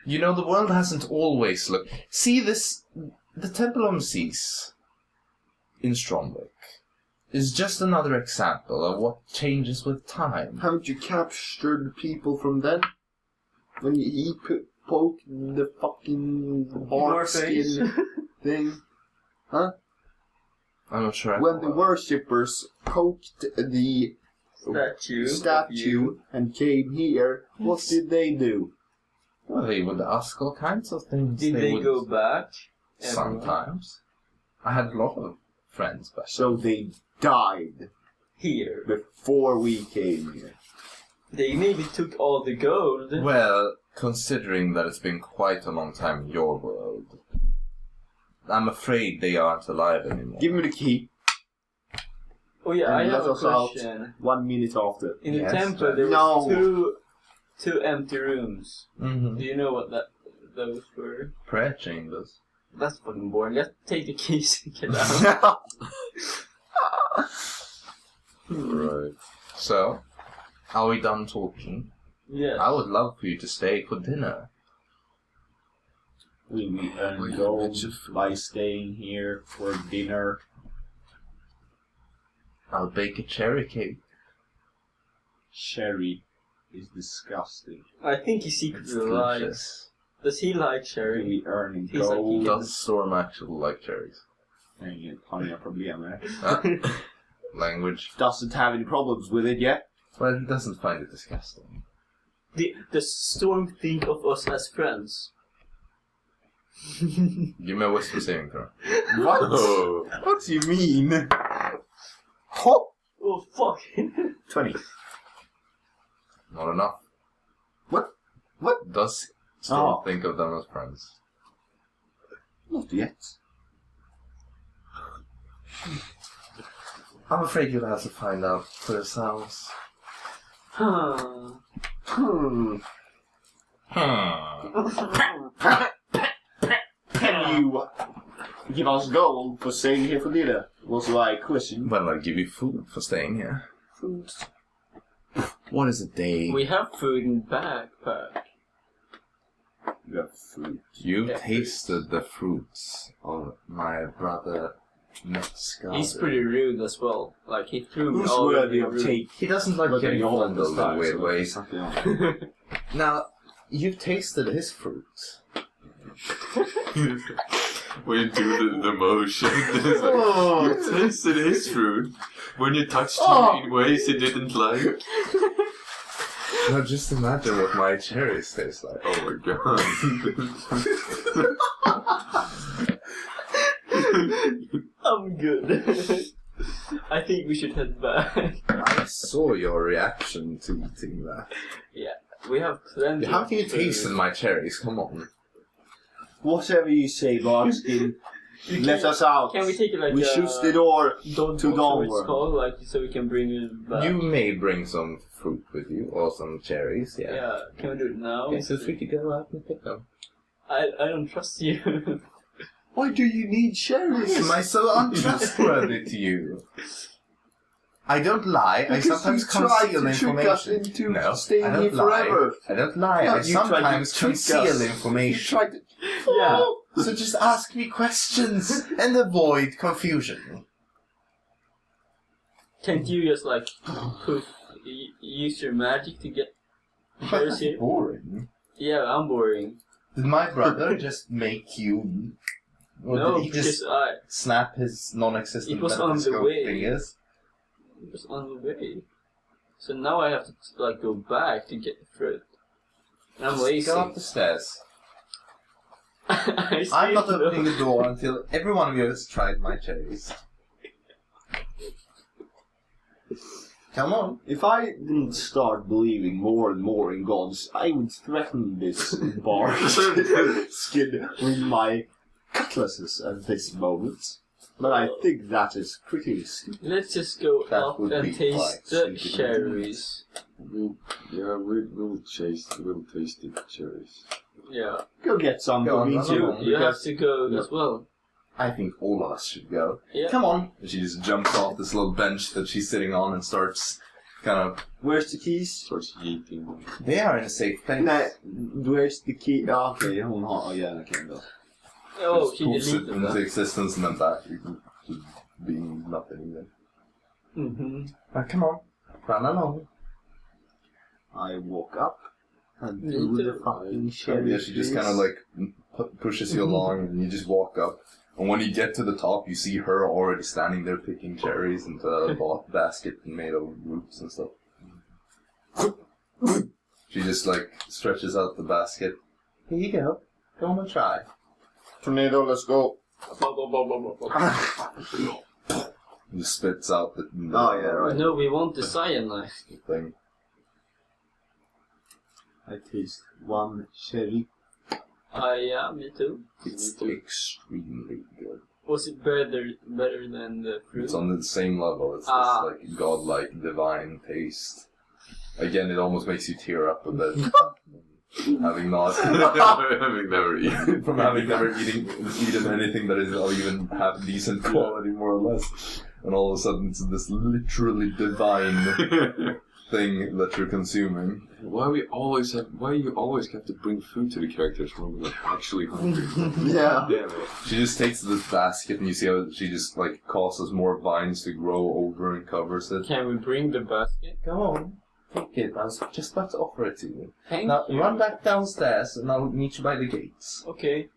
You know, the world hasn't always looked... See this... The Temple of Mces in Stromberg is just another example of what changes with time. Haven't you captured people from then? When he poked the fucking bark skin thing? Huh? I'm not sure. When the worshippers poked the statue and came here, what did they do? Well, they would ask all kinds of things. Did they would go back? Everyone? Sometimes. I had a lot of friends back. So they died Here. before we came here. They maybe took all the gold. Well, considering that it's been quite a long time in your world, I'm afraid they aren't alive anymore. Give me the key. Oh yeah, I And have let a us out. question. 1 minute after. In the Yes, temple, there no. was two empty rooms. Mm-hmm. Do you know what those were? Prayer chambers. That's fucking boring. Let's take the keys and get out. Right. So, are we done talking? Yeah. I would love for you to stay for dinner. Will we earn gold by staying here for dinner? I'll bake a cherry cake. Cherry is disgusting. I think he It's secretly likes. delicious. Does he like Will cherry? we earn He's like, gold? Does Storm actually like cherries? Nej, har inga problem med det. Language. Doesn't have any problems with it yet. Well, he doesn't find it disgusting. Does Storm think of us as friends? Give me a wisdom saving throw. What? Oh. What do you mean? Hop! Oh fuck! 20. Not enough. What? What? Does Storm Oh. think of them as friends? Not yet. I'm afraid you'll have to find out for yourselves. Huh. Can you give us gold for staying here for dinner? Was my question. Well, I'll give you food for staying here. Food. What is a day? We have food in backpack. You have food. You've Yeah. tasted the fruits of my brother Metzger. He's pretty rude as well. Like he threw me Who's all worthy over of the take? He doesn't like Look at getting your own fondled in style, weird so ways. fuck you. Now, you've tasted his fruits. When you do the motion, it's like, Oh. you tasted his fruit. When you touched Oh. him in ways he didn't like. Now just imagine what my cherries taste like. Oh my god. I'm good. I think we should head back. I saw your reaction to eating that. We have plenty. How can you of taste food. my cherries? Come on. Whatever you say, Barkskin. Let us out. Can we take it like We shoot the door don't to go towards downward. Skull, like so we can bring it back? You may bring some fruit with you, or some cherries, yeah. Yeah, can we do it now? Okay, so free to go out and pick them. I don't trust you. Why do you need cherries? Why am I so untrustworthy to you? I don't lie, I Because sometimes you tried conceal to trick us information. into No, staying I don't here lie. forever. I don't lie, No, I you tried to sometimes trick conceal us. You information. tried to... Yeah. So just ask me questions and avoid confusion. Can't you just like use your magic to get cherries here? Boring. Yeah, I'm boring. Did my brother just make you... Or No, did he just because I snap his non-existent It was on the metaphyscal way. fingers? was on the way. So now I have to like go back to get the fruit. And I'm Just lazy. go up the stairs. I see I'm not it, opening though. the door until every one of you has tried my cherries. Come on. If I didn't start believing more and more in gods, I would threaten this bar skin with my cutlasses at this moment. But I think that is pretty stupid. Let's just go That up would be and taste quite the stupid. cherries. We'll taste the cherries. Yeah. Go get some Go for on, me run too. along. You have to go as well. I think all of us should go. Yeah. Come on. She just jumps off this little bench that she's sitting on and starts kind of... Where's the keys? Starts eating. They are in a safe place. Nej, where's the key? Ja, okej, hon har... Ja, okej då. Oh, Just she poops it deleted into that. existence and then back. You can just being nothing then. Come on. Run along. I walk up and Me do too. the fucking cherry Yeah, she just kind of like pushes you along and you just walk up. And when you get to the top, you see her already standing there picking cherries into a basket made of roots and stuff. She just like stretches out the basket. Here you go. Go on and try. Tornado, let's go. Just spits out the Oh, yeah, right. No, we want the cyanide. thing. I taste one cherry. Yeah, me too. It's extremely good. Was it better than the fruit? It's on the same level. It's Ah. this like godlike divine taste. Again, it almost makes you tear up a bit. having not Having never eaten. from having never eaten anything that is even have decent quality, more or less, and all of a sudden it's this literally divine thing that you're consuming. Why you always have to bring food to the characters when we're actually hungry? Yeah. Damn it. She just takes this basket and you see how she just like causes more vines to grow over and covers it. Can we bring the basket? Go on, take it. I was just about to offer it to you. Thank Now you. run back downstairs and I'll meet you by the gates. Okay.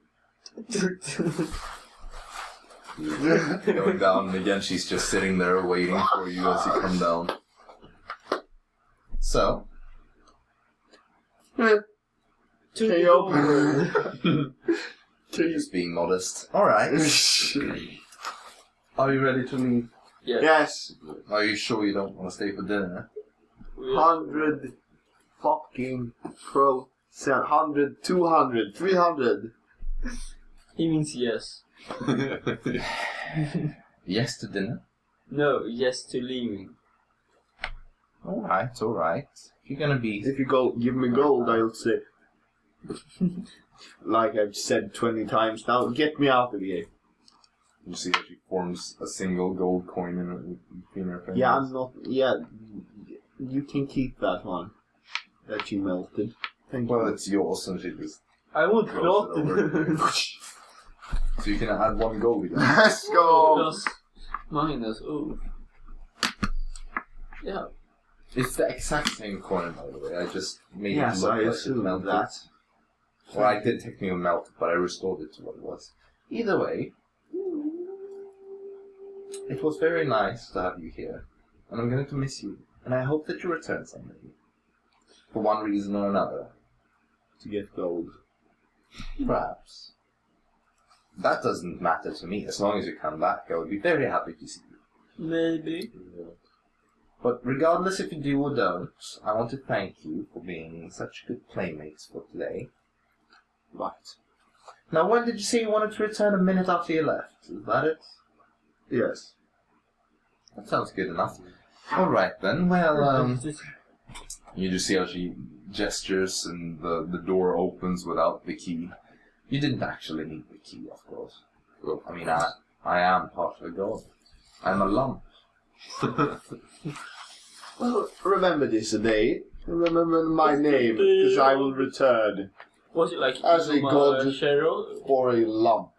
Going down and again she's just sitting there waiting for you as you come down. So, just being modest. Alright. Are you ready to leave? Yeah. Yes. Are you sure you don't want to stay for dinner? 100 fucking pro. 100, 200, 300. He means yes. Yes to dinner? No, yes to leaving. Alright, alright. If you're gonna be... If you go give me gold, I'll say. Like I've said 20 times now, get me out of here. You see that she forms a single gold coin in between her fingers. Yeah, I'm not. Yeah, you can keep that one that you melted. Thank Well, you. it's yours and she just I want throws it over. plot. So you can add one gold again. Let's go! Plus, minus, ooh. Yeah. It's the exact same coin, by the way. I just made Yes, it look I like it assume melted. that. Well, I did technically melt it, but I restored it to what it was. Either way, it was very nice to have you here, and I'm going to miss you, and I hope that you return someday. For one reason or another. To get gold. Perhaps. That doesn't matter to me. As long as you come back, I would be very happy to see you. Maybe. But regardless if you do or don't, I want to thank you for being such good playmates for today. Right. Now, when did you say you wanted to return? A minute after you left. Is that it? Yes. That sounds good enough. Alright then, well, you just see how she gestures and the door opens without the key. You didn't actually need the key, of course. I mean, I am part of the god. I'm a lump. Well, remember this day. Remember my name, because I will return Was it like as a god Cheryl? or a lump.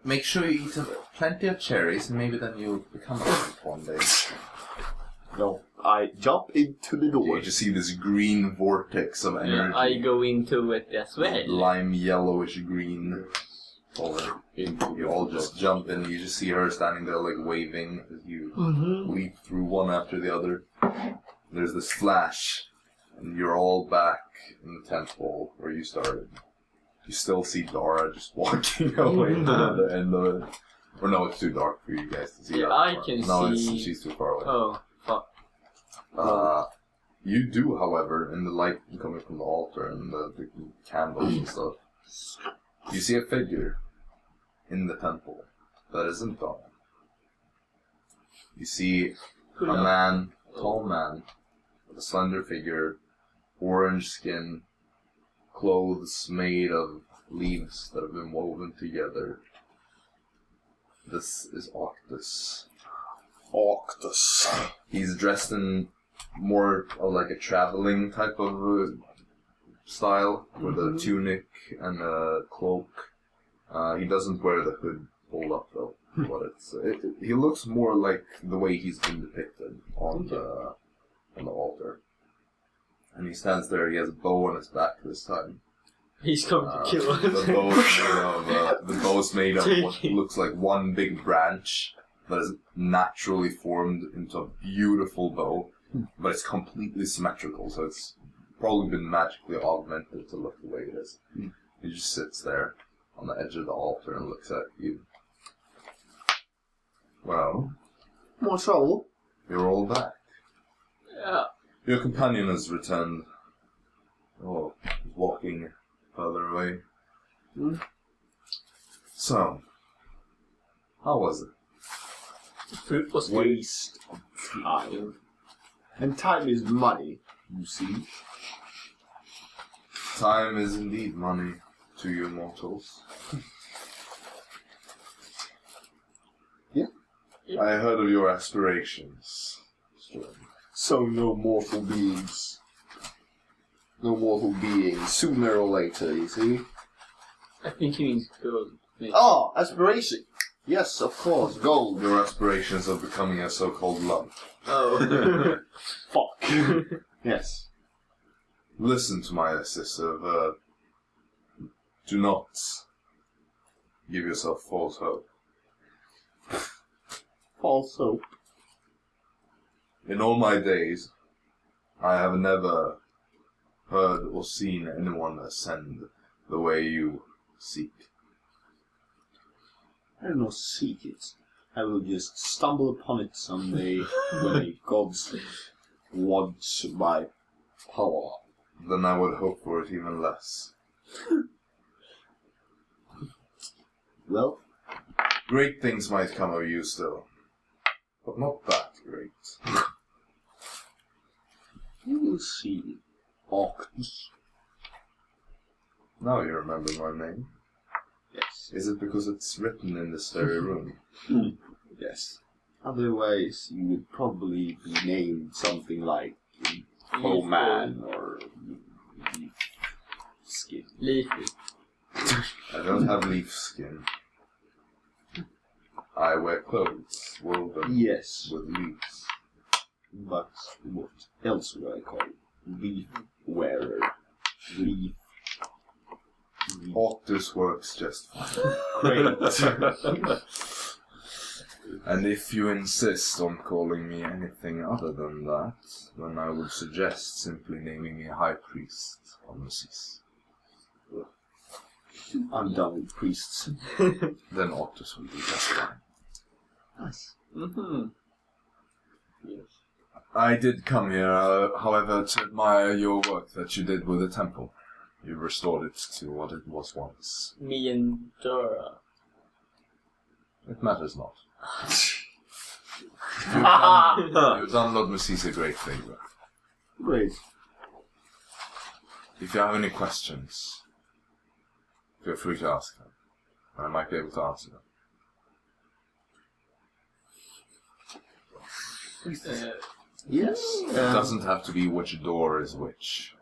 Make sure you eat plenty of cherries, and maybe then you'll become a lump one day. No, I jump into the door. You just see this green vortex of energy. I go into it as well. Lime yellowish green. You all just jump in. You just see her standing there, like waving as you leap through one after the other. There's this flash, and you're all back in the temple where you started. You still see Dara just walking away to the end of it. Or no, it's too dark for you guys to see. Yeah, that I far. can No, see. she's too far away. Oh, fuck. You do, however, in the light coming from the altar and the candles and stuff, you see a figure in the temple that isn't Dara. You see a man, a tall man, with a slender figure, orange skin, clothes made of leaves that have been woven together. This is Octus. Octus. He's dressed in more of like a traveling type of style, with a tunic and a cloak. He doesn't wear the hood pulled up though, but he looks more like the way he's been depicted on the altar. And he stands there. He has a bow on his back this time. He's coming to kill us. The bow's made of what looks like one big branch that is naturally formed into a beautiful bow, but it's completely symmetrical, so it's probably been magically augmented to look the way it is. He just sits there on the edge of the altar and looks at you. Well, More trouble? you're all back. Yeah. Your companion has returned. Oh, he's walking further away. So, how was it? Fruit was good. Waste of time. And time is money, you see. Time is indeed money to you mortals. Yeah. I heard of your aspirations. So no mortal beings. No mortal beings. Sooner or later, you see. I think he means gold. Oh, aspiration. Yes, of course, gold. Your aspirations of becoming a so-called lump. Oh. Fuck. Yes. Listen to my sister. Do not give yourself false hope. False hope. In all my days, I have never heard or seen anyone ascend the way you seek. I will not seek it. I will just stumble upon it someday when a god's wants my power. Then I would hope for it even less. Well, Great things might come of you still, but not that great. you will see. Octus. Now you remember my name. Yes. Is it because it's written in this very room? Yes. Otherwise, you would probably be named something like Bowman or Leaf Skin. Leafy. I don't have leaf skin. I wear clothes woven Yes, with leaves. but what else would I call it? Leaf wearer. Leaf. Octus works just fine. Great. And if you insist on calling me anything other than that, then I would suggest simply naming me High Priest Onosis. I'm done with priests. Then Octus will be just fine. Nice. Yes. I did come here, however, to admire your work that you did with the temple. You restored it to what it was once. Me and Dara. It matters not. You've done Lord Messis a great favor. Great. If you have any questions, feel free to ask them. I might be able to answer them. Yes. It doesn't have to be which door is which.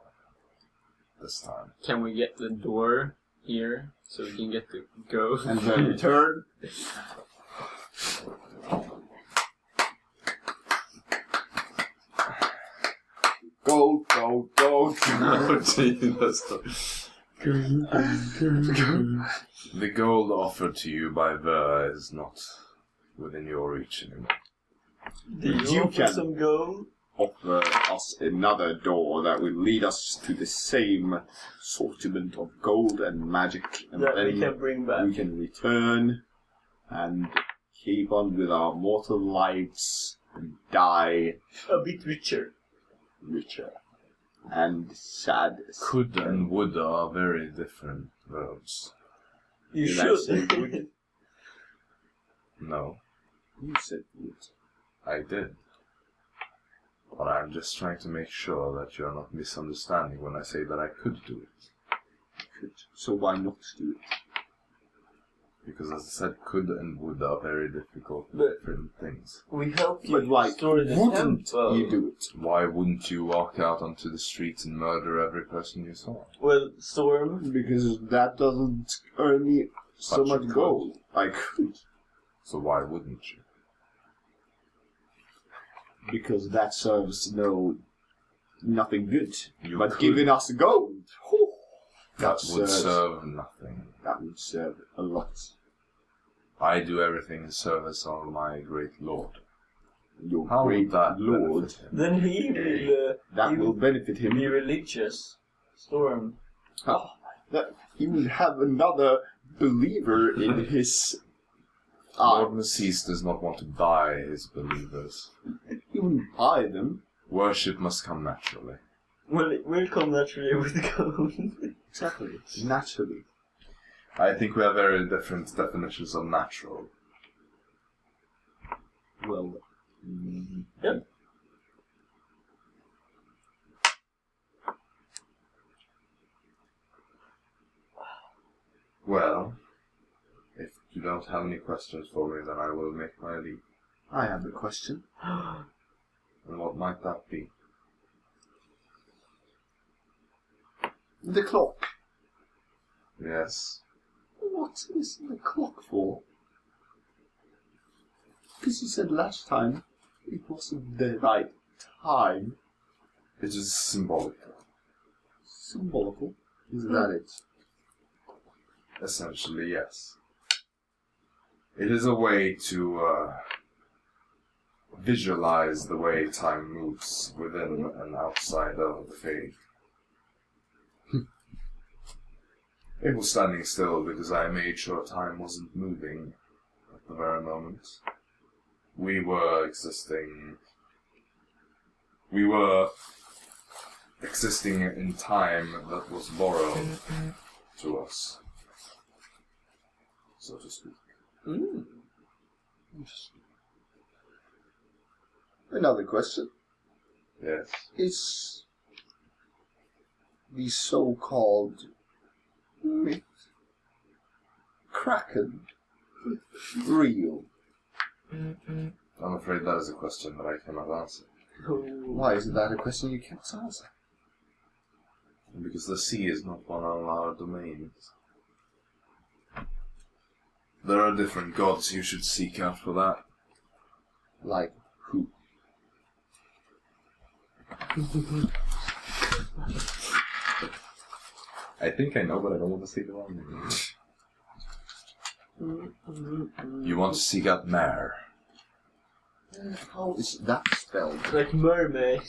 This time. Can we get the door here so we can get to go? And then return. Go. Oh, Jesus. The gold offered to you by Ver is not within your reach anymore. Did You offer can. some gold? Offer us another door that will lead us to the same assortment of gold and magic, and That then we can bring back. we can return and keep on with our mortal lives and die A bit richer. richer and sad. Could and would are very different verbs. You Did I say should. good? No, You said wood. I did. But I'm just trying to make sure that you're not misunderstanding when I say that I could do it. Could. So why not do it? Because as I said, could and would are very difficult But- different things. We help you But why restore the wouldn't temple. you do it? Why wouldn't you walk out onto the streets and murder every person you saw? Well, Storm, Because that doesn't earn me so But you much could. gold. I could. So why wouldn't you? Because that serves nothing good. You But could. giving us gold, whew, That that would serves- serve nothing. that would serve a lot. I do everything in service of my great lord. Your How great would that lord, benefit him? then he will that he will benefit him. be religious. Storm. That he will have another believer in his Lord arms. Messis does not want to buy his believers. He wouldn't buy them. Worship must come naturally. Well, it will come naturally with gold. Exactly. Naturally. I think we have very different definitions of natural. Well. Yep. Well, if you don't have any questions for me, then I will make my leave. I have a question. And what might that be? The clock. Yes. What is the clock for? Because you said last time it wasn't the right time. It is symbolic. Symbolical. Is that it? Essentially, yes. It is a way to visualize the way time moves within and outside of the faith. It was standing still because I made sure time wasn't moving at the very moment. We were existing in time that was borrowed to us, so to speak. Another question. Yes. Is the so-called myth Kraken real? I'm afraid that is a question that I cannot answer. Why is that a question you can't answer? Because the sea is not one of our domains. There are different gods you should seek out for that. Like who? I think I know, but I don't want to say the wrong name. You want to seek out Mare. How is that spelled? Like mermaid.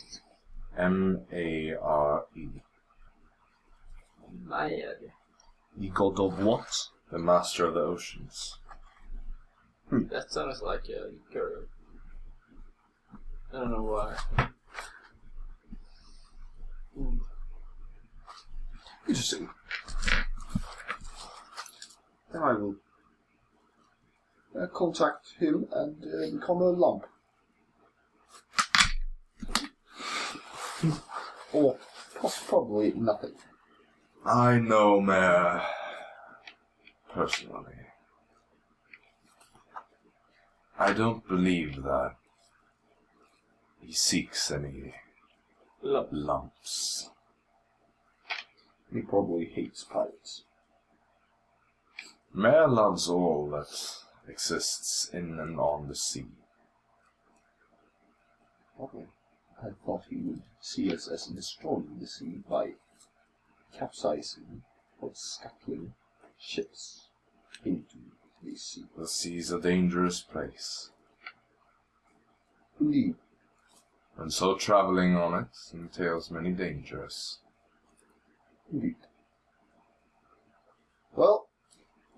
M-A-R-E. Maya. The god of what? The master of the oceans. That sounds like a girl. I don't know why. Interesting. Then I will contact him and become a lump. Or probably nothing. I know Mayor personally. I don't believe that he seeks any lumps. He probably hates pirates. Mayor loves all that exists in and on the sea. Okay. I thought he would see us as destroying the sea by capsizing or scuttling ships into the sea. The sea's a dangerous place, Indeed. and so traveling on it entails many dangers. Indeed. Well,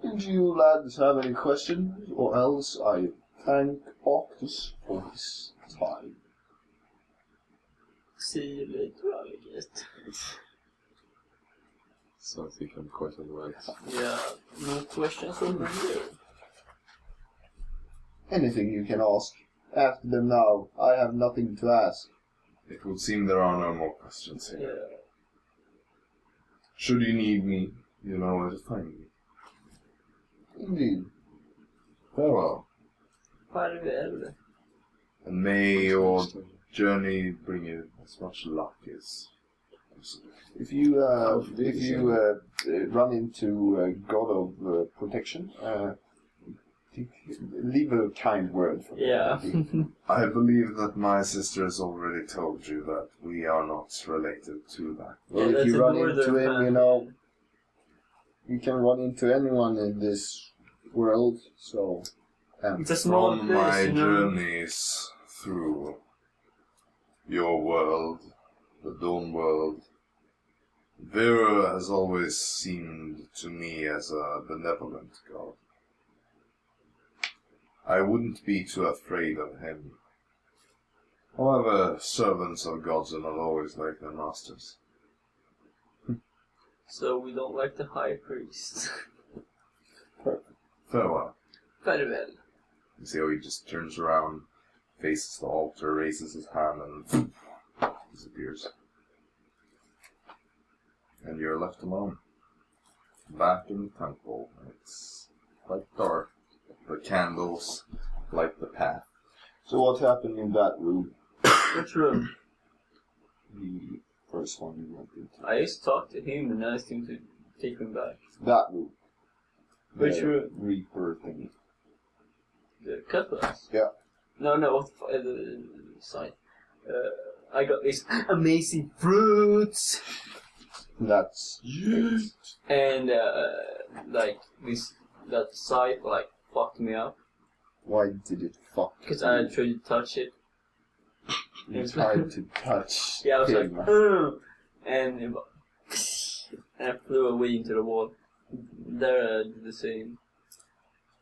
did you lads have any questions, or else I thank Octus for his time. See you later, alligator. So I think I'm quite alright. Yeah, no questions over here. Anything you can ask, ask them now. I have nothing to ask. It would seem there are no more questions here. Yeah. Should you need me, you know where to find me. Indeed. Farewell, Farväl. and may your journey bring you as much luck as possible. If you run into a god of protection, leave a kind word for me. Yeah. I believe that my sister has already told you that we are not related to that. Well, Yeah, if you that's a run northern into him, family. you know, you can run into anyone in this world, so... It's a small From place, my you know. journeys through your world, the Dawn world, Vera has always seemed to me as a benevolent god. I wouldn't be too afraid of him. However, servants of gods are not always like their masters. So we don't like the high priest. Farewell. Farväl. You see how he just turns around, faces the altar, raises his hand, and disappears. And you're left alone. Back in the temple. It's quite dark. The candles light the path. So what happened in that room? Which room? The first one you went into. I used to talk to him and asked him to take me back. That room. Which The room? Reaper thingy. The cutlass? Yeah. No, what the side. I got these amazing fruits! That's... And, like, that side, like, fucked me up. Why did it fuck Because you? I tried to touch it. You tried to touch Yeah, I was him. like, "Ugh," and it and I flew away into the wall. Dara did the same.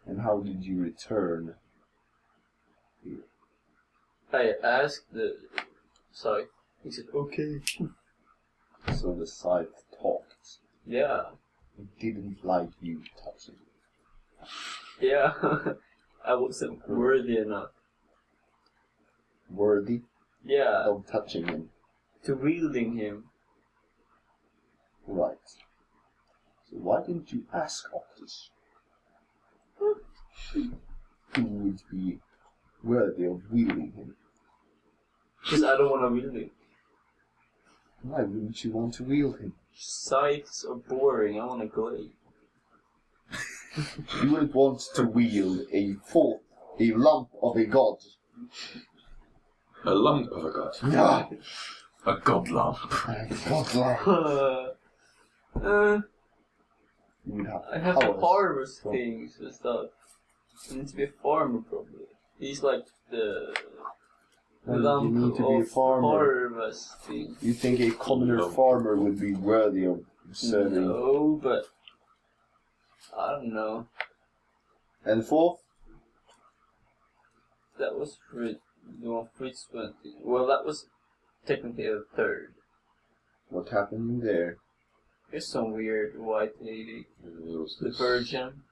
And how did you return? I asked the site. He said, okay. So the scythe talked. Yeah. It didn't like you touching it. Yeah. I wasn't worthy enough. Worthy Yeah. of touching him. To wielding him. Right. So why didn't you ask Octus? Who would be worthy of wielding him? Because I don't want to wield him. Why wouldn't you want to wield him? Scythes are boring. I want to glade. You wouldn't want to wield a lump of a god. A lump of a god. Yeah. A god lump. You would have I have to powers harvest from- things and stuff. I need to be a farmer probably. He's like the Well, you lump need to be a of farmer. harvesting. You think a commoner No. farmer would be worthy of serving? No, but I don't know. And fourth? That was Fritz. The one Fritz went in. Well, that was technically a third. What happened there? It's some weird white lady. The Virgin.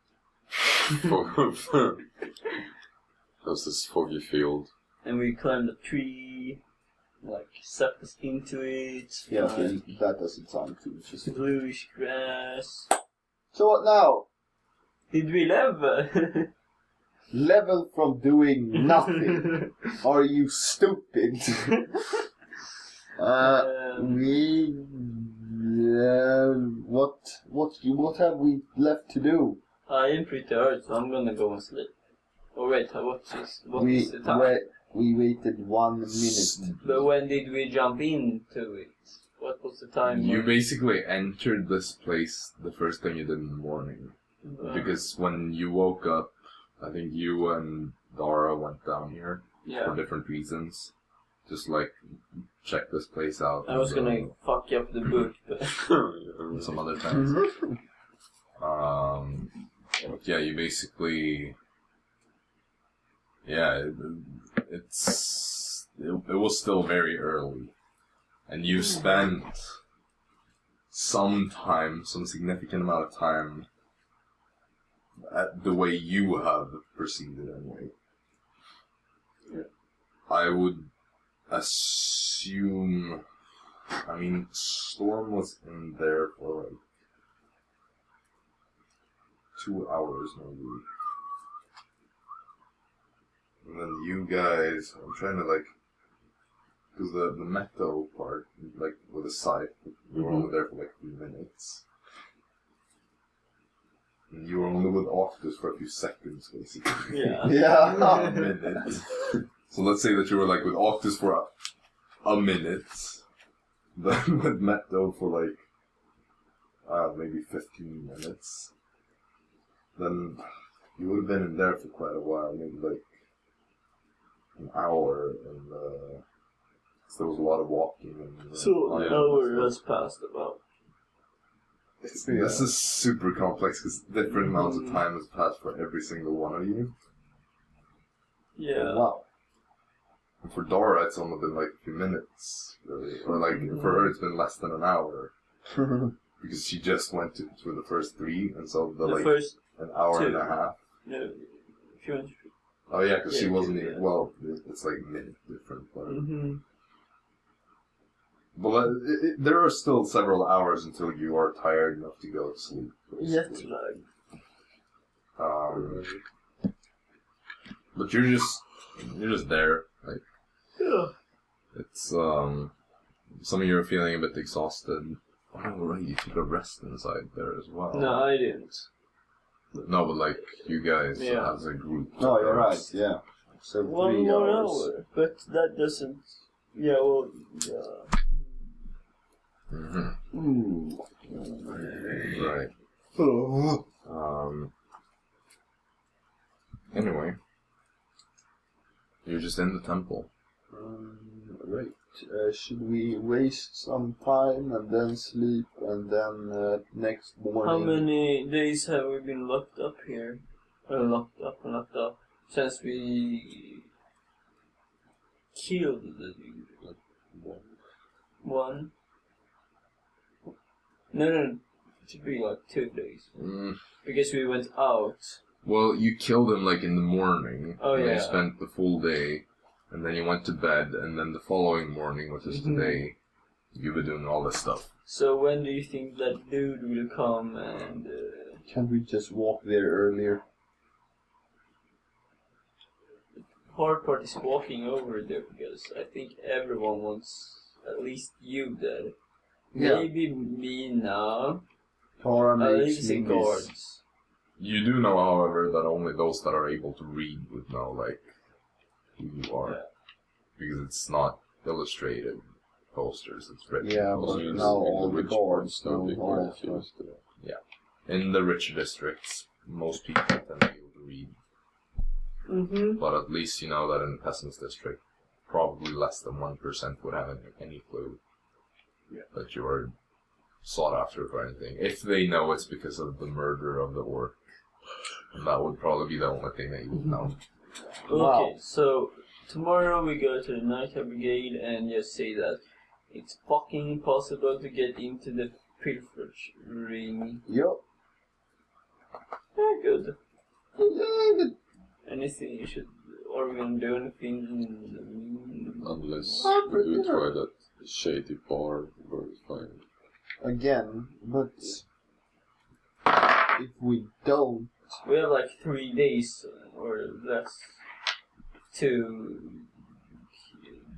There was this foggy field. And we climbed a tree, like sucked us into it. Yeah, okay, that doesn't sound too interesting. Bluish grass. So what now? Did we level? Level from doing nothing. Are you stupid? What have we left to do? I am pretty tired, so I'm gonna go and sleep. Oh wait, what is the time? We waited 1 minute. But when did we jump into it? What was the time? You basically entered this place the first thing you did in the morning. Because when you woke up, I think you and Dara went down here for different reasons. Just like, check this place out. I was gonna fuck you up the book, but some other times. But yeah, you basically... Yeah, it was still very early. And you spent some significant amount of time at the way you have proceeded anyway. Yeah. I would assume... I mean, Storm was in there for like 2 hours maybe. And then you guys, I'm trying to like, because the metal part, like with the scythe, you were only there for like 3 minutes. And you were only with Octus for a few seconds, basically. yeah. A minute. So let's say that you were like with Octus for a minute, then with Meto for like, maybe 15 minutes. Then you would have been in there for quite a while, maybe like an hour, and there was a lot of walking. And, So an hour has passed about. This is super complex because different amounts of time has passed for every single one of you. Yeah. Wow. And for Dara, it's only been like a few minutes, really. Or like for her, it's been less than an hour because she just went through the first 3, and so the like first an hour 2. and a half. No, if you want to. Oh yeah, because she wasn't yeah. even. Well, it's like minute different. But Mm-hmm. well, there are still several hours until you are tired enough to go to sleep. Jet lag. But you're just there. Like, Yeah. it's some of you are feeling a bit exhausted. Oh right, you took a rest inside there as well. No, I didn't. No, but like you guys Yeah. as a group. No, took a you're right, rest. yeah. So 3 1 more hours. hour, but that doesn't. Yeah, well, yeah. Mm-hmm. Right. Anyway, you're just in the temple. Right. Should we waste some time and then sleep and then next morning? How many days have we been locked up here? Locked up. Since we killed the dude. 1. No, it should be like 2 days. Because we went out. Well, you killed him like in the morning. Oh, and yeah. You spent the full day, and then you went to bed, and then the following morning, which is today, you were doing all this stuff. So when do you think that dude will come and... Can't we just walk there earlier? hard part is walking over there because I think everyone wants at least you dead. Yeah. Maybe me now. Tara At makes least the movies. guards. You do know, however, that only those that are able to read would know, like, who you are. Yeah. Because it's not illustrated posters, it's written Yeah, but posters. now all the guards Don't know be all of confused. In the richer districts, most people tend to be able to read. Mm-hmm. But at least you know that in the peasants district, probably less than 1% would have any clue that you are sought after for anything. If they know it's because of the murder of the orc, that would probably be the only thing that you would know. Okay, so tomorrow we go to the Night Brigade and just say that it's fucking impossible to get into the pilferage ring. Yup. Yeah, good. Yeah, but Anything you should... Are we gonna do anything? Unless we do try that shady bar where we find. again, but if we don't... We have like 3 days or less to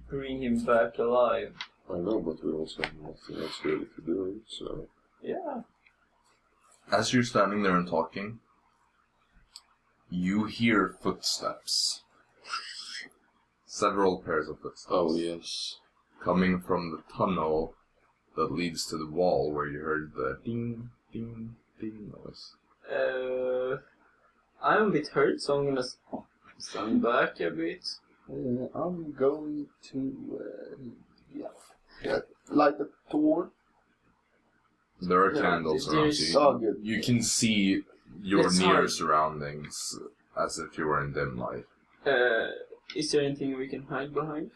bring him back alive. I know, but we also have nothing else really to do, so... Yeah. As you're standing there and talking, you hear footsteps. Several pairs of footsteps. Oh, yes. Coming from the tunnel that leads to the wall where you heard the ding, ding, ding noise. I'm a bit hurt, so I'm gonna stand back a bit. I'm going to light a torch. There are Yeah, candles around there's- you. Oh, good. You can see your It's near hard. surroundings as if you were in dim light. Is there anything we can hide behind?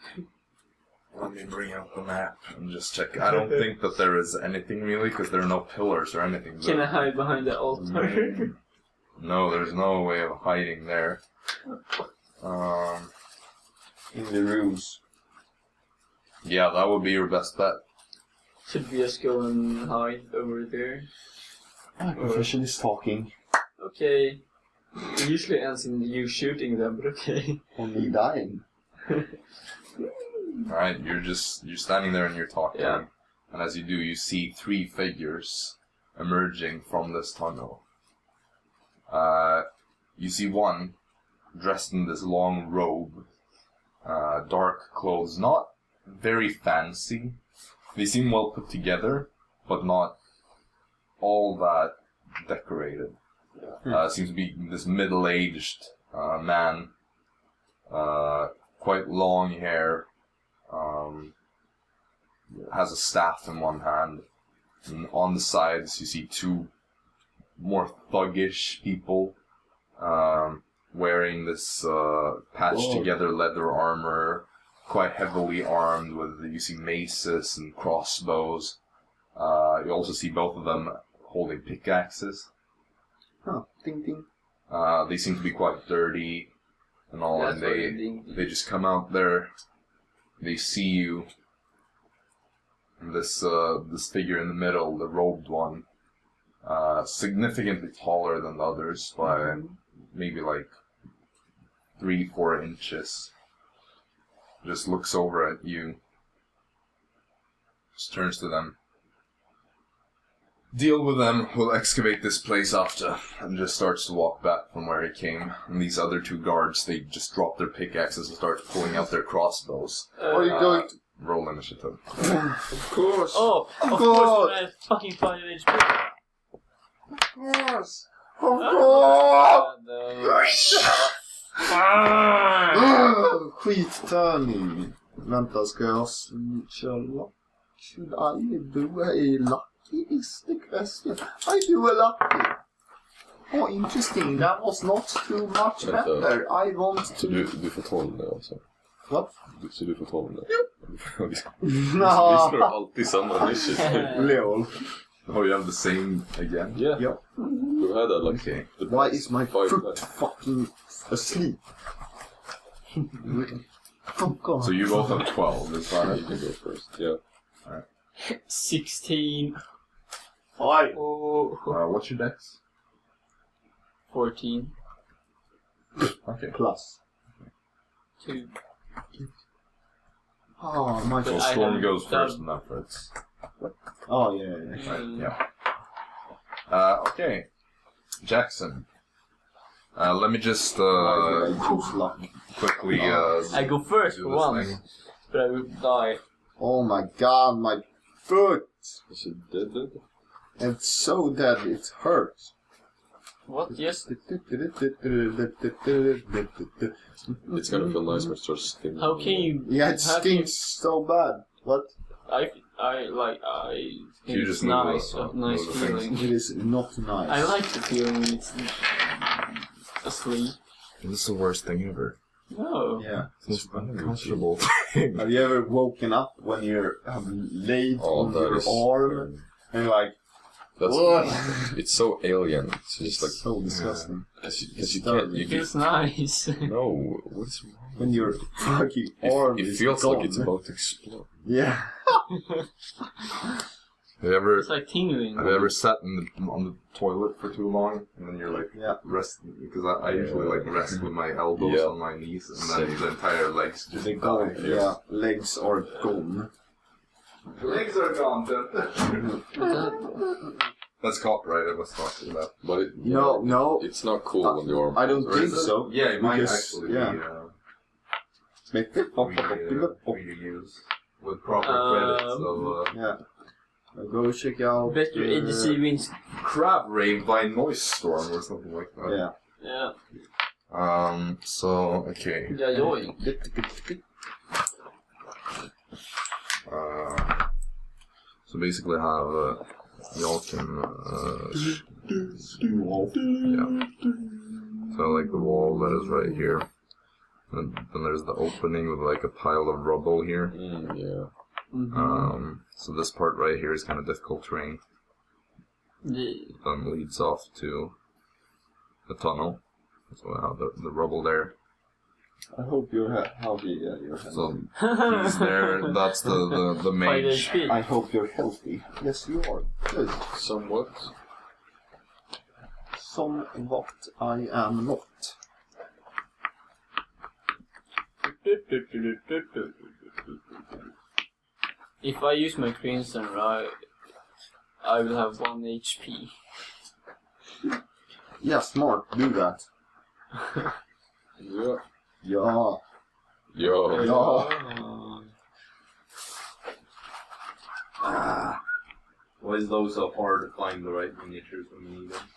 Let me bring out the map and just check. I don't think that there is anything really, because there are no pillars or anything. Can I hide behind the altar? No, there's no way of hiding there. In the rooms. Yeah, that would be your best bet. Should we just go and hide over there? My profession is talking. Okay. It usually ends in you shooting them, but okay. Or me dying. Alright, you're standing there and you're talking. Yeah. And as you do, you see 3 figures emerging from this tunnel. You see one dressed in this long robe, dark clothes, not very fancy. They seem well put together, but not all that decorated. Seems to be this middle-aged man, quite long hair, has a staff in one hand, and on the sides you see 2 more thuggish people wearing this patched together leather armor, quite heavily armed with, you see maces and crossbows. You also see both of them holding pickaxes. Huh, ding ding. They seem to be quite dirty and all, That's and what I think. they just come out there. They see you. And this figure in the middle, the robed one, significantly taller than the others by maybe like 3-4 inches. Just looks over at you. Just turns to them. Deal with them, we'll excavate this place after. And just starts to walk back from where he came. And these other 2 guards, they just drop their pickaxes and start pulling out their crossbows. Are you going to... Roll initiative. Of course. Oh, of course, when I have fucking 5 HP. Of course. Of course. Skittörning. Vänta, ska jag köra? Should I do a lucky is the question. I do a lucky. Oh, interesting. That was not too much better. I want to... Du får 12 där alltså. What? Så du får 12 där. Vi slår alltid samma initiative. Lol. Oh, you have the same again? Yeah. Yeah. We've had that like... Okay. Why is my 5 foot left. fucking asleep? Oh god. So you both have 12, is that You it? can go first, yeah. 16. Why? Oh, What's your dex? 14. Okay. Plus. 2. Oh, my So I Storm haven't goes done- first and then Fritz. Oh, yeah. Right, yeah. Okay. Jaxson. Let me just I choose luck. quickly I go first do for this once, thing. but I will die. Oh my god, my foot! Is it dead? It's so dead, it hurts. What? Yes. It's gonna feel nice when it starts stinging. How can you? Yeah, it how can you- stinks so bad. What? I think You it's just move nice, the- a nice move the things. feeling. It is not nice. I like the feeling when it's asleep. This is the worst thing ever. No. Yeah. It's the most uncomfortable thing. Have you ever woken up when you have laid Oh, on that your is... arm And like, That's what? It's so alien. It's just like so disgusting. because you can't. You It can, feels nice. no, what's wrong? When your fucking arm It is feels gone. like it's about to explode. Yeah. Have you ever It's like tingling. sat on the toilet for too long and then you're like resting? Because I usually like rest with my elbows on my knees and then the entire legs just Go. Yeah. Legs are gone. Legs are gone. That's copyright. I was talking about. But No. it's not cool when your arm. I don't think so. Yeah, it might Because- actually yeah. be free to use with proper credits. So Yeah. Go check out. Bet your ADC wins. Crab Rave by Noise Storm or something like that. Yeah. Yeah. So okay. Yeah, joy. So basically, have y'all can So like the wall that is right here, and then there's the opening with like a pile of rubble here. Yeah. So this part right here is kind of difficult terrain. Yeah. Then leads off to the tunnel. So I have the rubble there. I hope you're healthy. Yeah, you're healthy. So he's there. That's the 5 mage. HP. I hope you're healthy. Yes, you are. Good. Somewhat. Somewhat I am not. If I use my crimson right, I will have 1 HP. Yeah, smart. Do that. Yeah. Yeah. Yo. Yeah. Why is those so hard to find the right miniatures when you need them?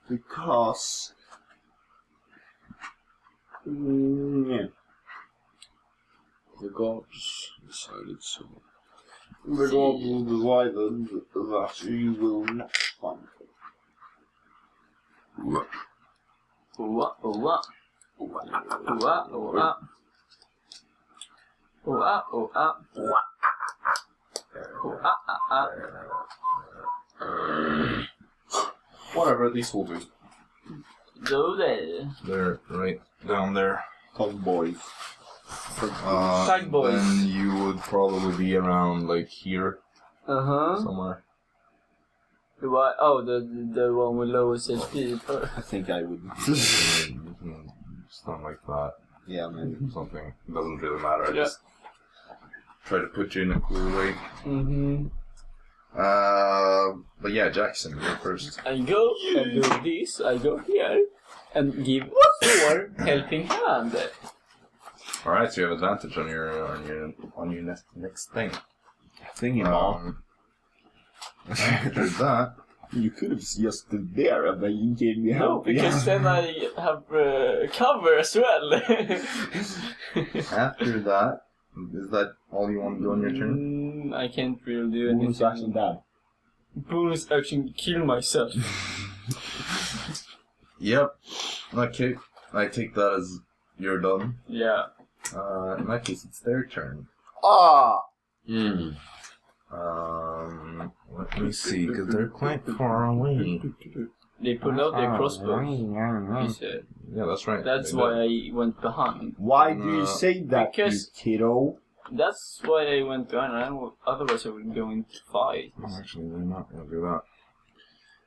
Because. Yeah. The gods decided so. The God will decided that you will not find it. Ooh-ah, ooh-ah. Ooh-ah, ooh-ah. Ooh-ah, ooh-ah. Ooh-ah-ah-ah. Whatever, these will do. Go there. They're right down there. Cowboys. Tag boys. Then you would probably be around like here Uh-huh. somewhere. The one with lowest HP. I think I would. Something like that. Yeah, maybe. Something. It doesn't really matter. I Yeah. just try to put you in a cool way. Mm-hmm. But yeah, Jaxson, you're first. I go and do this, I go here, and give Thor helping hand. Alright, so you have advantage on your next thing. Thinking After that, you could have just stood there and then you gave me No, help. because then I have cover as well. after that, is that all you want to do on your turn? I can't really do Bonus action anything. dab. Bonus action, kill myself. Yep. Okay, I take that as you're done. Yeah. In that case, it's their turn. Ah! Let me see, because they're quite far away. They pulled out their crossbow. He said. Yeah, that's right. That's They why did. I went behind. Why do you say that, Because- you kiddo? That's why I went behind. Otherwise, I would go into fight. Oh, actually, they're not going to do that.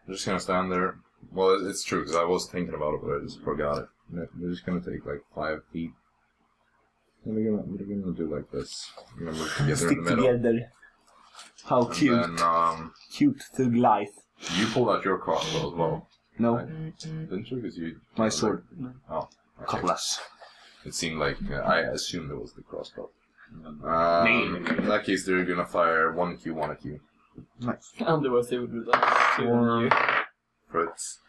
They're just going to stand there. Well, it's true, because I was thinking about it, but I just forgot it. They're just going to take like 5 feet. And they're going to do like this. They're going to move together in Stick the middle. together. How And cute. then, Cute thug life. you pulled out your crossbow as well. No, Right. Didn't you? Because you... my sword. Oh, okay. Cutlass. It seemed like... I assumed it was the crossbow. In that case, they're going to fire 1 Q, 1 Q. Nice. Otherwise, they would do that to you. Fritz.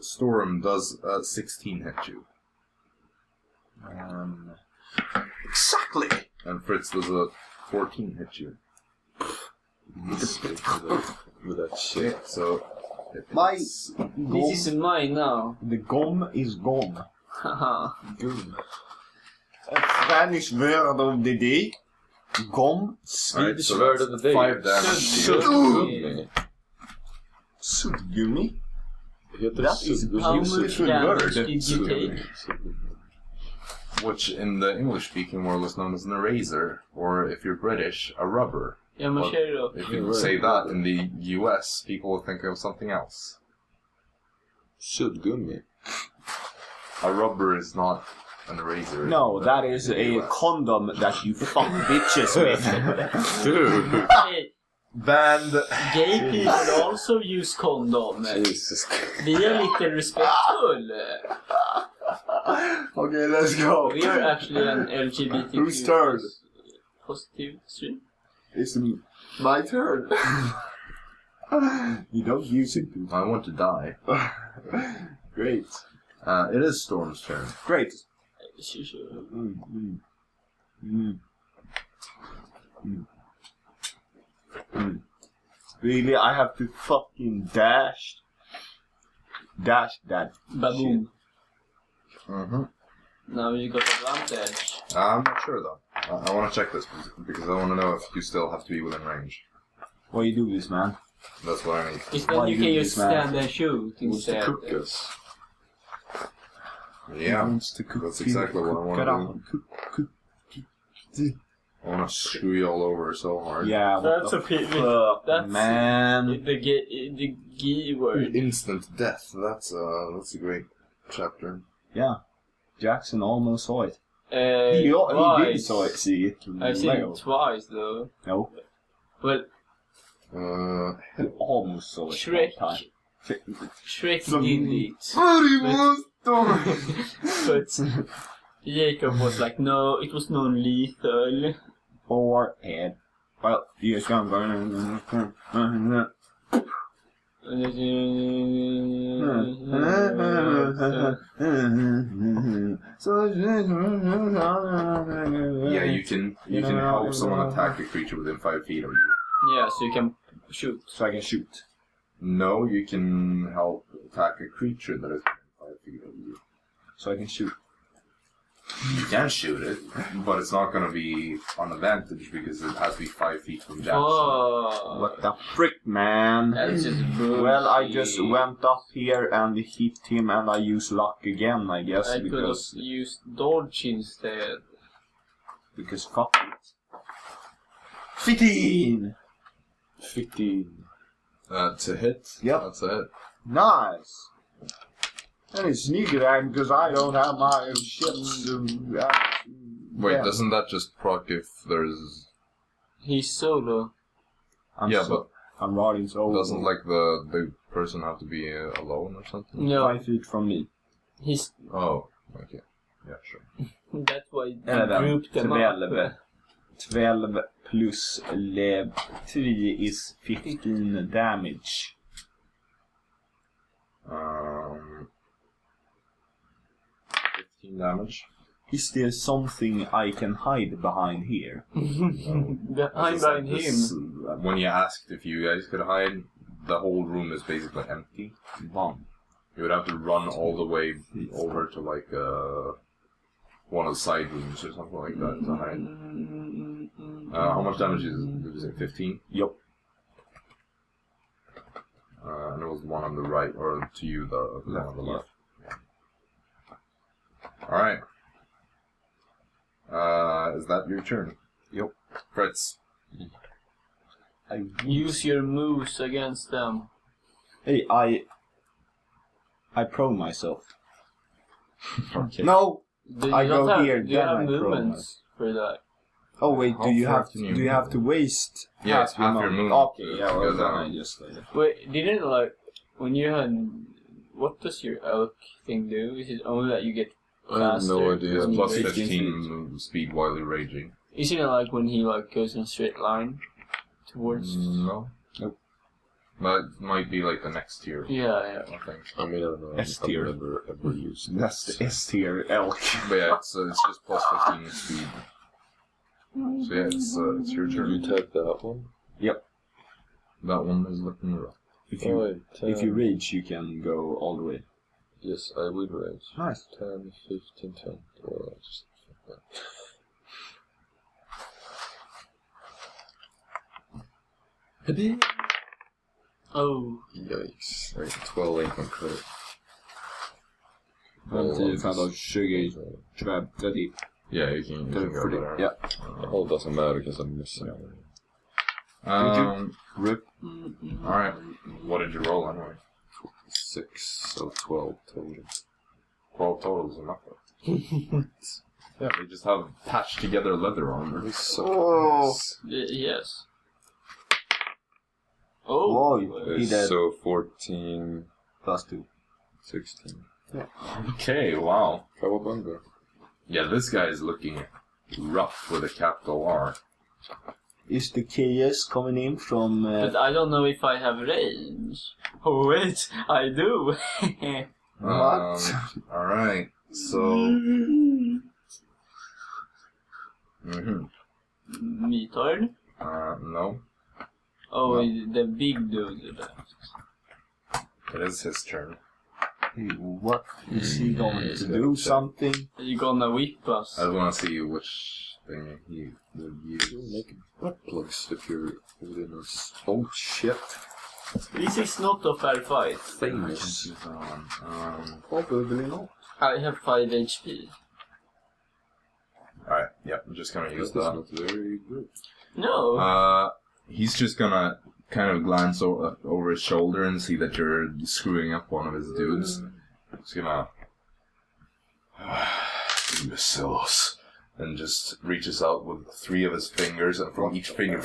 Storm does 16 hit you. Exactly! And Fritz does a 14 hit you. With that shit. So... My This gum, is mine now. the gum is gone. Haha. A Spanish word of the day. Gom. Alright, so word that's of the day. 5 damage. Good. Suddgummi? That is How much Useful damage word. did you take? Which in the English-speaking world is known as an eraser, or if you're British, a rubber. Ja, men kör då. If you say that in the US, people will think of something else. Suddgummi. A rubber is not an eraser. No, that is a condom that you fuck bitches with. Dude. Hey, Banned. gay people also use condom. Jesus. Vi är lite respektfull. Okay, let's go. We are actually an LGBTQ Whose turn? positive stream. It's my turn. You don't use it. I want to die. Great. It is Storm's turn. Great. Really, I have to fucking dash that Baboon. Mm-hmm. Now you got advantage. I'm not sure though. I want to check this because I want to know if you still have to be within range. Why you do this, man? That's what I need. Because Why then you you can do just this, man? stand and shoot Wants to instead. cook us. Yeah, Wants to cook that's exactly what I want to do. I want to screw you all over so hard. Yeah, what That's the a pity. fuck, That's man. the G word. Instant death. That's a great chapter. Yeah, Jaxson almost saw it. He He did saw it. See it. I've seen it twice though. No, Well, he almost saw it. Shrek. one time. Shrek Some- did it. But Jacob was like, no, it was non-lethal. Or head. Well, you just gonna yeah, you can help someone attack a creature within 5 feet of you. Yeah, so you can shoot. So I can shoot. No, you can help attack a creature that is within 5 feet of you. So I can shoot. You can shoot it, but it's not going to be on advantage because it has to be 5 feet from Jaxson. Oh, What the frick, man? that's just bullshit. Well, I just went up here and hit him and I used luck again, I guess, I could have because used dodge instead. fuck it. 15! 15. To hit? Yep. That's a hit. Nice! And it's sneaky because I don't have my shit. Wait, Yeah. doesn't that just proc if there's... He's solo. I'm riding so. Doesn't like the person have to be alone or something? No, 5 feet from me. he's. Oh, okay. Yeah, sure. That's why Eller I grouped them 12. up. 12 plus 3 is 15 damage. 15 damage. Is there something I can hide behind here? Behind him. When you asked if you guys could hide, the whole room is basically empty. Bomb. You would have to run all the way over to like one of the side rooms or something like that to hide. How much damage is it? Did you say 15? Yup. And it was one on the right, or to you, the one on the left. Alright. Is that your turn? Yup. Fritz. Use your moves against them. Hey, I prone myself. Okay. No! Do you I not go have, here, do you then have I prone movements for that? Oh wait, How do you far have can to, you do you have to move? waste Yeah, it's half your movement. Okay, yeah, to well go then down. I just Wait, didn't like when you had what does your elk thing do? Is it only that you get I have faster? no idea. It's when you plus rage? 15 speed while you're raging. Isn't it like when he like goes in a straight line towards? No. Nope. But it might be like the next tier. Yeah. I think. I mean, I don't know. S tier. I've never ever used That's the S tier elk. But yeah, it's just plus 15 speed. So yeah, it's your Did turn. you tap that one? That one is looking rough. If Oh, you wait, 10. if you rage, you can go all the way. Yes, I will rage. Nice. 10, 15, 10. Well, just like Oh. Yikes. Right, 12 ain't gonna cut it. 10, 15, 20, 25, 30. Yeah, you can go 40. there. Yeah. The whole doesn't matter because I'm missing. Rip. Alright. What did you roll anyway? 6, so 12 total. 12 total is enough. Yeah, they just have patched together leather armor. Oh. Yes. Oh, he did. So 14, Plus 2. 16. Okay, wow. Cowabunga. Yeah, this guy is looking rough with a capital R. Is the chaos coming in from... But I don't know if I have range. Oh wait, I do. What? Alright, so... Me turn? No. Oh, No. the big dude left. It is his turn. What is he going to do? Something? You gonna whip us? I just want to see which thing he would use. You'll make butt plugs if you're within us. Oh shit. This is not a fair fight. Famous. Probably not. I have 5 HP. Alright, yep, I'm just gonna use This is that. not very good. No. He's just gonna kind of glance over his shoulder and see that you're screwing up one of his dudes. He's gonna... imbeciles. And just reaches out with 3 of his fingers, and from each finger,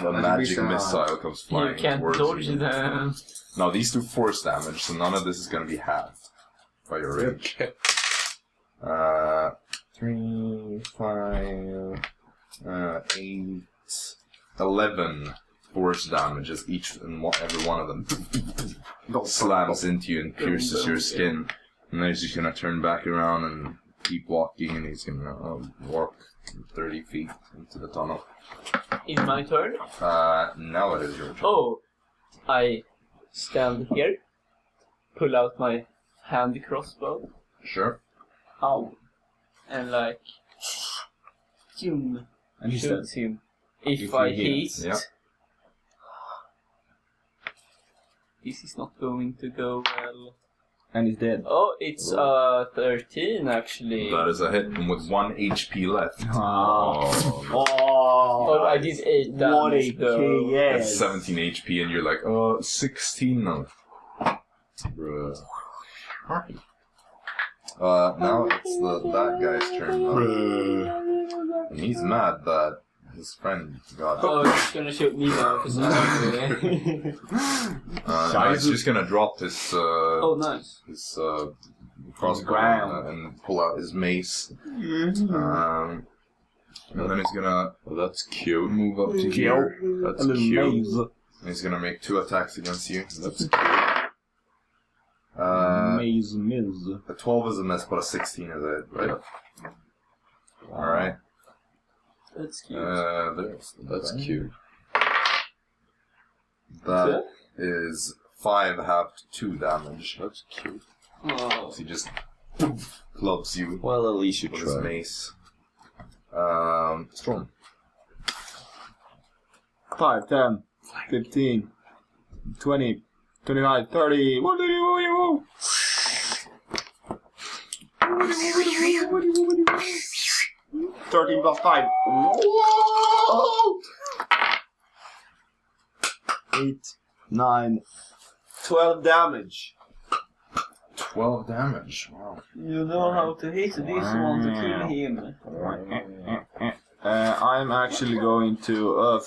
a magic missile comes flying You can't towards dodge you. them. No, these do force damage, so none of this is gonna be halved by your range. 3, 5, 8, 11 force damage as each and every one of them slams into you and pierces your skin. And then he's just gonna turn back around and keep walking, and he's gonna walk 30 feet into the tunnel. Is my turn? Now it is your turn. Oh, I stand here, pull out my hand crossbow, Sure. ow, and like, zoom, And he's shoots him. If If I he hit, hits, yeah. this is not going to go well. And he's dead. Oh, it's 13 actually. That is a hit, and with 1 HP left. Oh, I did 8 What damage a though. That's KS. 17 HP, and you're like, 16 now. Bruh. Now it's that guy's turn. And he's mad that his friend got... Oh, he's gonna shoot me now because I'm angry. now he's just gonna drop his... Oh, nice. his crossbow ground. and pull out his mace. And then he's gonna Oh, that's cute. move up to Kill. here. That's A little cute. maze. And he's gonna make 2 attacks against you. That's cute. Maze. A 12 is a miss, but a 16 is a hit, right? Alright. That's cute. That's cute. That is 5 halved 2 damage. That's cute. Oh. So he just clubs you Well, at least you with his tried. mace. Storm. 5, 10, 15, 20, 25, 30. What do you? 13 plus 5. 8, 9, 12 damage. 12 damage. Wow. You know how to hit this one to kill him. I'm actually going to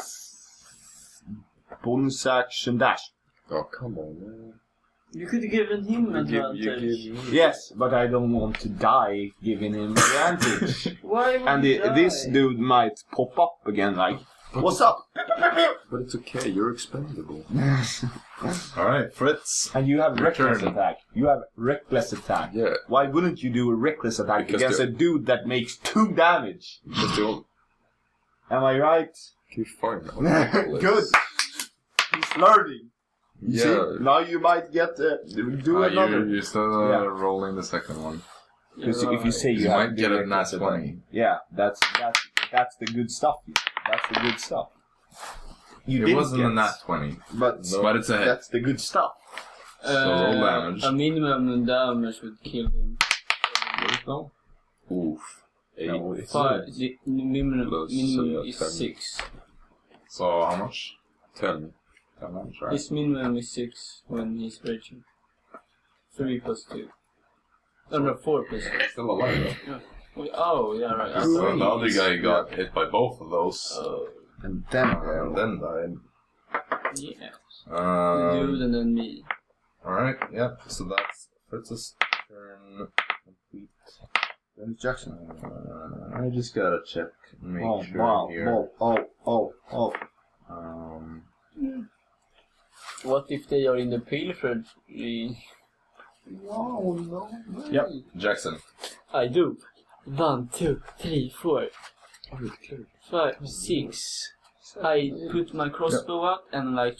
bonus action dash. Oh, come on, man. You could have given him advantage. Yes, but I don't want to die giving him advantage. Why would And you die? this dude might pop up again like, what's up? But it's okay, you're expendable. Alright, Fritz. And you have Your reckless turn. attack. You have reckless attack. Yeah. Why wouldn't you do a reckless attack Because against a dude that makes 2 damage? Just don't. Am I right? You're fine now. Good. He's learning. You Yeah. see? Now you might get do another. You're still Yeah. rolling the second one. Because if you say You you have might to get do a nat reckless attack. 20. Yeah, that's the good stuff. That's the good stuff. You It wasn't get. a nat 20. But But it's a hit. that's the good stuff. So roll damage. A minimum damage would kill him. No? Oof. 8. No, it's 5. The minimum Plus, is 10. 6. So how much? 10. 10 damage, right? His minimum is 6 when he's raging. 3 plus 2. Oh no, 4 plus 2. Still alive though. Oh, yeah, right. So the other guy got hit by both of those. And then And then died. Yes. The dude and then me. Alright, yeah. So that's Fritz's turn complete. then it's Jaxson. I just gotta check and make Oh, sure wow. here. Oh. What if they are in the pilfered? No. Yep, Jaxson. I do. 1, 2, 3, 4, 5, 6. I put my crossbow up and like,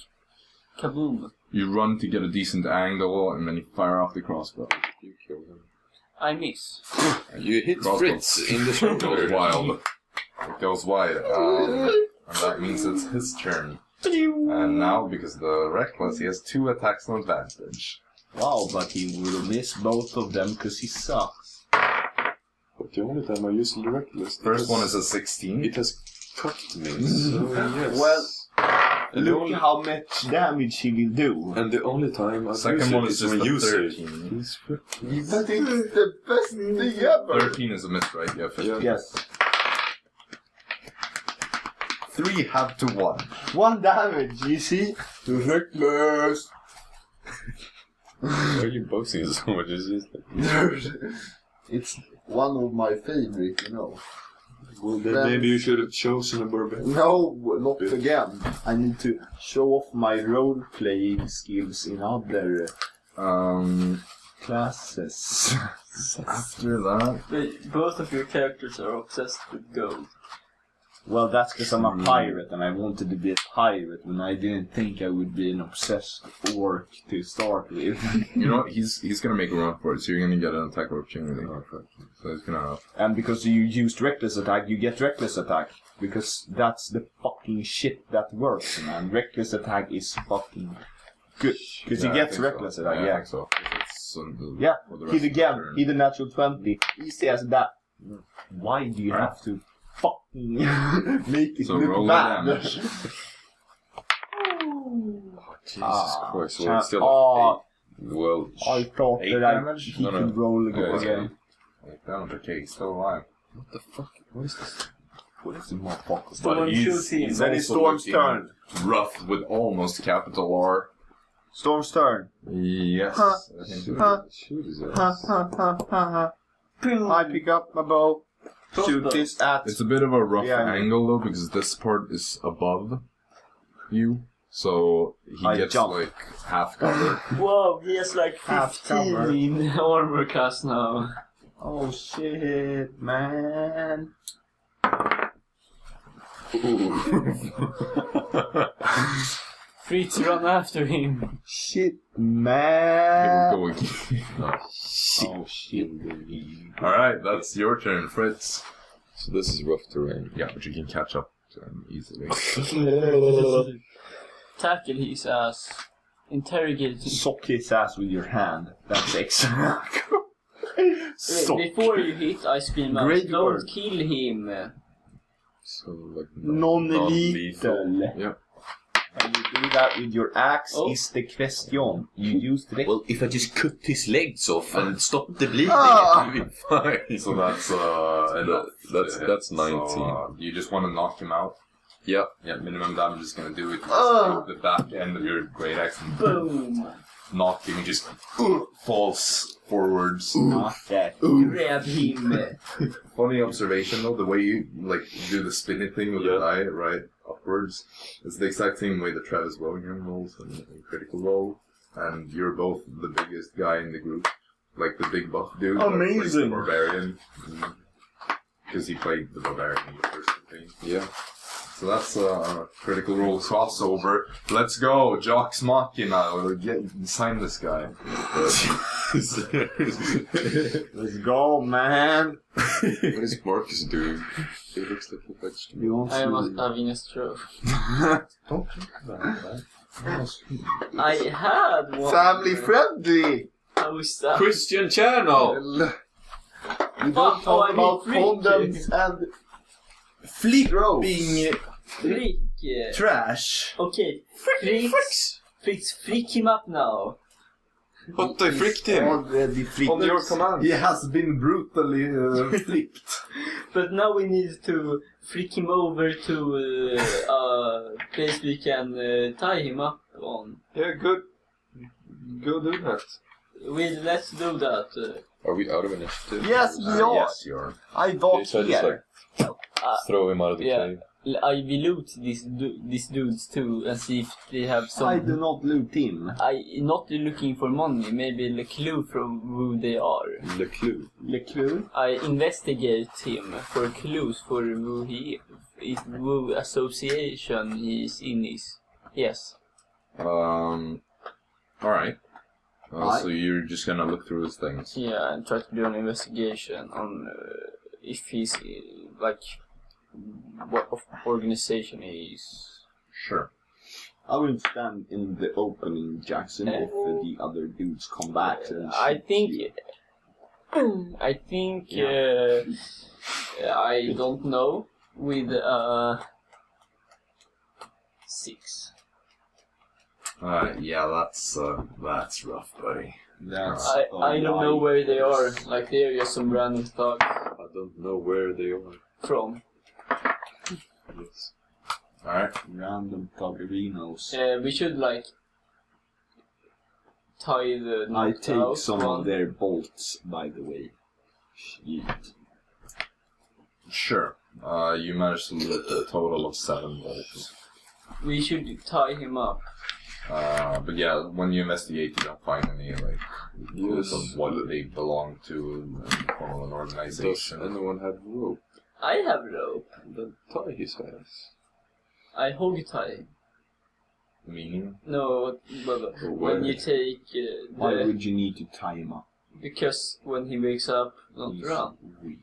kaboom. You run to get a decent angle and then you fire off the crossbow. You kill him. I miss. You hit Crossbow. Fritz in the It goes shoulder. wild. It goes wide. And that means it's his turn. And now, because the reckless, he has 2 attacks on advantage. Wow, but he will miss both of them because he sucks. But the only time I use the reckless. First one is a 16. It has cut me, so yes. Well, and the look only, how much damage he will do. and the only time I Second use one it is is just when a you say 13. he's But it's the best thing ever. 13 is a miss, right? Yeah, 15. Yeah. Yes. 3 have to 1. 1 damage, you see? Reckless. Why are you boasting so much? It's just like, It's one of my favorite, well, then maybe you should have chosen a barbarian. No, not again. I need to show off my role-playing skills in other classes. After that, Both of your characters are obsessed with gold. Well, that's because I'm a pirate and I wanted to be a pirate when I didn't think I would be an obsessed orc to start with. you know what? He's gonna make a run for it, so you're gonna get an attack of opportunity. So he's gonna. And because you used reckless attack, you get reckless attack. Because that's the fucking shit that works, man. Reckless attack is fucking good. Because Yeah, he I gets think reckless so. attack, I yeah. think so. It's Yeah, for the rest hit of the again, turn. hit a natural 20. Easy as that. Why do you Alright. have to fucking make it So look roll bad? the damage. Jesus Christ, well, it's still Oh, 8. Well, I thought 8 that damage? he No, could no. roll Oh, again. Like damage, okay, he's still alive. what the fuck? What is this? What is the motherfucker? Someone shoots him. Then it's also Storm's looking turn. Rough with almost capital R. Storm's turn. Yes. Huh. I think Shoot, Huh. shoot his Ha ass. ha ha ha ha. I pick up my bow. Shoot this at. It's a bit of a rough Yeah. angle though, because this part is above you, so he I gets jump. like half cover. Whoa, he has like Half 15 cover. in armor cast now. Oh shit, man. Fritz, run after him. Shit, Here man. we go again. Oh shit. Alright, that's your turn, Fritz. So this is rough terrain. Yeah, but you can catch up to him easily. Tackle his ass. Interrogate him. Sock his ass with your hand. That's excellent. Sock. Before you hit, I scream out, Great don't word. kill him. So, like, Non-lethal. Yep. And you do that with your axe Oh. is the question. You use the Well, if I just cut his legs off and stop the bleeding, Ah! it will be fine. So that's enough. that's So, 19. you just want to knock him out? Yeah. Yeah, minimum damage is going to do it. Ah! The back end of your great axe and Boom. knock him. He just falls forwards. Not that. Grab him. Funny observation though, the way you like do the spinning thing with the die right upwards is the exact same way that Travis Willingham rolls in critical roll, and you're both the biggest guy in the group, like the big buff dude. that plays Amazing. The Barbarian, because he played the Barbarian in the first thing. Yeah. So that's a critical role crossover. Let's go, Jox Machina. Sign this guy. Let's go, man. What is Marcus doing? He looks like a vegetable. I am having a stroke. Don't think about that. I had one. Family friendly. How is that? Christian channel! We don't talk about freak. condoms and Flipping Freak. trash. Okay, Fritz, freak him up now. What they fricked him? already freaked. On your command. He has been brutally flipped. But now we need to freak him over to a place we can tie him up on. Yeah, good. Go do that. Let's do that. Are we out of initiative? Yes, we are. Yes, you are. I Okay, don't so I just care. throw him out of the Yeah. cave. I will loot these dudes too and see if they have some. I do not loot him. Not looking for money, maybe a clue from who they are. The clue. Le clue? I investigate him for clues for who he is, who association he is in is. Yes. Alright. So you're just gonna look through his things. Yeah, and try to do an investigation on if he's like what organization he is. Sure. I will stand in the opening, Jaxson, if the other dudes come back. And I think I don't know with 6. Yeah, that's rough, buddy. that's I don't know where they are. Like they're just some random thugs I don't know where they are. from. Yes. Alright. random thuggerinos. We should like tie the. I take out some one. of their bolts, by the way. Shit. Sure. You managed to loot a total of 7 bolts. We should tie him up. But yeah, when you investigate, you don't find any like clues of what they belong to and form of an Does organization. anyone have rope? I have rope. Then tie his ass. I hog tie. Meaning? No, but when you take Why the would you need to tie him up? because when he wakes up, don't He's run. weak.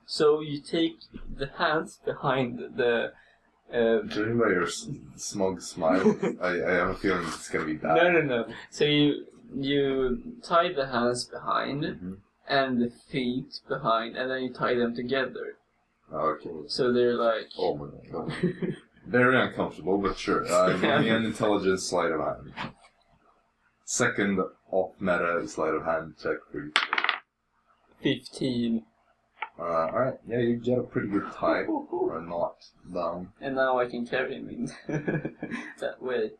So you take the hands behind the. Judging by your smug smile, I have a feeling it's gonna be bad. No. So you tie the hands behind and the feet behind, and then you tie them together. Okay. So they're like. Oh my god. Very uncomfortable, but sure. Give me an intelligence sleight of hand. Second off-meta sleight of hand check for you. 15. Alright, yeah, you get a pretty good tie, or a knot down. And now I can carry him in that way.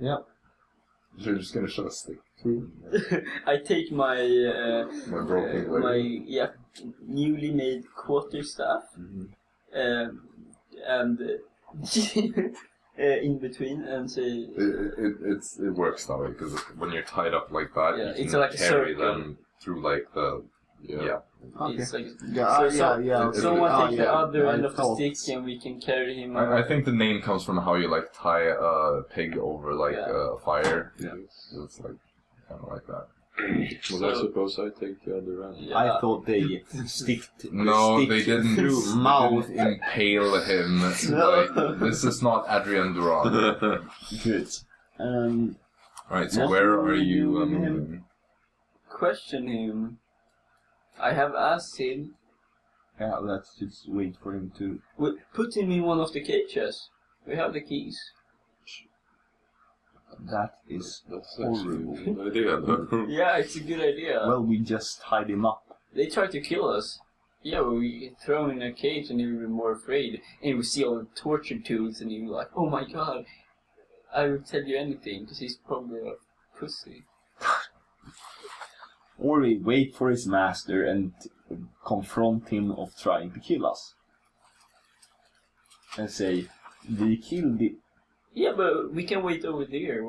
Yep. You're just gonna shove a stick through. I take my My broken leg. my newly made quarterstaff and in between and say It works that way, because when you're tied up like that, Yeah, you it's can like a carry circle. them through like the... Yeah. it's like Yeah, someone take the other end of the thought- stick and we can carry him. I think the name comes from how you like tie a pig over like a fire. Yeah. It's like kind of like that. Well, I suppose I take the other end. Yeah. I thought they sticked No, stick they didn't. through They mouth. didn't impale him. Like, this is not Adrian Duran. Good. Right, so What where do are we you? do with him? Question him. I have asked him. Yeah, let's just wait for him to. Put him in one of the cages. We have the keys. That is That's horrible. actually a good idea, though. Yeah, it's a good idea. Well, we just tied him up. They tried to kill us. Yeah, we throw him in a cage and he would be more afraid. And we see all the torture tools and he'd be like, oh my god, I would tell you anything because he's probably a pussy. Or we wait for his master and confront him of trying to kill us. And say, we killed the... Yeah, but we can wait over there.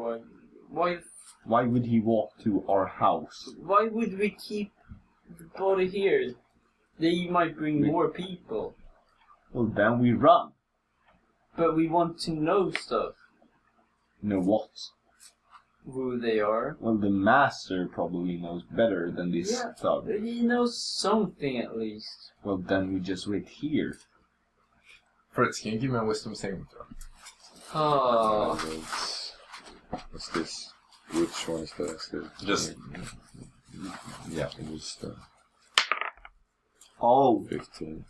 Why would he walk to our house? Why would we keep the body here? They might bring more people. Well, then we run. But we want to know stuff. Know what? Who they are. Well, the master probably knows better than this thug. He knows something at least. Well, then we just wait here. Fritz, can you give me a wisdom saving throw? Oh. What's this? Which one is the Just yeah, wisdom. Oh, 15.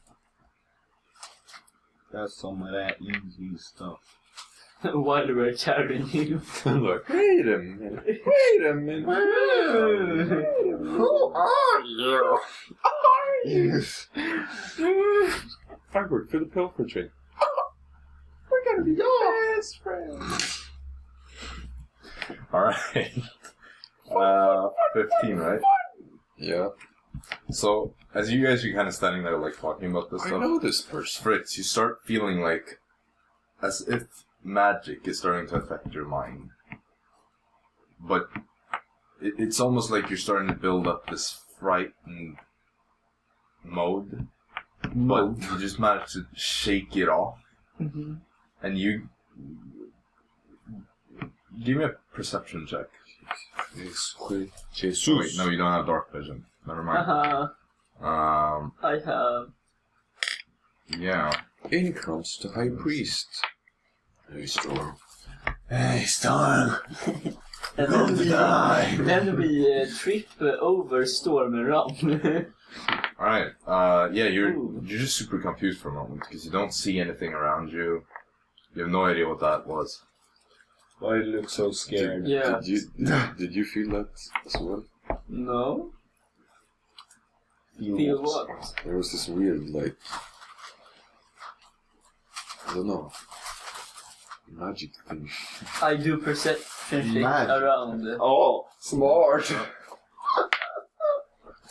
that's some of that easy stuff. While we're carrying you. I'm like, wait a minute. Who are you? I work for the Pilfer Tree. We're gonna be your best friends. alright. 15, right? Yeah. So, as you guys are kind of standing there, like, talking about this I stuff, know this person. Fritz, you start feeling like as if magic is starting to affect your mind. But it's almost like you're starting to build up this frightened mode. But you just manage to shake it off. Mm-hmm. And you... Give me a perception check. Jesus. Wait, no, you don't have dark vision. Never mind. I have. Yeah. In comes the high priest. Hey, Storm. Hey, Storm. And then we trip over Storm and run. Alright, yeah, you're just super confused for a moment, because you don't see anything around you. You have no idea what that was. Why you look so scared? Yeah. Did you feel that as well? No. Feel what? There was this weird, like, I don't know, magic thing. I do perception check Magic. around. Oh, smart.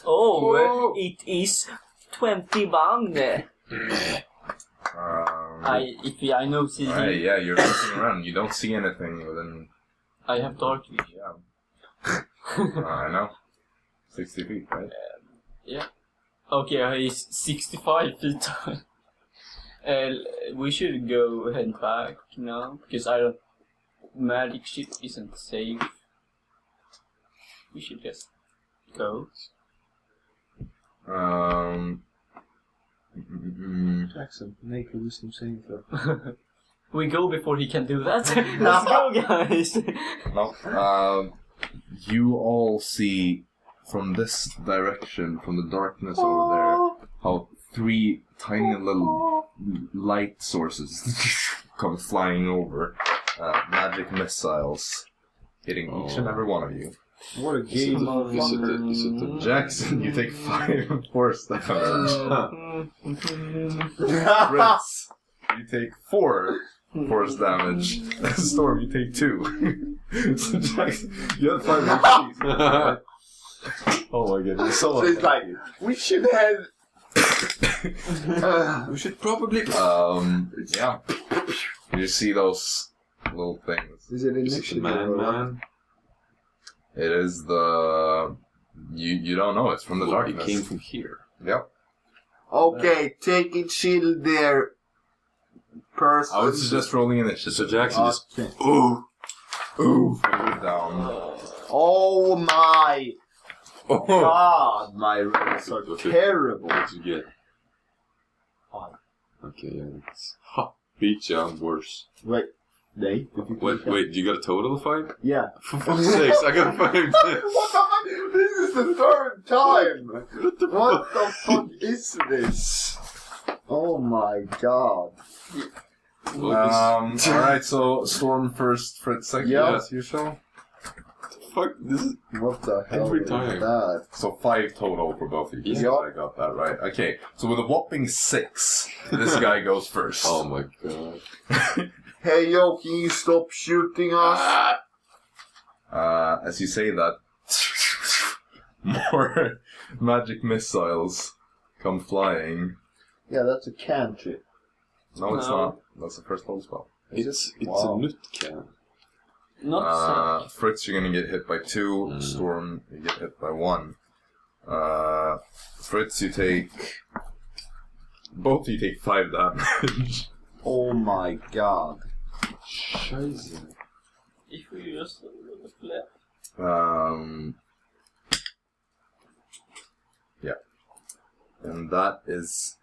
Oh, it is 21. I know CD. Alright, yeah, you're looking around. You don't see anything within... I have dark vision. Yeah. I know. 60 feet, right? Yeah. Okay, he's 65 feet tall. We should go head back now, because I don't... Magic ship isn't safe. We should just go. Jaxson, make a wisdom saving throw. We go before he can do that. Let's go, guys! No. You all see from this direction, from the darkness over there, how 3 tiny little light sources come flying over. Magic missiles hitting each and every one of you. What a game of Is it the Jaxson, you take 5 force damage. Fritz, you take 4 force damage. Storm, you take 2. So Jaxson, you have 5 HPs. Oh my goodness. So it's like, we should have... we should probably... Yeah. You see those little things. Is it Is it the man? It is the... You don't know, it's from the It darkness. came from here. Yep. Okay, take it chill there, person. I would suggest rolling initiative. So Jaxson is... Okay. Ooh. Down. Oh my Oh! god, my rolls are Okay. terrible. What did you get? 5. Okay, yeah, that's... Ha! Beat you, I'm worse. Wait, did you Wait, you got a total of 5? Yeah. For fuck's sakes, I got 5 What the fuck? This is the 3rd time! What the fuck is this? Oh my god. Alright, so Storm first, Fritz second, Yeah. as usual. Fuck, this is... What the hell Every is time. that? So 5 total for both of you. Yeah. I got that right. Okay, so with a whopping 6, this guy goes first. Oh my god. Hey yo, can you stop shooting us? As you say that, more magic missiles come flying. Yeah, that's a cantrip. No, it's No. not. That's the first level spell. It's Wow. a nut can. Not Fritz, you're gonna get hit by 2. Storm, you get hit by 1. Fritz, you take... Both of you take 5 damage. Oh my god. Scheiße. If we just flip. Yeah. And that is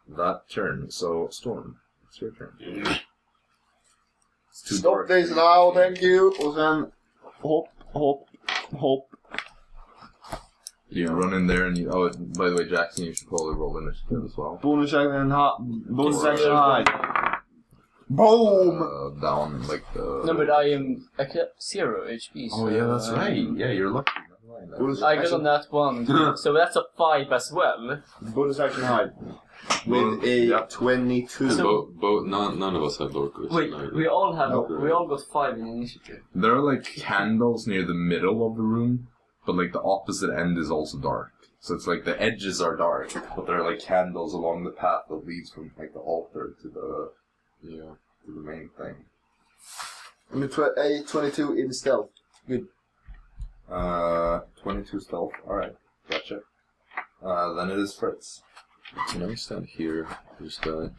that turn. So, Storm, it's your turn. It's too Stop dark. this now, thank you. Och sen hopp. You run in there and you... Oh, by the way, Jaxson, you should probably roll initiative as well. Bonus action hide. Boom! Down, like the... No, but I am 0 HP. So Oh, yeah, that's right. Yeah, you're lucky. Bonus I got action- on that one, so that's a 5 as well. Bonus action hide. With a 22. So- None of us have Lord Chris. Wait, we all got 5 in initiative. There are, like, candles near the middle of the room, but, like, the opposite end is also dark. So it's like the edges are dark, but there are, like, candles along the path that leads from, like, the altar to the... Yeah. To the main thing. I'm a 22 in stealth. Good. 22 stealth. Alright, gotcha. Then it is Fritz. Can I stand here? Who's that?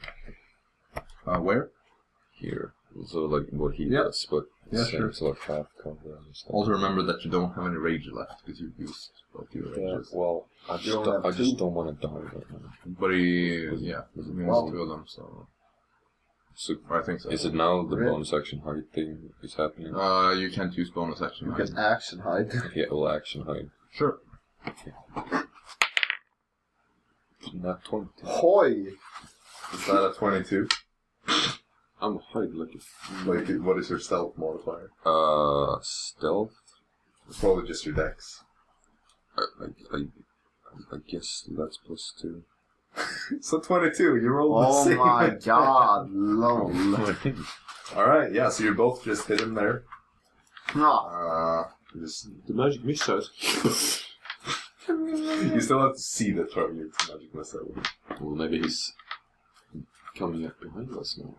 Where? Here. So like what he Yeah. does, but Yeah, same, sure. so like half cover and stuff. Also remember that you don't have any rage left, because you've used both your Yeah, rages. well, I You just, don't don't, have I just two? don't want to die right now. But he, yeah, he Wow. has 2 of them, so... So, I think so. is it now the Really? bonus action hide thing is happening? You can't use bonus action. You right? can action hide. Yeah, well, action hide. Sure. Not 20. Hoi! Is that a 22? I'm hide like a... Like, what is your stealth modifier? Stealth? It's probably just your dex. I guess that's +2. So 22, you rolled the Oh same. my god, lol. Alright, yeah, so you're both just hidden there. Just... The magic missile. You still have to see the target magic missile. Well, maybe he's coming up behind us now.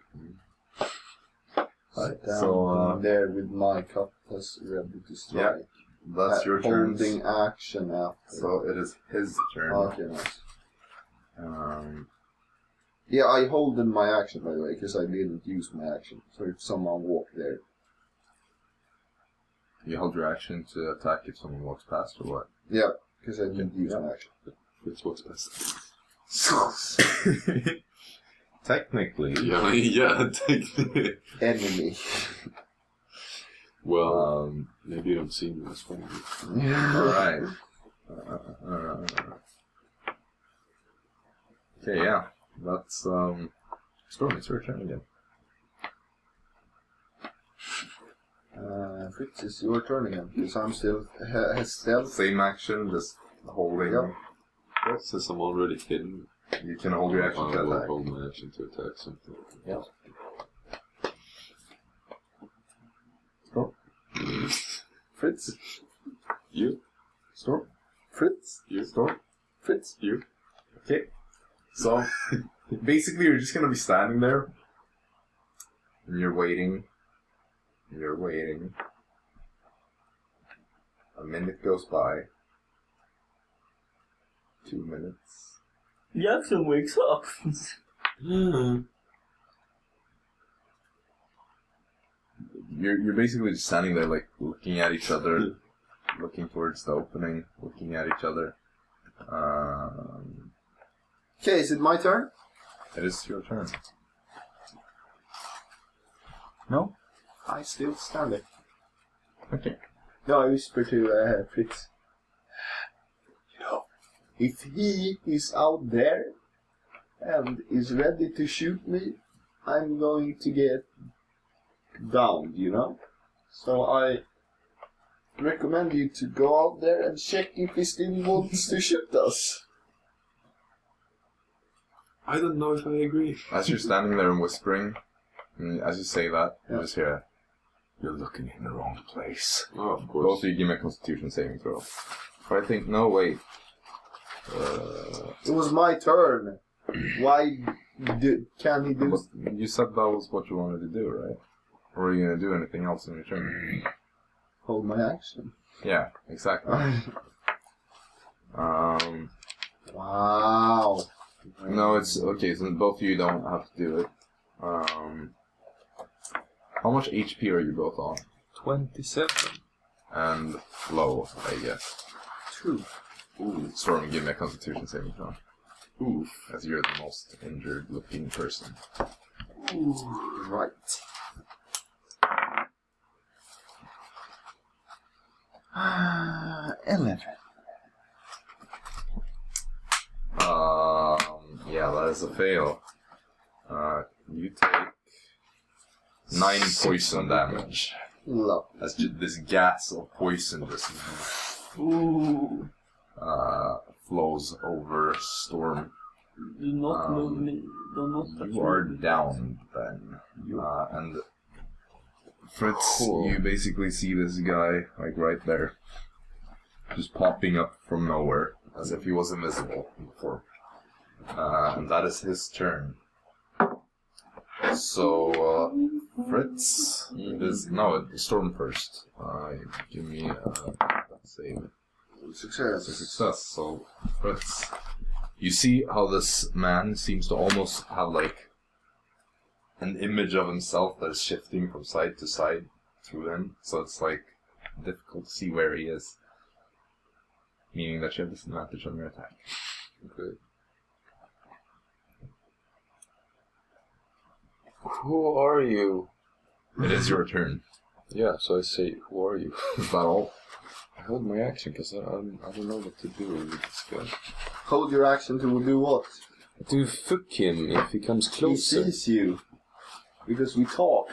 Right, Down so, there with my cutlass ready to strike. that's your turn. Holding action after. So it is his turn. Okay, nice. Um, Yeah, I hold in my action, by the way, because I didn't use my action. So if someone walked there. you hold your action to attack if someone walks past, or what? Yeah, because I didn't use my action. Fritz, what's best? Technically. Yeah, technically. Enemy. Well, maybe you don't see me as funny. Alright. Okay, yeah. That's, Storm, it's your turn again. Fritz, it's your turn again, because I'm still stealth. Same action, just holding. Yeah. Since I'm already hidden, You can hold your action I to will attack. hold my action to attack something. Yeah. Storm. Fritz. You? Storm. Fritz. You? Storm. Fritz. You? Okay. So, basically you're just gonna be standing there. And you're waiting. You're waiting. A minute goes by. 2 minutes. Jaxson wakes up. You're basically just standing there, like, looking at each other, looking towards the opening, looking at each other. Okay, is it my turn? It is your turn. No. I still stand there. Okay. No, I whisper to Fritz. You know, if he is out there and is ready to shoot me, I'm going to get downed, you know? So I recommend you to go out there and check if he still wants to shoot us. I don't know if I agree. As you're standing there and whispering, and as you say that, you just hear, "You're looking in the wrong place." Oh, of Both course. of you give me a Constitution saving throw. But I think, no, wait. It was my turn. Why can he do... You said that was what you wanted to do, right? Or were you going to do anything else in your turn? Hold my action. Yeah, exactly. Wow. No, it's okay, so both of you don't have to do it. How much HP are you both on? 27. And low, I guess. 2. Ooh. Storm, give me a Constitution saving throw. Oof. As you're the most injured looking person. Ooh. Right. Ah, 11. Yeah, that is a fail. You take 9 poison damage. Love. As this gas of poison just flows over Storm. Do not move me. Do not touch You are me. down then. And Fritz, you basically see this guy like right there, just popping up from nowhere as if he was invisible before. And that is his turn. So Fritz is Storm first. Give me a save. Success. It's a success. So Fritz, you see how this man seems to almost have like an image of himself that is shifting from side to side through him. So it's like difficult to see where he is. Meaning that you have disadvantage on your attack. Okay. Who are you? It is your turn. Yeah, so I say, who are you? Is that all? I hold my action because I don't know what to do with this guy. Hold your action to do what? To fuck him if he comes He closer. sees you. Because we talk.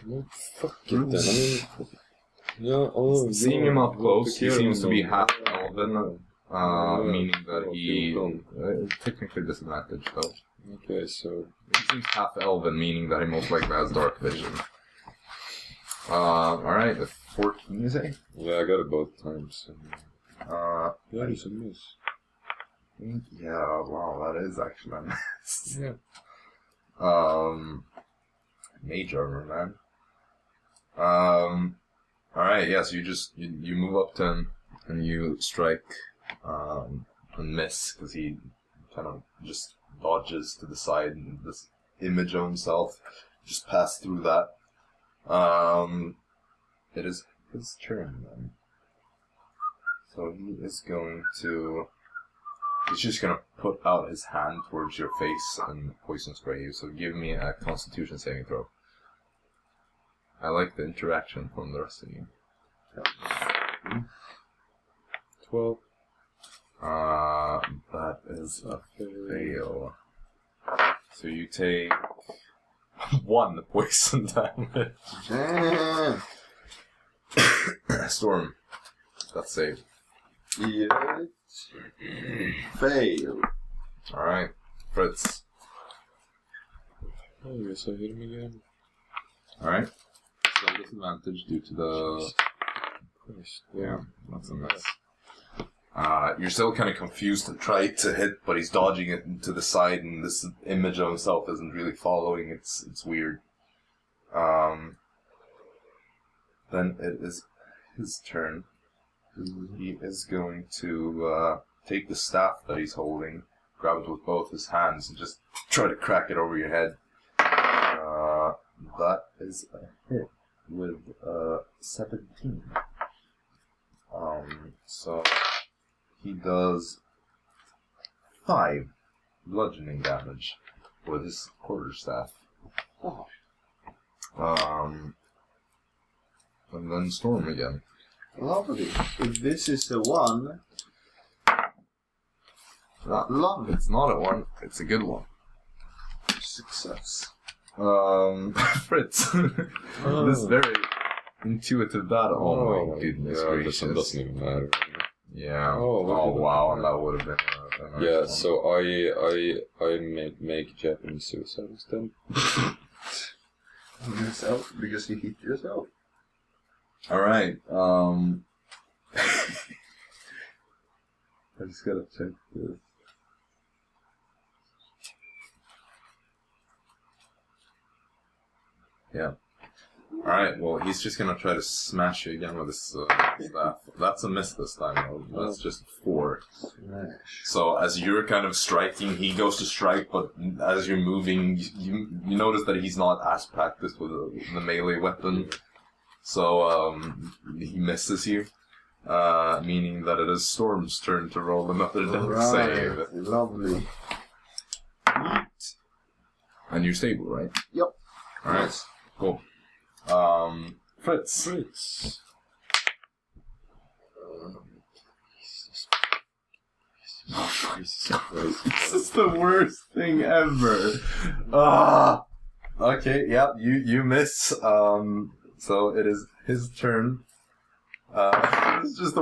No, fuck it then. I mean, yeah. Seeing him up close, he seems to be half. half elven, meaning that he technically disadvantage though. Okay, so He seems half elven, meaning that he most likely has dark vision. Alright, the 14 you say? yeah, I got it both times. Yeah, It's a miss. yeah, wow, that is actually a mess. Yeah. Mage armor, man. Alright, yeah, so you move up to him and you strike and miss because he kind of just dodges to the side and this image of himself just passed through that. It is his turn then. So he's just gonna put out his hand towards your face and poison spray you. So give me a Constitution saving throw. I like the interaction from the rest of you. 12. That is a fail. So you take 1 poison damage. Damn. Storm. That's safe. Yet. Fail. Alright. Fritz. Oh, I guess I hit him again. Alright. So disadvantage due to the... Christ. Yeah, that's a mess. You're still kind of confused and try to hit, but he's dodging it to the side, and this image of himself isn't really following. It's weird. Then it is his turn. He is going to take the staff that he's holding, grab it with both his hands, and just try to crack it over your head. That is a hit with 17. So he does 5 bludgeoning damage with his quarterstaff. Oh. And then Storm again. Lovely. If this is a 1, love it. It's not a 1, it's a good one. Success. Fritz. This very intuitive battle. Oh my goodness yeah, gracious. this doesn't even matter. Yeah. Oh, Wow, and that would have been a nice Yeah, one. so I make Japanese suicide instead. Yourself, because you hit yourself. Alright, I just gotta check this. Yeah. Alright, well, he's just gonna try to smash you again with his staff. That's a miss this time, though. That's just 4. So, as you're kind of striking, he goes to strike, but as you're moving, you notice that he's not as practiced with the melee weapon. So, he misses you. Meaning that it is Storm's turn to roll another death save. Lovely. And you're stable, right? Yep. Alright, cool. Fritz. This is the worst thing ever. Okay, yep, you miss. So it is his turn. It's just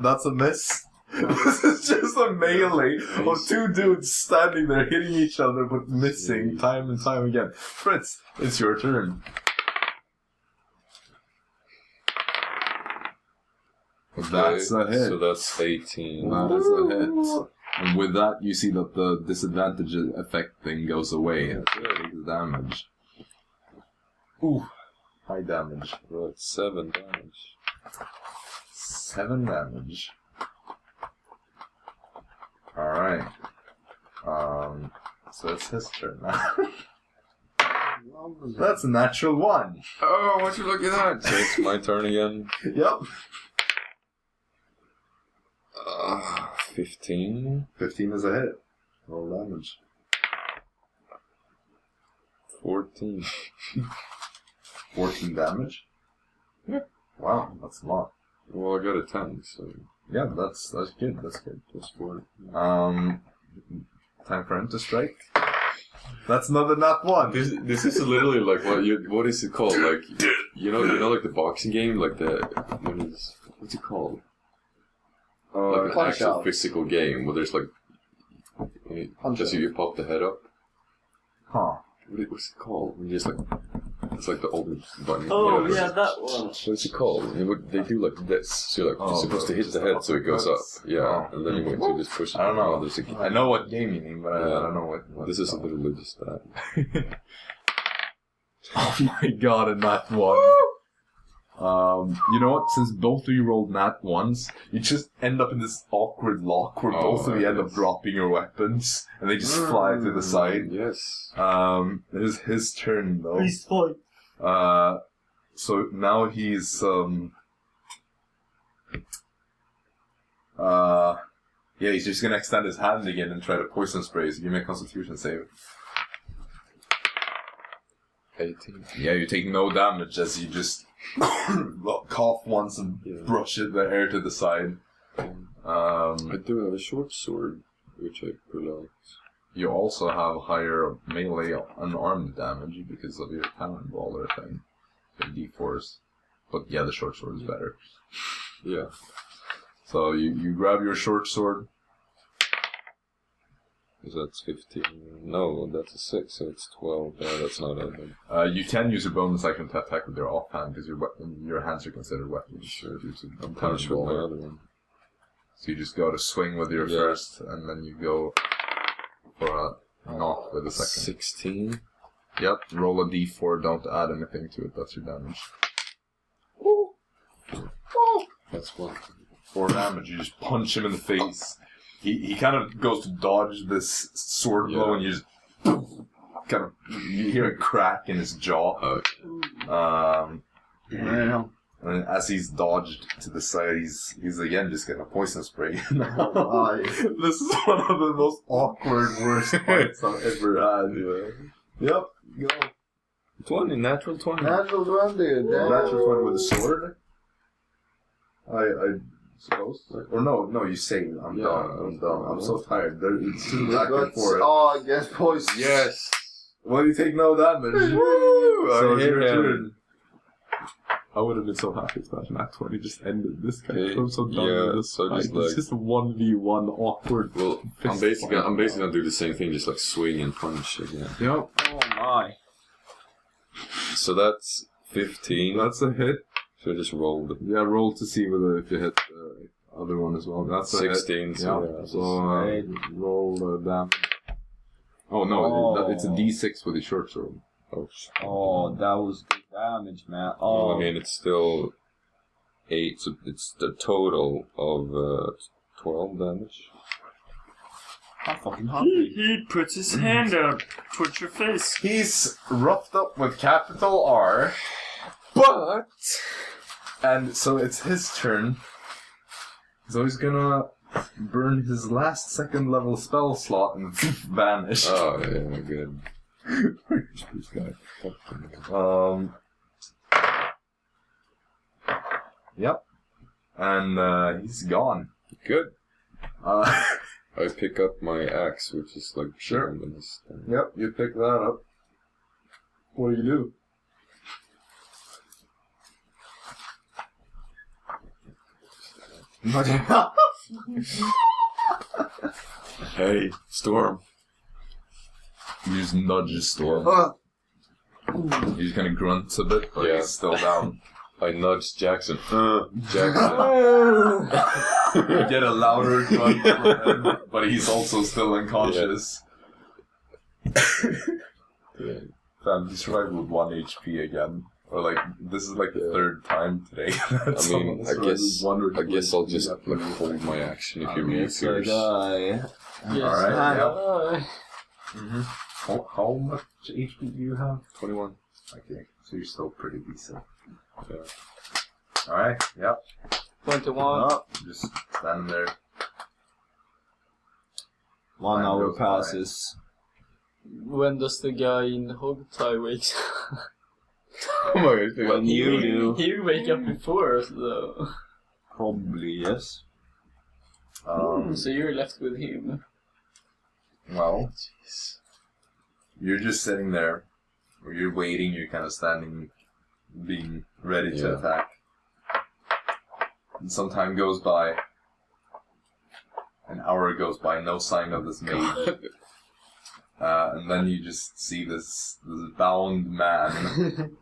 that's a miss. This is just a melee of 2 dudes standing there hitting each other but missing time and time again. Fritz, it's your turn. Okay, That's a hit. So that's 18. That is a hit. And with that, you see that the disadvantage effect thing goes away. It takes damage. Ooh, high damage. Well, it's 7 damage. 7 damage. Alright. So it's his turn now. That's a natural 1. Oh, would you look at that? So it's my turn again. Yep. 15. 15 is a hit. Roll damage. 14. 14 damage? Yeah. Wow, that's a lot. Well, I got a 10, so... Yeah, that's good, that's good. Plus 4. Time for him to strike. That's another nat 1. This is literally like what is it called? Like you know like the boxing game, like what's it called? Like an actual physical game where there's like just you pop the head up. Huh. What's it called? When you just like it's like the old button. Oh, yeah, that one. What's it called? They do like this. So you're like you're supposed to hit the head so it goes up. Yeah, and then you want to just push it. I don't know. There's a, I know what game you mean, but I don't know what this is literally just that. Oh my god, a nat 1. You know what? Since both of you rolled nat 1s, you just end up in this awkward lock where both of you end up dropping your weapons, and they just fly to the side. Yes. It is his turn though. He's fine. So now he's he's just gonna extend his hand again and try to poison spray. So give me a Constitution save. 18. Yeah, you take no damage as you just cough once and brush the hair to the side. I do have a short sword, which I pull out. You also have higher melee unarmed damage because of your cannonballer thing. The D4s. But yeah, the short sword is better. Yeah. So you grab your short sword. So that's 15. No, that's a 6, so it's 12. That's not a thing. You can use your bonus action to attack with your offhand because your hands are considered weapons. Sure. I'm punished with my other one. So you just go to swing with your first, and then you go for a knock with the second. 16. Yep. Roll a d4. Don't add anything to it. That's your damage. That's 1. 4 damage. You just punch him in the face. He kind of goes to dodge this sword blow, and you just kind of you hear a crack in his jaw. And as he's dodged to the side, he's again just getting a poison spray. This is one of the most awkward, worst fights I've ever had. Yep, go. 20, natural 20. Natural 20. Natural 20 with a sword. I suppose. Or no, you say I'm done. I'm so tired. It's too back and forth. Oh, I guess poison. Yes. Well, you take no damage. Woo! So it's I hit your him. turn. I would have been so happy if that nat 20 just ended this guy. Okay. I'm so done with this so fight. just It's just a 1v1 awkward. Well, I'm fist basically fight. gonna do the same thing, just like swing and punch again. Yep. Oh my. So that's 15. That's a hit. So I just rolled it. Yeah, roll to see whether if you hit the other one as well. That's a 16. hit. So Yeah. yeah, So roll damage. Oh no, it's a d6 with a short sword. Oh, that was good damage, man. Well, I mean, it's still 8, so it's the total of 12 damage. I'm fucking hungry. He puts his hand out towards your face. He's roughed up with capital R, but... And so it's his turn. So he's gonna burn his last 2nd level spell slot and vanish. Oh, yeah, good. This guy. Yep. And he's gone. Good. Uh, I pick up my axe, which is like Sure. in this thing. Yep, you pick that up. What do you do? Hey, Storm. You just nudge the Storm. He just kind of grunts a bit, but Yeah. he's still down. I nudged Jaxson. Jaxson. You get a louder grunt from him, but he's also still unconscious. Yeah. Fam, he survived with 1 HP again. Or like, this is like the 3rd time today. I mean, I guess I'll just like hold my action if you reappears. Yes. Alright, Bye. Mm-hmm. How much HP do you have? 21. Okay, so you're still pretty decent. Yeah. Alright, yep. 21. Just standing there. 1 Time hour goes by. passes. When does the guy in the hog tie wake Oh my god, When you do. He wake up before us though. Probably, yes. So you're left with him. Well, you're just sitting there, or you're waiting, you're kind of standing, being ready to Yeah. attack. And some time goes by. An hour goes by, no sign of this mage. And then you just see this bound man.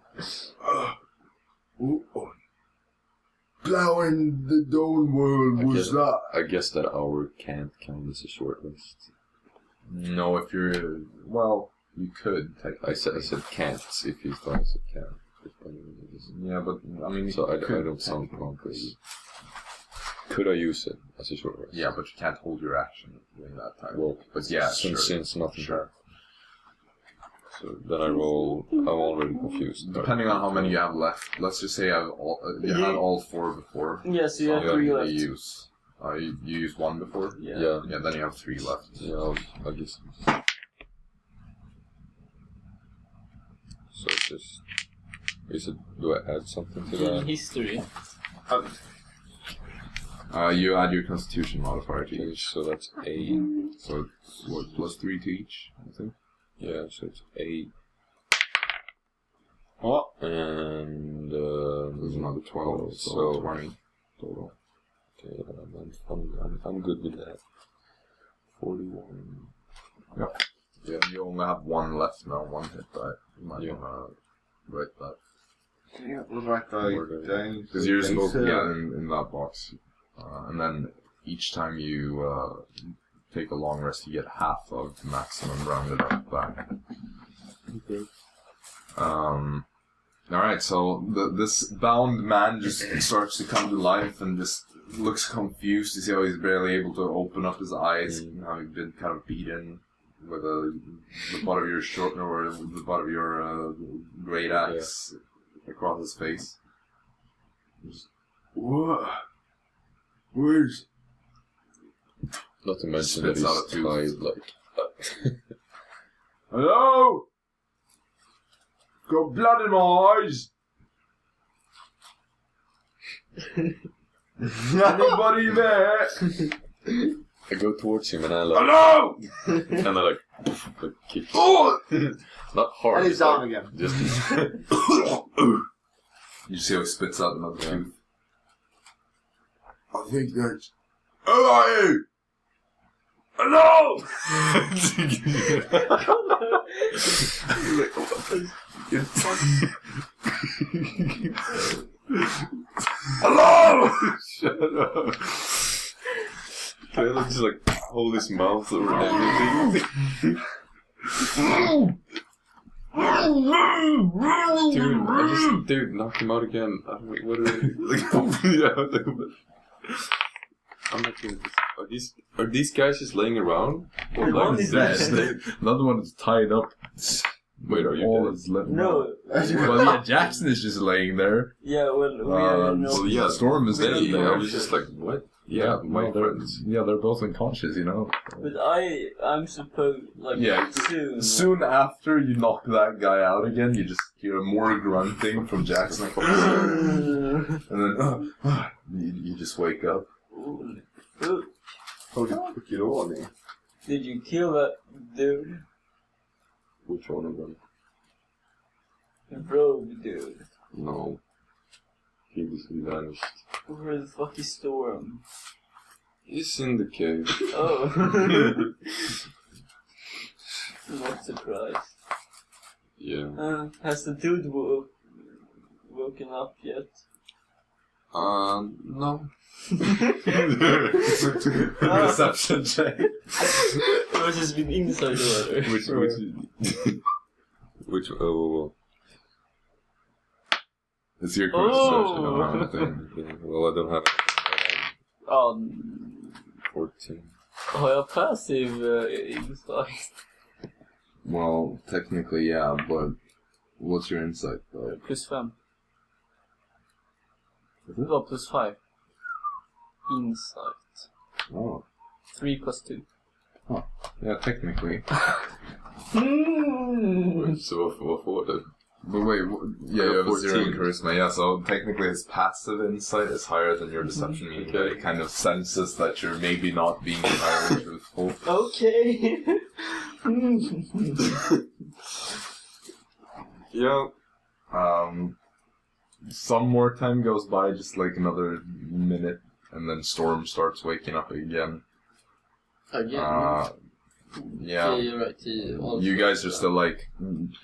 Plowing the Dawn World I guess that hour can't count as a short rest. No, if you're... Well, you could, technically. I said can't, if you thought I said can't. Yeah, but, I mean... So I could don't sound technically. pompous. Could I use it as a short rest? Yeah, but you can't hold your action during that time. Well, but yeah, since nothing. Sure. So then I roll. I'm already confused. Depending on how many you have left, let's just say you had all 4 before. Yes, you have So 3 you left. use. You used 1 before? Yeah. Yeah. Yeah, then you have 3 left. Yeah, I guess. So it's just. Do I add something to In that? history. You add your constitution modifier to Okay, each. so that's 8. So it's what, +3 to each, I think? Yeah, so it's 8. Oh. And There's another 12, so 20 total. Okay, I'm good with that. 41. Yep. Yeah, you only have 1 left now, 1 hit die. You might Yeah. want to write that. Yeah, we'll write that down. Because you're supposed to, in that box. And then each time you take a long rest, you get half of the maximum rounded up back. Okay. Alright, so this bound man just starts to come to life and just looks confused. You see how he's barely able to open up his eyes, how he's been kind of beaten with the butt of your short or the butt of your great axe across his face. Just, what? Where's... Not to mention that Spits out a he's tooth. tied like. Hello? Got blood in my eyes. Anybody there? I go towards him and I like. Hello? And I like kick. Oh! Not hard. And he's it's down like, again. Just You see how he spits out another Yeah. tooth. I think that's... Who are you? Hello? Hello? Shut up. Can I like, just like hold his mouth or everything? Dude, knock him out again. What are I'm not doing this. Are these guys just laying around? Or One is dead. Another one is tied up. Wait, are you All dead? is left. No. Well, yeah, Jaxson is just laying there. Yeah, well, we are no. Well, yeah, Storm is dead. I was just like, what? Yeah, my friends. They're both unconscious, you know. But I'm supposed Soon after you knock that guy out again, you just hear more grunting from Jaxson, and then you just wake up. How did you put it on me? Did you kill that dude? Which one of them? The rogue dude. No. He vanished. Where the fuck is Storm? He's in the cave. Oh. Not surprised. Yeah. Has the dude woken up yet? No. Deception check. Or has been inside the water? Which It's your Oh. question. well, I don't have 14. Har jag passive insight? Well, technically, yeah, but what's your insight, though? +5. Det var +5. Insight. Oh. 3 + 2. Yeah, technically. Wait, so what for det? But wait, yeah, you have a 0 in 14. charisma, yeah, so technically his passive insight is higher than your deception, meaning that it kind of senses that you're maybe not being entirely truthful. Okay. Yeah. Some more time goes by, just like another minute, and then Storm starts waking up again. Again. Yeah. Okay, you're right. You guys are still like,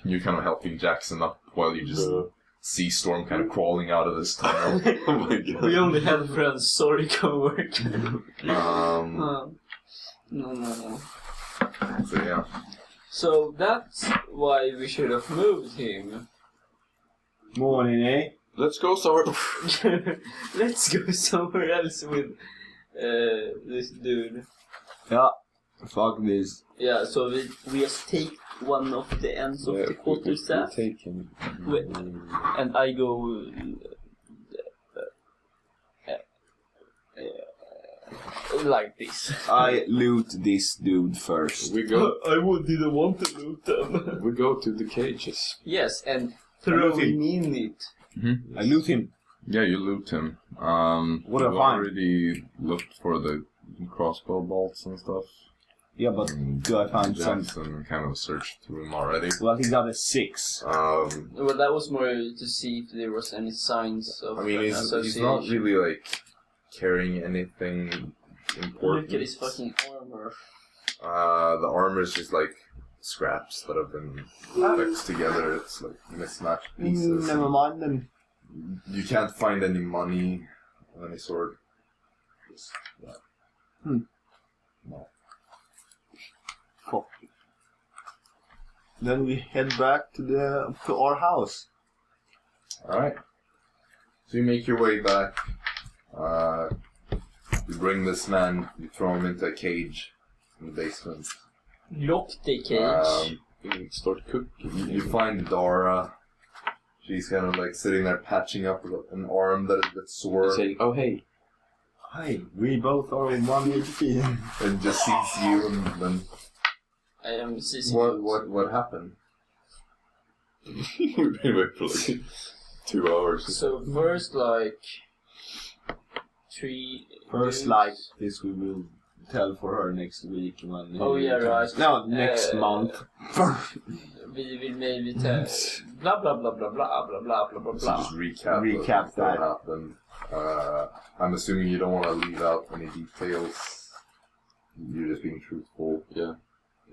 you're kind of helping Jaxson up while you just see Storm kind of crawling out of this tunnel. Oh my god. We only had friends. Sorry, can't work. No. So yeah. So that's why we should have moved him. Morning, eh? Let's go somewhere. Let's go somewhere else with this dude. Yeah. Fuck this. Yeah, so we just take one of the ends of the quarterstaff, Take him. and I go like this. I loot this dude first. We go. didn't want to loot them. We go to the cages. Yes, and throw him in it. I loot him. Yeah, you loot him. What do I you find? already looked for the crossbow bolts and stuff. Yeah, but do I find some? Jaxson kind of searched through them already. Well, he got a 6. Well, that was more to see if there was any signs of I mean, he's not really like carrying anything important. Look at his fucking armor. The armor is just like scraps that have been fixed together. It's like mismatched pieces. Never mind then. You can't find any money of any sort. Just, yeah. No. Copy. Then we head back to our house. Alright. So you make your way back. You bring this man, you throw him into a cage in the basement. Lock the cage. Start cooking. You find Dara. She's kind of like sitting there patching up an arm that is a bit sore. Saying, oh hey. Hi, we both are in 1 HP. And just sees you and then... I am seizing What happened? We've been away for like 2 hours. So first, like 3. First, dudes. like this, we will tell for her next week when. Oh yeah, right. No, next month. We will maybe tell blah blah blah blah blah blah blah blah blah So blah. just recap Recap what that. happened. I'm assuming you don't want to leave out any details. You're just being truthful. Yeah.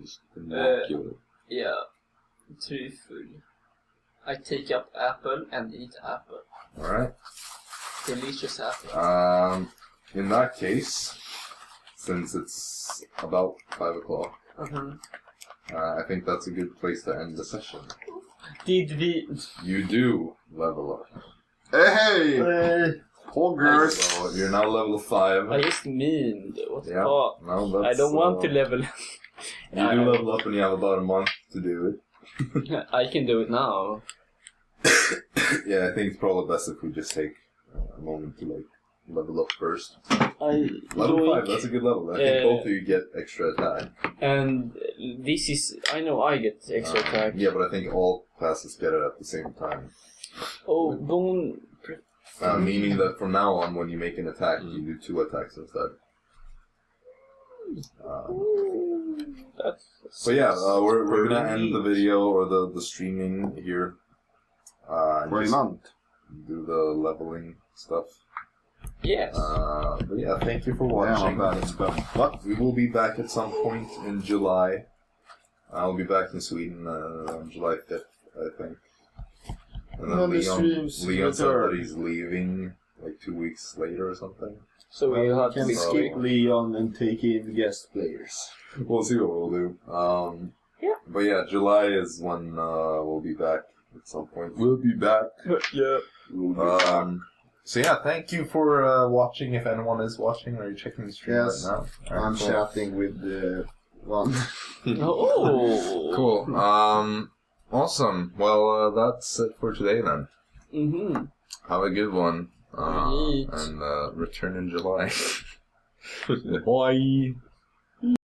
Just immaculate. Yeah, truthful. I take up apple and eat apple. Alright. Delicious apple. In that case, since it's about 5 o'clock, I think that's a good place to end the session. Did we... You do level up. Hey! Poggers! So you're now level 5. I just mean... What the Yeah. fuck? No, that's, I don't want to level... You do level up and you have about a month to do it. I can do it now. Yeah, I think it's probably best if we just take a moment to like level up first. Level 5, that's a good level. I think both of you get extra attack. And this is... I know I get extra attack. Yeah, but I think all classes get it at the same time. Oh, bone... Meaning that from now on, when you make an attack, you do 2 attacks instead. So yeah, we're gonna end the video or the streaming here. For a month. Do the leveling stuff. Yes. But yeah, thank you for Yeah, watching. not bad, it's good. What? We will be back at some point in July. I'll be back in Sweden on July 5th, I think. And then Leon said that he's leaving like 2 weeks later or something. So we have to can be skip Leon and take in guest players. We'll see what we'll do. Yeah. But yeah, July is when we'll be back at some point. We'll be back. Yeah. We'll be back. So yeah, thank you for watching. If anyone is watching, or you're checking the stream Yes. right now. I'm cool. chatting with the one. Oh. Cool. Awesome. Well, that's it for today then. Mm-hmm. Have a good one. Right. And return in July. Bye.